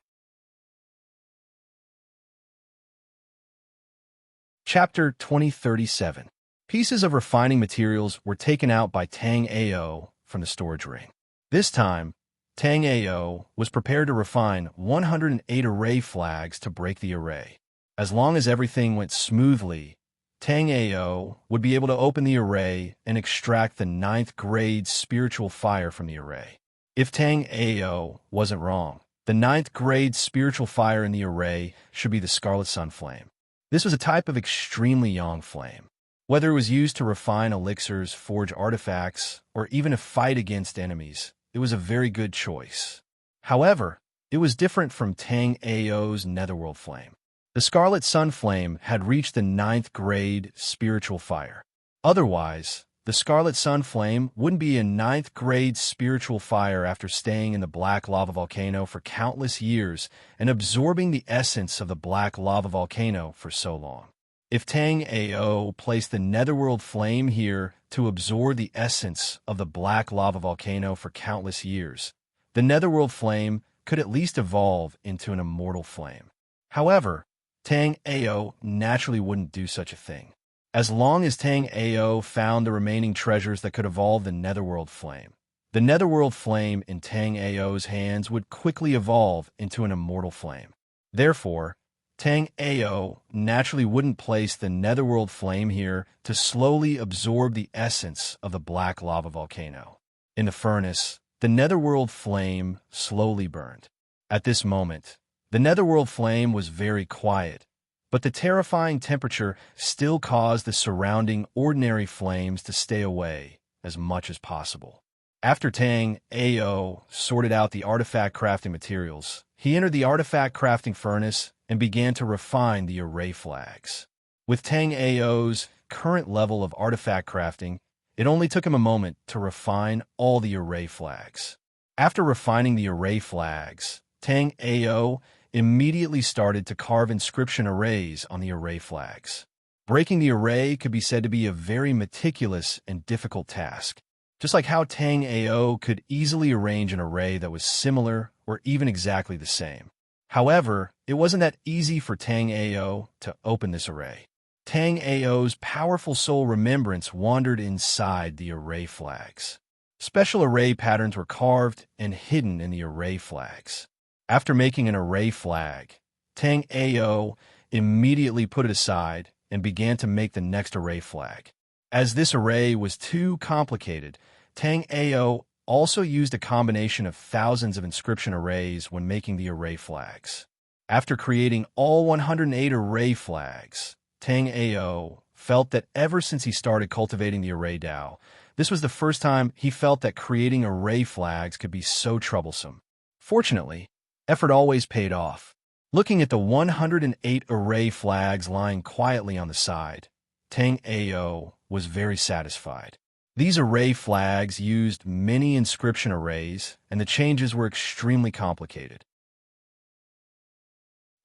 Chapter 2037. Pieces of refining materials were taken out by Tang Ao from the storage ring. This time, Tang Ao was prepared to refine 108 array flags to break the array. As long as everything went smoothly, Tang Ao would be able to open the array and extract the 9th grade spiritual fire from the array. If Tang Ao wasn't wrong, the 9th grade spiritual fire in the array should be the Scarlet Sun Flame. This was a type of extremely young flame. Whether it was used to refine elixirs, forge artifacts, or even to fight against enemies, it was a very good choice. However, it was different from Tang Ao's Netherworld Flame. The Scarlet Sun Flame had reached the 9th grade spiritual fire. Otherwise, the Scarlet Sun Flame wouldn't be a 9th grade spiritual fire after staying in the Black Lava Volcano for countless years and absorbing the essence of the Black Lava Volcano for so long. If Tang Ao placed the Netherworld Flame here to absorb the essence of the Black Lava Volcano for countless years, the Netherworld Flame could at least evolve into an immortal flame. However, Tang Ao naturally wouldn't do such a thing. As long as Tang Ao found the remaining treasures that could evolve the Netherworld Flame, the Netherworld Flame in Tang Ao's hands would quickly evolve into an immortal flame. Therefore, Tang Ao naturally wouldn't place the Netherworld Flame here to slowly absorb the essence of the Black Lava Volcano. In the furnace, the Netherworld Flame slowly burned. At this moment, the Netherworld Flame was very quiet, But the terrifying temperature still caused the surrounding ordinary flames to stay away as much as possible. After Tang Ao sorted out the artifact crafting materials, he entered the artifact crafting furnace and began to refine the array flags. With Tang Ao's current level of artifact crafting, it only took him a moment to refine all the array flags. After refining the array flags, Tang Ao immediately started to carve inscription arrays on the array flags. Breaking the array could be said to be a very meticulous and difficult task. Just like how Tang Ao could easily arrange an array that was similar or even exactly the same. However, it wasn't that easy for Tang Ao to open this array. Tang Ao's powerful soul remembrance wandered inside the array flags. Special array patterns were carved and hidden in the array flags. After making an array flag, Tang Ao immediately put it aside and began to make the next array flag. As this array was too complicated, Tang Ao also used a combination of thousands of inscription arrays when making the array flags. After creating all 108 array flags, Tang Ao felt that ever since he started cultivating the array Dao, this was the first time he felt that creating array flags could be so troublesome. Fortunately, effort always paid off. Looking at the 108 array flags lying quietly on the side, Tang Ao was very satisfied. These array flags used many inscription arrays, and the changes were extremely complicated.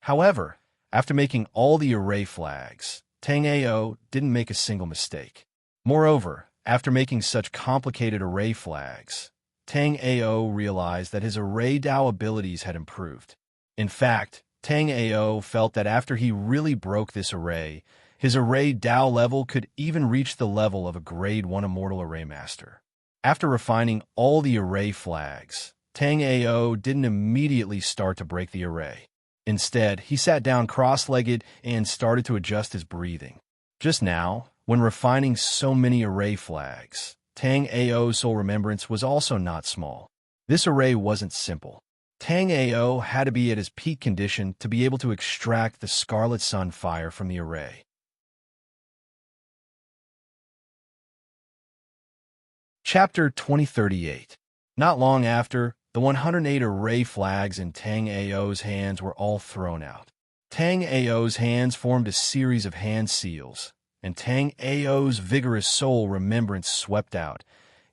However, after making all the array flags, Tang Ao didn't make a single mistake. Moreover, after making such complicated array flags, Tang Ao realized that his array Dao abilities had improved. In fact, Tang Ao felt that after he really broke this array, his array Dao level could even reach the level of a grade 1 immortal array master. After refining all the array flags, Tang Ao didn't immediately start to break the array. Instead, he sat down cross-legged and started to adjust his breathing. Just now, when refining so many array flags, Tang Ao's soul remembrance was also not small. This array wasn't simple. Tang Ao had to be at his peak condition to be able to extract the Scarlet Sun fire from the array. Chapter 2038. Not long after, the 108 array flags in Tang Ao's hands were all thrown out. Tang Ao's hands formed a series of hand seals, and Tang Ao's vigorous soul remembrance swept out,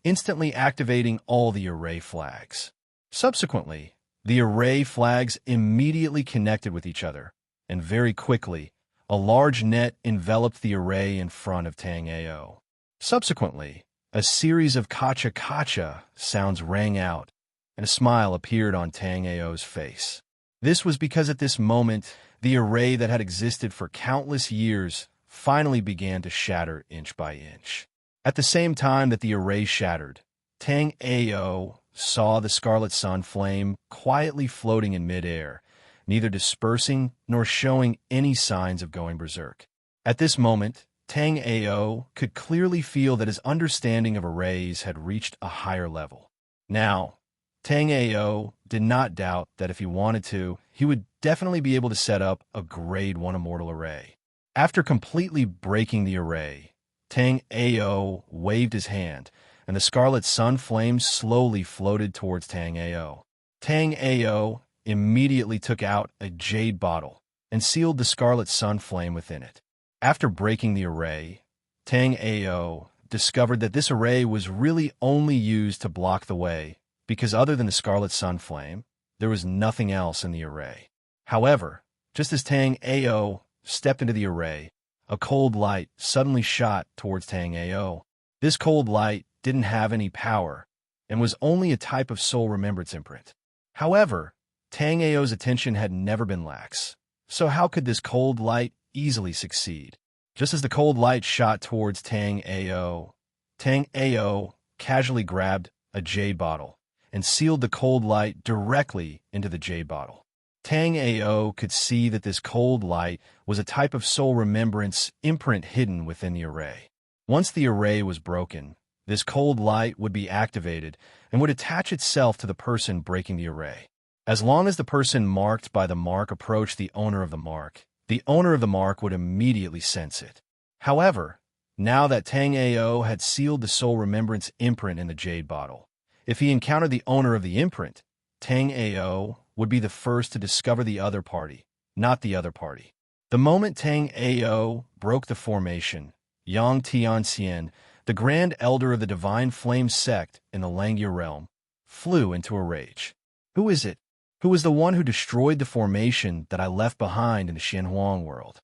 instantly activating all the array flags. Subsequently, the array flags immediately connected with each other, and very quickly, a large net enveloped the array in front of Tang Ao. Subsequently, a series of kacha-kacha sounds rang out, and a smile appeared on Tang Ao's face. This was because at this moment, the array that had existed for countless years finally began to shatter inch by inch. At the same time that the array shattered, Tang Ao saw the Scarlet Sun flame quietly floating in midair, neither dispersing nor showing any signs of going berserk. At this moment, Tang Ao could clearly feel that his understanding of arrays had reached a higher level. Now, Tang Ao did not doubt that if he wanted to, he would definitely be able to set up a grade 1 immortal array. After completely breaking the array, Tang Ao waved his hand, and the Scarlet Sun flames slowly floated towards Tang Ao. Tang Ao immediately took out a jade bottle and sealed the Scarlet Sun flame within it. After breaking the array, Tang Ao discovered that this array was really only used to block the way, because other than the Scarlet Sun flame, there was nothing else in the array. However, just as Tang Ao stepped into the array, a cold light suddenly shot towards Tang Ao. This cold light didn't have any power and was only a type of soul remembrance imprint. However, Tang Ao's attention had never been lax, so how could this cold light easily succeed? Just as the cold light shot towards Tang Ao casually grabbed a jade bottle and sealed the cold light directly into the jade bottle. Tang Ao could see that this cold light was a type of soul remembrance imprint hidden within the array. Once the array was broken, this cold light would be activated and would attach itself to the person breaking the array. As long as the person marked by the mark approached the owner of the the owner of the mark would immediately sense it. However, now that Tang Ao had sealed the soul remembrance imprint in the jade bottle, if he encountered the owner of the imprint, Tang Ao would be the first to discover the other party, not the other party. The moment Tang Ao broke the formation, Yang Tianxian, the Grand Elder of the Divine Flame sect in the Langya realm, flew into a rage. Who is it? Who is the one who destroyed the formation that I left behind in the Xianhuang world?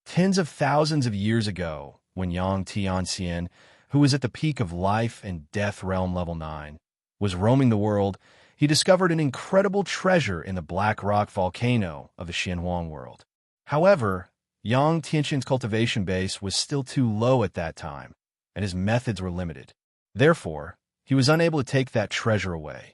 Tens of thousands of years ago, when Yang Tianxian, who was at the peak of life and death realm level 9, was roaming the world, he discovered an incredible treasure in the black rock volcano of the Xianhuang world. However, Yang Tianxian's cultivation base was still too low at that time, and his methods were limited. Therefore, he was unable to take that treasure away.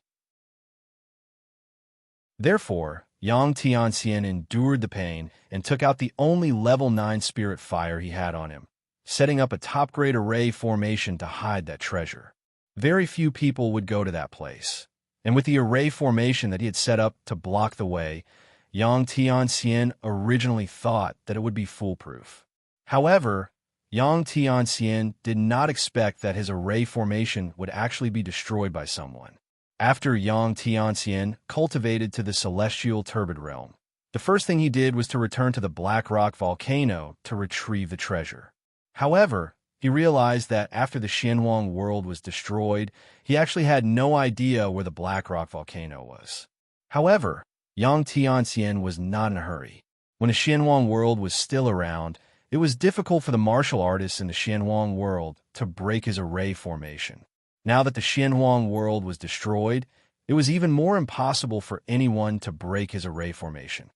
Therefore, Yang Tianxian endured the pain and took out the only level 9 spirit fire he had on him, setting up a top-grade array formation to hide that treasure. Very few people would go to that place, and with the array formation that he had set up to block the way, Yang Tianxian originally thought that it would be foolproof. However, Yang Tianxian did not expect that his array formation would actually be destroyed by someone. After Yang Tianxian cultivated to the celestial turbid realm, the first thing he did was to return to the black rock volcano to retrieve the treasure. However, he realized that after the Xianhuang world was destroyed, he actually had no idea where the black rock volcano was. However, Yang Tianxian was not in a hurry. When the Xianhuang world was still around, it was difficult for the martial artists in the Xianhuang world to break his array formation. Now that the Xianhuang world was destroyed, it was even more impossible for anyone to break his array formation.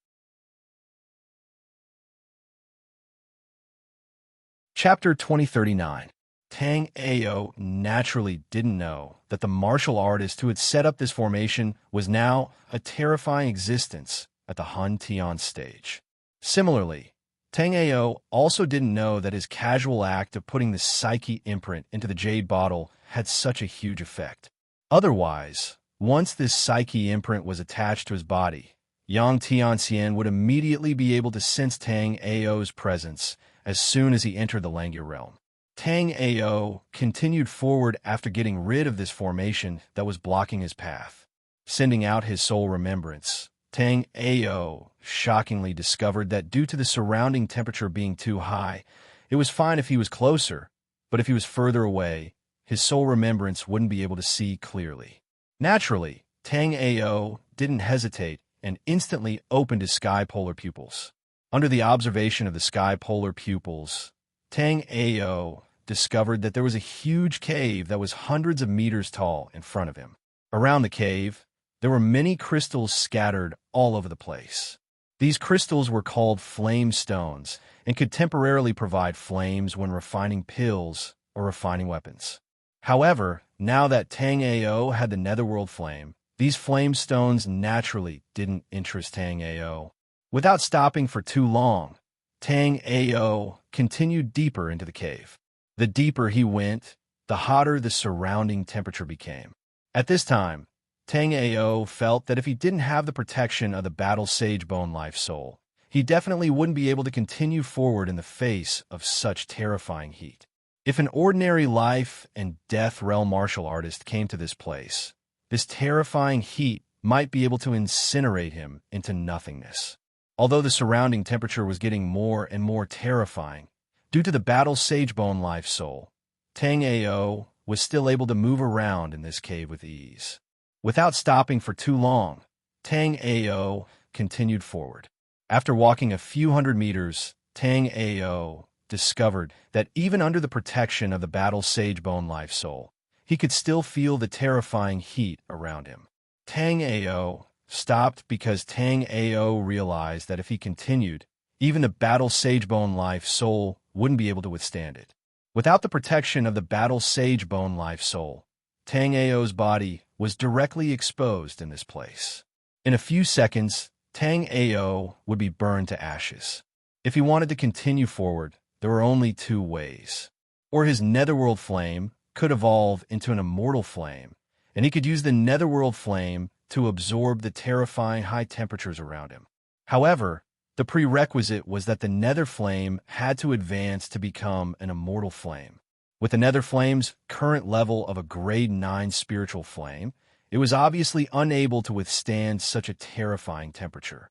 Chapter 2039. Tang Ao naturally didn't know that the martial artist who had set up this formation was now a terrifying existence at the Han Tian stage. Similarly, Tang Ao also didn't know that his casual act of putting the psyche imprint into the jade bottle had such a huge effect. Otherwise, once this psyche imprint was attached to his body, Yang Tianxian would immediately be able to sense Tang Ao's presence as soon as he entered the Langya realm. Tang Ao continued forward after getting rid of this formation that was blocking his path. Sending out his soul remembrance, Tang Ao shockingly discovered that due to the surrounding temperature being too high, it was fine if he was closer, but if he was further away, his soul remembrance wouldn't be able to see clearly. Naturally, Tang Ao didn't hesitate and instantly opened his sky polar pupils. Under the observation of the sky polar pupils, Tang Ao discovered that there was a huge cave that was hundreds of meters tall in front of him. Around the cave, there were many crystals scattered all over the place. These crystals were called flame stones and could temporarily provide flames when refining pills or refining weapons. However, now that Tang Ao had the netherworld flame, these flame stones naturally didn't interest Tang Ao. Without stopping for too long, Tang Ao continued deeper into the cave. The deeper he went, the hotter the surrounding temperature became. At this time, Tang Ao felt that if he didn't have the protection of the Battle Sage Bone Life Soul, he definitely wouldn't be able to continue forward in the face of such terrifying heat. If an ordinary life and death realm martial artist came to this place, this terrifying heat might be able to incinerate him into nothingness. Although the surrounding temperature was getting more and more terrifying, due to the Battle Sage Bone Life Soul, Tang Ao was still able to move around in this cave with ease. Without stopping for too long, Tang Ao continued forward. After walking a few hundred meters, Tang Ao discovered that even under the protection of the Battle Sage Bone Life Soul, he could still feel the terrifying heat around him. Tang Ao stopped because Tang Ao realized that if he continued, even the Battle Sage Bone Life Soul wouldn't be able to withstand it. Without the protection of the Battle Sage Bone Life Soul, Tang Ao's body was directly exposed in this place. In a few seconds, Tang Ao would be burned to ashes. If he wanted to continue forward, there were only two ways. Or his netherworld flame could evolve into an immortal flame, and he could use the netherworld flame to absorb the terrifying high temperatures around him. However, The prerequisite was that the nether flame had to advance to become an immortal flame. With the nether flame's current level of a grade 9 spiritual flame, it was obviously unable to withstand such a terrifying temperature.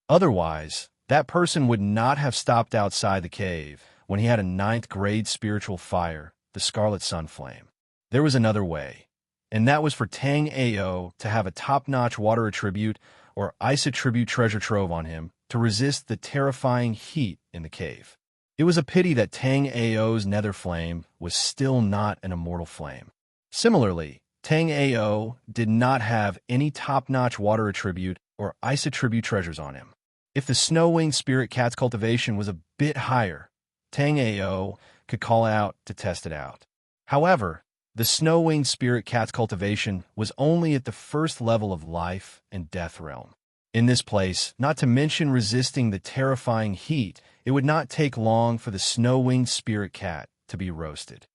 Otherwise, that person would not have stopped outside the cave when he had a 9th grade spiritual fire, the Scarlet Sun Flame. There was another way, and that was for Tang Ao to have a top-notch water attribute or ice attribute treasure trove on him to resist the terrifying heat in the cave. It was a pity that Tang Ao's nether flame was still not an immortal flame. Similarly, Tang Ao did not have any top-notch water attribute or ice attribute treasures on him. If the snow-winged spirit cat's cultivation was a bit higher, Tang Ao could call out to test it out. However, the snow-winged spirit cat's cultivation was only at the first level of life and death realm. In this place, not to mention resisting the terrifying heat, it would not take long for the snow-winged spirit cat to be roasted.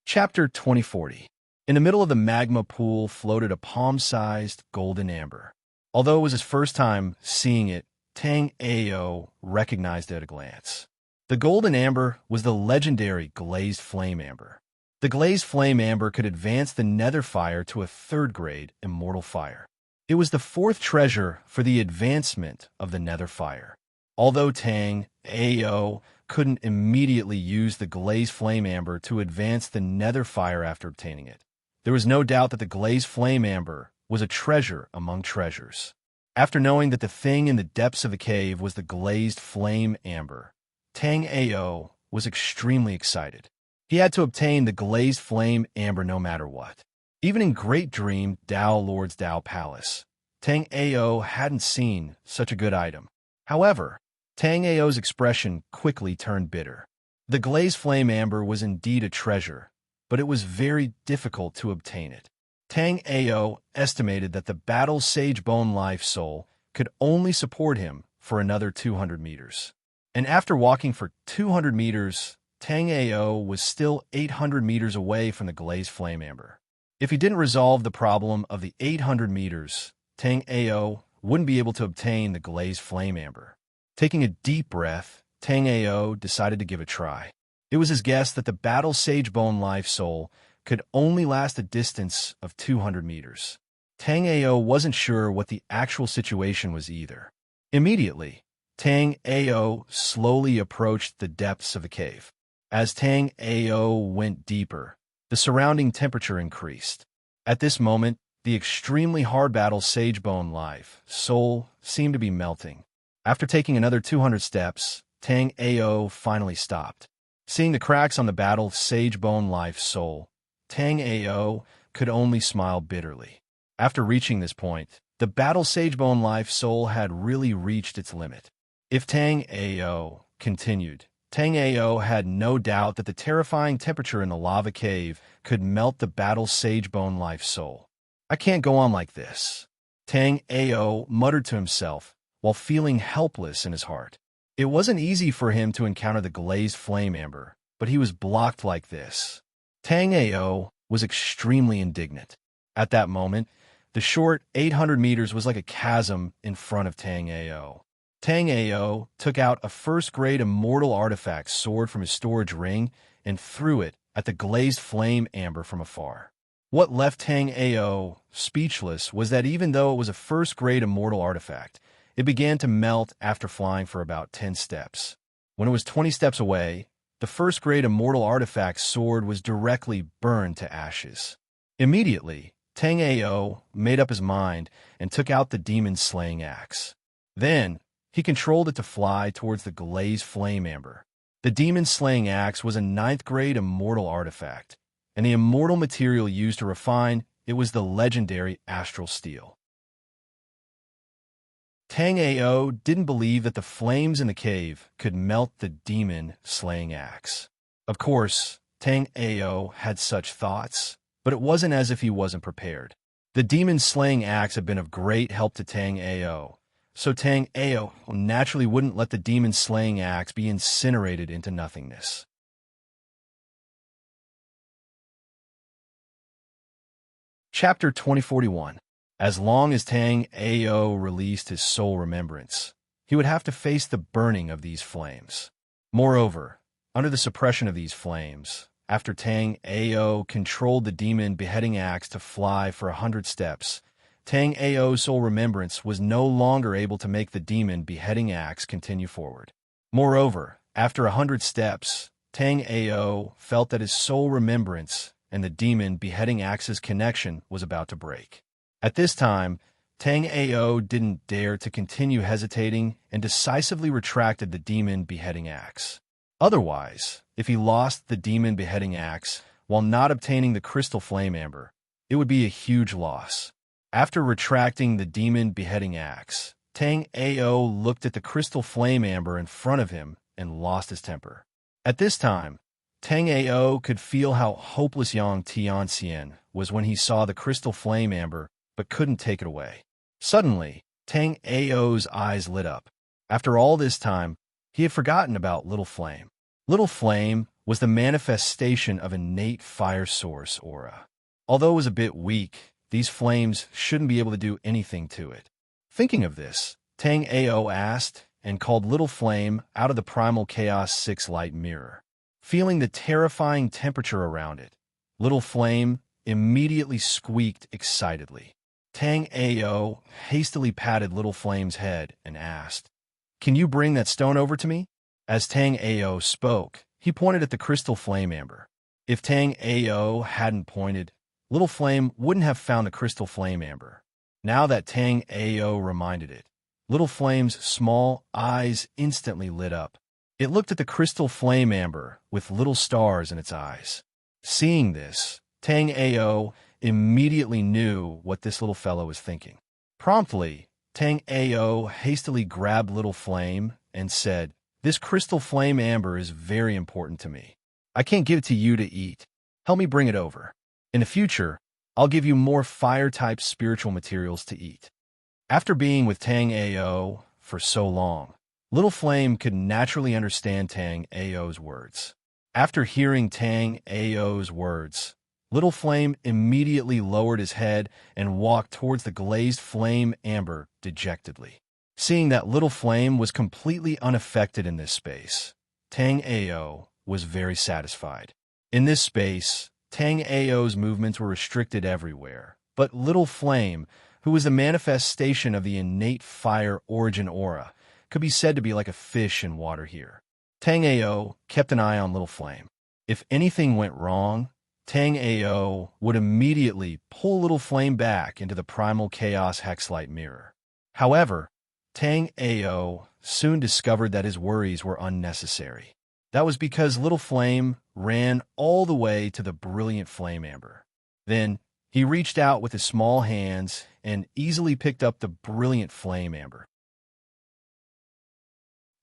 Chapter 2040. In the middle of the magma pool floated a palm-sized golden amber. Although it was his first time seeing it, Tang Ao recognized it at a glance. The golden amber was the legendary glazed flame amber. The glazed flame amber could advance the nether fire to a 3rd grade immortal fire. It was the 4th treasure for the advancement of the nether fire. Although Tang Ao couldn't immediately use the glazed flame amber to advance the nether fire after obtaining it, there was no doubt that the glazed flame amber was a treasure among treasures. After knowing that the thing in the depths of the cave was the glazed flame amber, Tang Ao was extremely excited. He had to obtain the glazed flame amber no matter what. Even in Great Dream Dao Lord's Dao Palace, Tang Ao hadn't seen such a good item. However, Tang Ao's expression quickly turned bitter. The glazed flame amber was indeed a treasure, but it was very difficult to obtain it. Tang Ao estimated that the Battle Sage Bone Life Soul could only support him for another 200 meters. And after walking for 200 meters, Tang Ao was still 800 meters away from the glazed flame amber. If he didn't resolve the problem of the 800 meters, Tang Ao wouldn't be able to obtain the glazed flame amber. Taking a deep breath, Tang Ao decided to give it a try. It was his guess that the Battle Sage Bone Life Soul could only last a distance of 200 meters. Tang Ao wasn't sure what the actual situation was either. Immediately, Tang Ao slowly approached the depths of the cave. As Tang Ao went deeper, the surrounding temperature increased. At this moment, the extremely hard Battle Sage Bone Life Soul seemed to be melting. After taking another 200 steps, Tang Ao finally stopped. Seeing the cracks on the Battle Sage Bone Life Soul, Tang Ao could only smile bitterly. After reaching this point, the Battle Sage Bone Life Soul had really reached its limit. If Tang Ao continued, Tang Ao had no doubt that the terrifying temperature in the lava cave could melt the Battle Sage Bone Life Soul. I can't go on like this, Tang Ao muttered to himself while feeling helpless in his heart. It wasn't easy for him to encounter the glazed flame amber, but he was blocked like this. Tang Ao was extremely indignant. At that moment, the short 800 meters was like a chasm in front of Tang Ao. Tang Ao took out a 1st-grade immortal artifact sword from his storage ring and threw it at the glazed flame amber from afar. What left Tang Ao speechless was that even though it was a 1st-grade immortal artifact, it began to melt after flying for about 10 steps. When it was 20 steps away, the 1st-grade immortal artifact sword was directly burned to ashes. Immediately, Tang Ao made up his mind and took out the demon-slaying axe. Then, he controlled it to fly towards the glazed flame amber. The demon-slaying axe was a 9th-grade immortal artifact, and the immortal material used to refine it was the legendary astral steel. Tang Ao didn't believe that the flames in the cave could melt the demon-slaying axe. Of course, Tang Ao had such thoughts, but it wasn't as if he wasn't prepared. The demon-slaying axe had been of great help to Tang Ao, so Tang Ao naturally wouldn't let the demon-slaying axe be incinerated into nothingness. Chapter 2041. As long as Tang Ao released his soul remembrance, he would have to face the burning of these flames. Moreover, under the suppression of these flames, after Tang Ao controlled the demon beheading axe to fly for 100 steps, Tang Ao's soul remembrance was no longer able to make the demon beheading axe continue forward. Moreover, after 100 steps, Tang Ao felt that his soul remembrance and the demon beheading axe's connection was about to break. At this time, Tang Ao didn't dare to continue hesitating and decisively retracted the demon beheading axe. Otherwise, if he lost the demon beheading axe while not obtaining the crystal flame amber, it would be a huge loss. After retracting the demon beheading axe, Tang Ao looked at the crystal flame amber in front of him and lost his temper. At this time, Tang Ao could feel how hopeless Yang Tianxian was when he saw the crystal flame amber but couldn't take it away. Suddenly, Tang Ao's eyes lit up. After all this time, he had forgotten about Little Flame. Little Flame was the manifestation of innate fire source aura. Although it was a bit weak, these flames shouldn't be able to do anything to it. Thinking of this, Tang Ao asked and called Little Flame out of the Primal Chaos 6 light mirror. Feeling the terrifying temperature around it, Little Flame immediately squeaked excitedly. Tang Ao hastily patted Little Flame's head and asked, "Can you bring that stone over to me?" As Tang Ao spoke, he pointed at the crystal flame amber. If Tang Ao hadn't pointed, Little Flame wouldn't have found the crystal flame amber. Now that Tang Ao reminded it, Little Flame's small eyes instantly lit up. It looked at the crystal flame amber with little stars in its eyes. Seeing this, Tang Ao immediately knew what this little fellow was thinking. Promptly, Tang Ao hastily grabbed Little Flame and said, "This crystal flame amber is very important to me. I can't give it to you to eat. Help me bring it over. In the future, I'll give you more fire-type spiritual materials to eat." After being with Tang Ao for so long, Little Flame could naturally understand Tang Ao's words. After hearing Tang Ao's words, Little Flame immediately lowered his head and walked towards the glazed flame amber dejectedly. Seeing that Little Flame was completely unaffected in this space, Tang Ao was very satisfied. In this space, Tang Ao's movements were restricted everywhere, but Little Flame, who was the manifestation of the innate fire origin aura, could be said to be like a fish in water here. Tang Ao kept an eye on Little Flame. If anything went wrong, Tang Ao would immediately pull Little Flame back into the Primal Chaos Hexlight mirror. However, Tang Ao soon discovered that his worries were unnecessary. That was because Little Flame ran all the way to the brilliant flame amber. Then, he reached out with his small hands and easily picked up the brilliant flame amber.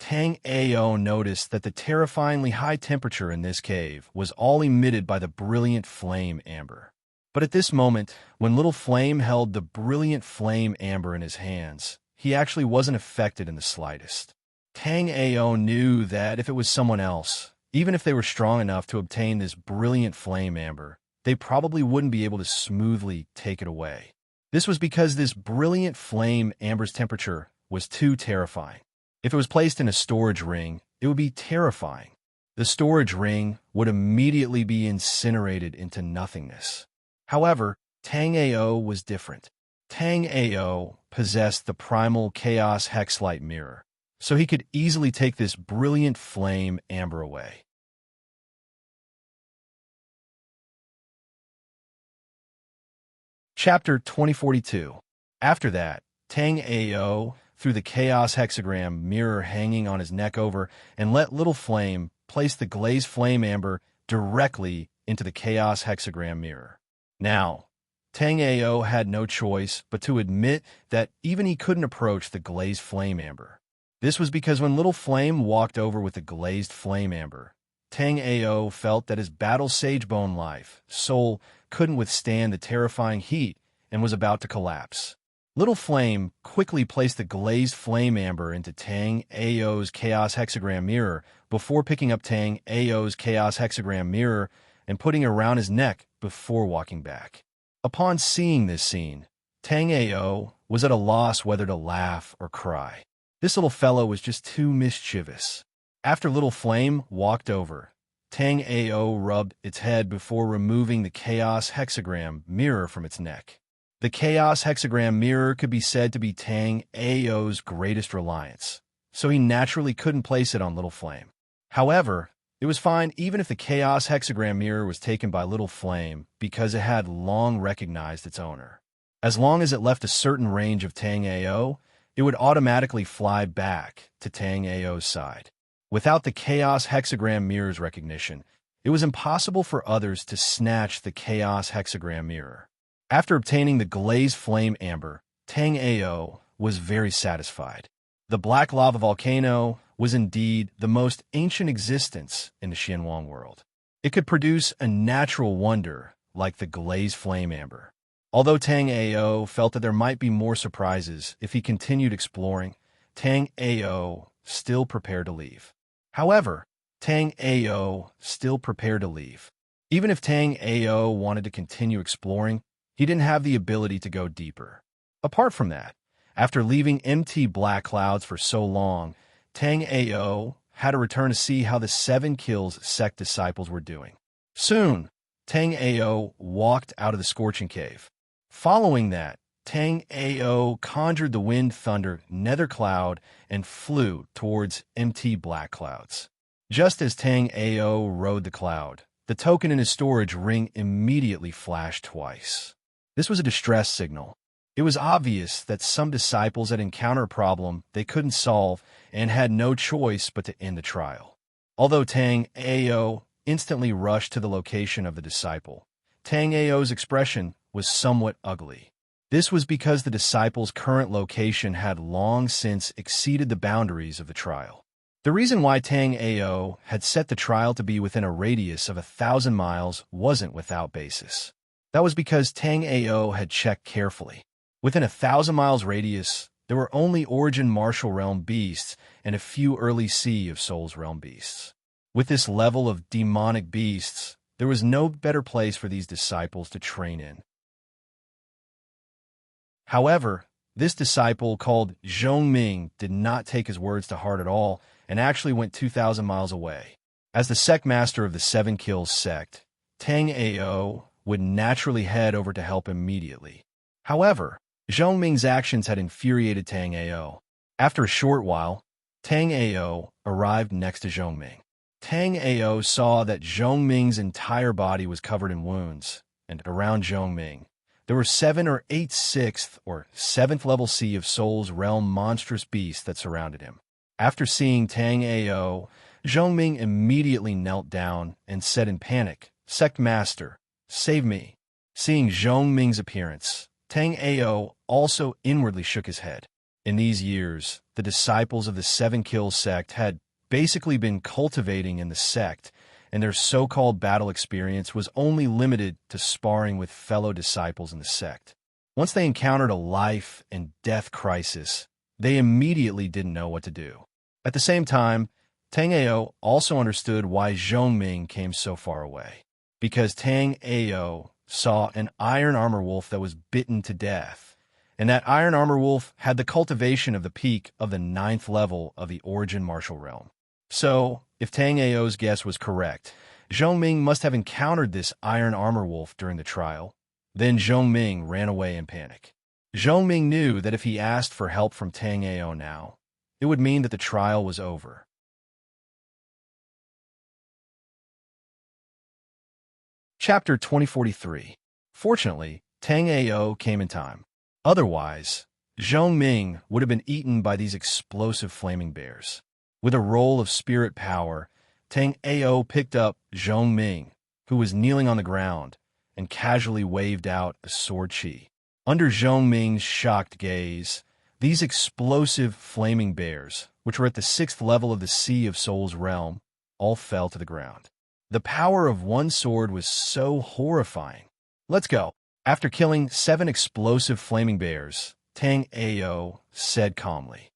Tang Ao noticed that the terrifyingly high temperature in this cave was all emitted by the brilliant flame amber. But at this moment, when Little Flame held the brilliant flame amber in his hands, he actually wasn't affected in the slightest. Tang Ao knew that if it was someone else, even if they were strong enough to obtain this brilliant flame amber, they probably wouldn't be able to smoothly take it away. This was because this brilliant flame amber's temperature was too terrifying. If it was placed in a storage ring, it would be terrifying. The storage ring would immediately be incinerated into nothingness. However, Tang Ao was different. Tang Ao possessed the Primal Chaos Hexlight mirror, so he could easily take this brilliant flame amber away. Chapter 2042. After that, Tang Ao threw the Chaos Hexagram mirror hanging on his neck over and let Little Flame place the glazed flame amber directly into the Chaos Hexagram mirror. Now, Tang Ao had no choice but to admit that even he couldn't approach the glazed flame amber. This was because when Little Flame walked over with the glazed flame amber, Tang Ao felt that his battle sagebone life, soul, couldn't withstand the terrifying heat and was about to collapse. Little Flame quickly placed the glazed flame amber into Tang Ao's Chaos Hexagram mirror before picking up Tang Ao's Chaos Hexagram mirror and putting it around his neck before walking back. Upon seeing this scene, Tang Ao was at a loss whether to laugh or cry. This little fellow was just too mischievous. After Little Flame walked over, Tang Ao rubbed its head before removing the Chaos Hexagram mirror from its neck. The Chaos Hexagram mirror could be said to be Tang Ao's greatest reliance, so he naturally couldn't place it on Little Flame. However, it was fine even if the Chaos Hexagram mirror was taken by Little Flame because it had long recognized its owner. As long as it left a certain range of Tang Ao, it would automatically fly back to Tang Ao's side. Without the Chaos Hexagram mirror's recognition, it was impossible for others to snatch the Chaos Hexagram mirror. After obtaining the Glazed Flame Amber, Tang Ao was very satisfied. The Black Lava Volcano was indeed the most ancient existence in the Xianwang world. It could produce a natural wonder like the Glazed Flame Amber. Although Tang Ao felt that there might be more surprises if he continued exploring, Tang Ao still prepared to leave. However, Tang Ao still prepared to leave. Even if Tang Ao wanted to continue exploring, he didn't have the ability to go deeper. Apart from that, after leaving empty black clouds for so long, Tang Ao had to return to see how the 7 Kills sect disciples were doing. Soon, Tang Ao walked out of the Scorching Cave. Following that, Tang Ao conjured the Wind Thunder Nether Cloud and flew towards empty black clouds. Just as Tang Ao rode the cloud, the token in his storage ring immediately flashed twice. This was a distress signal. It was obvious that some disciples had encountered a problem they couldn't solve and had no choice but to end the trial. Although Tang Ao instantly rushed to the location of the disciple, Tang Ao's expression was somewhat ugly. This was because the disciple's current location had long since exceeded the boundaries of the trial. The reason why Tang Ao had set the trial to be within a radius of 1,000 miles wasn't without basis. That was because Tang Ao had checked carefully. Within 1,000 miles radius, there were only Origin Martial Realm beasts and a few early Sea of Souls Realm beasts. With this level of demonic beasts, there was no better place for these disciples to train in. However, this disciple called Zhongming did not take his words to heart at all and actually went 2,000 miles away. As the sect master of the 7 Kills sect, Tang Ao would naturally head over to help immediately. However, Zhongming's actions had infuriated Tang Ao. After a short while, Tang Ao arrived next to Zhongming. Tang Ao saw that Zhongming's entire body was covered in wounds, and around Zhongming, there were 7 or 8 6th or 7th level Sea of Souls realm monstrous beasts that surrounded him. After seeing Tang Ao, Zhongming immediately knelt down and said in panic, "Sect Master, save me." Seeing Zhongming's appearance, Tang Ao also inwardly shook his head. In these years, the disciples of the 7 Kills sect had basically been cultivating in the sect, and their so-called battle experience was only limited to sparring with fellow disciples in the sect. Once they encountered a life and death crisis, they immediately didn't know what to do. At the same time, Tang Ao also understood why Zhongming came so far away. Because Tang Ao saw an iron armor wolf that was bitten to death, and that iron armor wolf had the cultivation of the peak of the 9th level of the Origin Martial Realm. So, if Tang Ao's guess was correct, Zhongming must have encountered this iron armor wolf during the trial. Then Zhongming ran away in panic. Zhongming knew that if he asked for help from Tang Ao now, it would mean that the trial was over. Chapter 2043. Fortunately, Tang Ao came in time. Otherwise, Zhongming would have been eaten by these explosive flaming bears. With a roll of spirit power, Tang Ao picked up Zhongming, who was kneeling on the ground, and casually waved out a sword chi. Under Zhongming's shocked gaze, these explosive flaming bears, which were at the 6th level of the Sea of Souls realm, all fell to the ground. The power of one sword was so horrifying. Let's go. After killing 7 explosive flaming bears, Tang Ao said calmly,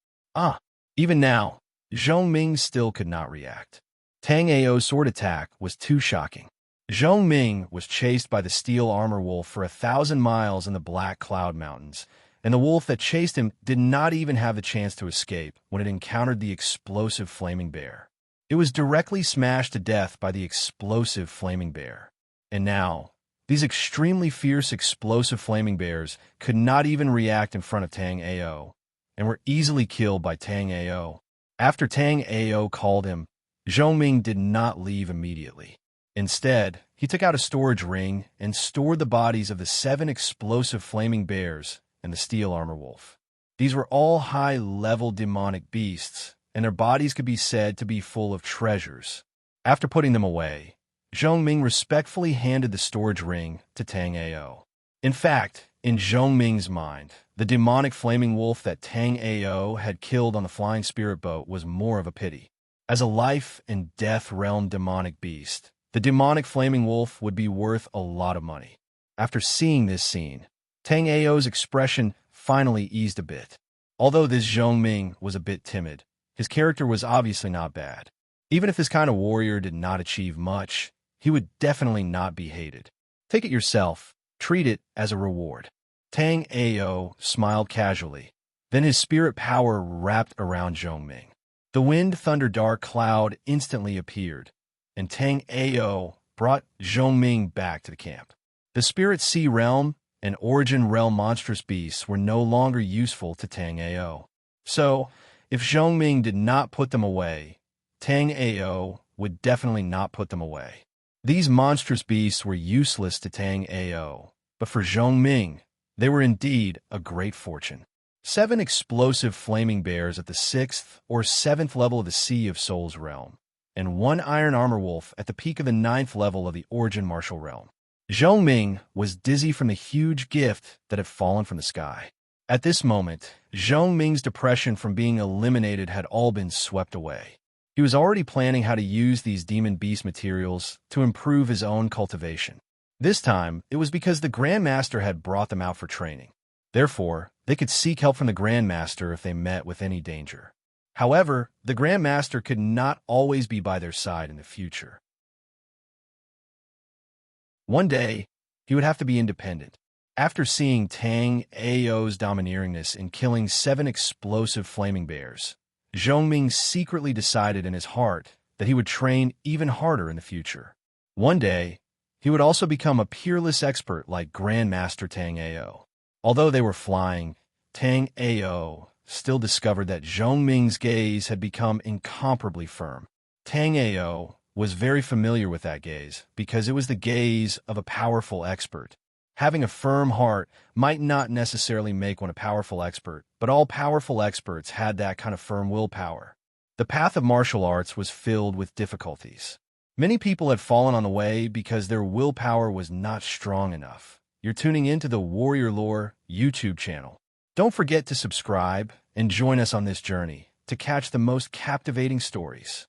Even now, Zhongming still could not react. Tang Ao's sword attack was too shocking. Zhong Ming was chased by the steel armor wolf for 1,000 miles in the Black Cloud Mountains, and the wolf that chased him did not even have the chance to escape when it encountered the explosive flaming bear. It was directly smashed to death by the explosive flaming bear. And now, these extremely fierce explosive flaming bears could not even react in front of Tang Ao, and were easily killed by Tang Ao. After Tang Ao called him, Zhong Ming did not leave immediately. Instead, he took out a storage ring and stored the bodies of the 7 explosive flaming bears and the steel armor wolf. These were all high-level demonic beasts, and their bodies could be said to be full of treasures. After putting them away, Zhong Ming respectfully handed the storage ring to Tang Ao. In fact, in Zhong Ming's mind, the demonic flaming wolf that Tang Ao had killed on the flying spirit boat was more of a pity. As a life and death realm demonic beast, the demonic flaming wolf would be worth a lot of money. After seeing this scene, Tang Ao's expression finally eased a bit. Although this Zhong Ming was a bit timid, his character was obviously not bad. Even if this kind of warrior did not achieve much, he would definitely not be hated. Take it yourself, treat it as a reward. Tang Ao smiled casually. Then his spirit power wrapped around Zhong Ming. The wind thunder dark cloud instantly appeared, and Tang Ao brought Zhong Ming back to the camp. The Spirit Sea Realm and Origin Realm monstrous beasts were no longer useful to Tang Ao. So, if Zhong Ming did not put them away, Tang Ao would definitely not put them away. These monstrous beasts were useless to Tang Ao, but for Zhong Ming, they were indeed a great fortune. 7 explosive flaming bears at the 6th or 7th level of the Sea of Souls realm, and 1 iron armor wolf at the peak of the 9th level of the Origin Martial realm. Zhong Ming was dizzy from the huge gift that had fallen from the sky. At this moment, Zhong Ming's depression from being eliminated had all been swept away. He was already planning how to use these demon beast materials to improve his own cultivation. This time, it was because the Grandmaster had brought them out for training. Therefore, they could seek help from the Grandmaster if they met with any danger. However, the Grandmaster could not always be by their side in the future. One day, he would have to be independent. After seeing Tang Ao's domineeringness in killing 7 explosive flaming bears, Zhong Ming secretly decided in his heart that he would train even harder in the future. One day, he would also become a peerless expert like Grandmaster Tang Ao. Although they were flying, Tang Ao still discovered that Zhong Ming's gaze had become incomparably firm. Tang Ao was very familiar with that gaze because it was the gaze of a powerful expert. Having a firm heart might not necessarily make one a powerful expert, but all powerful experts had that kind of firm willpower. The path of martial arts was filled with difficulties. Many people had fallen on the way because their willpower was not strong enough. You're tuning into the Warrior Lore YouTube channel. Don't forget to subscribe and join us on this journey to catch the most captivating stories.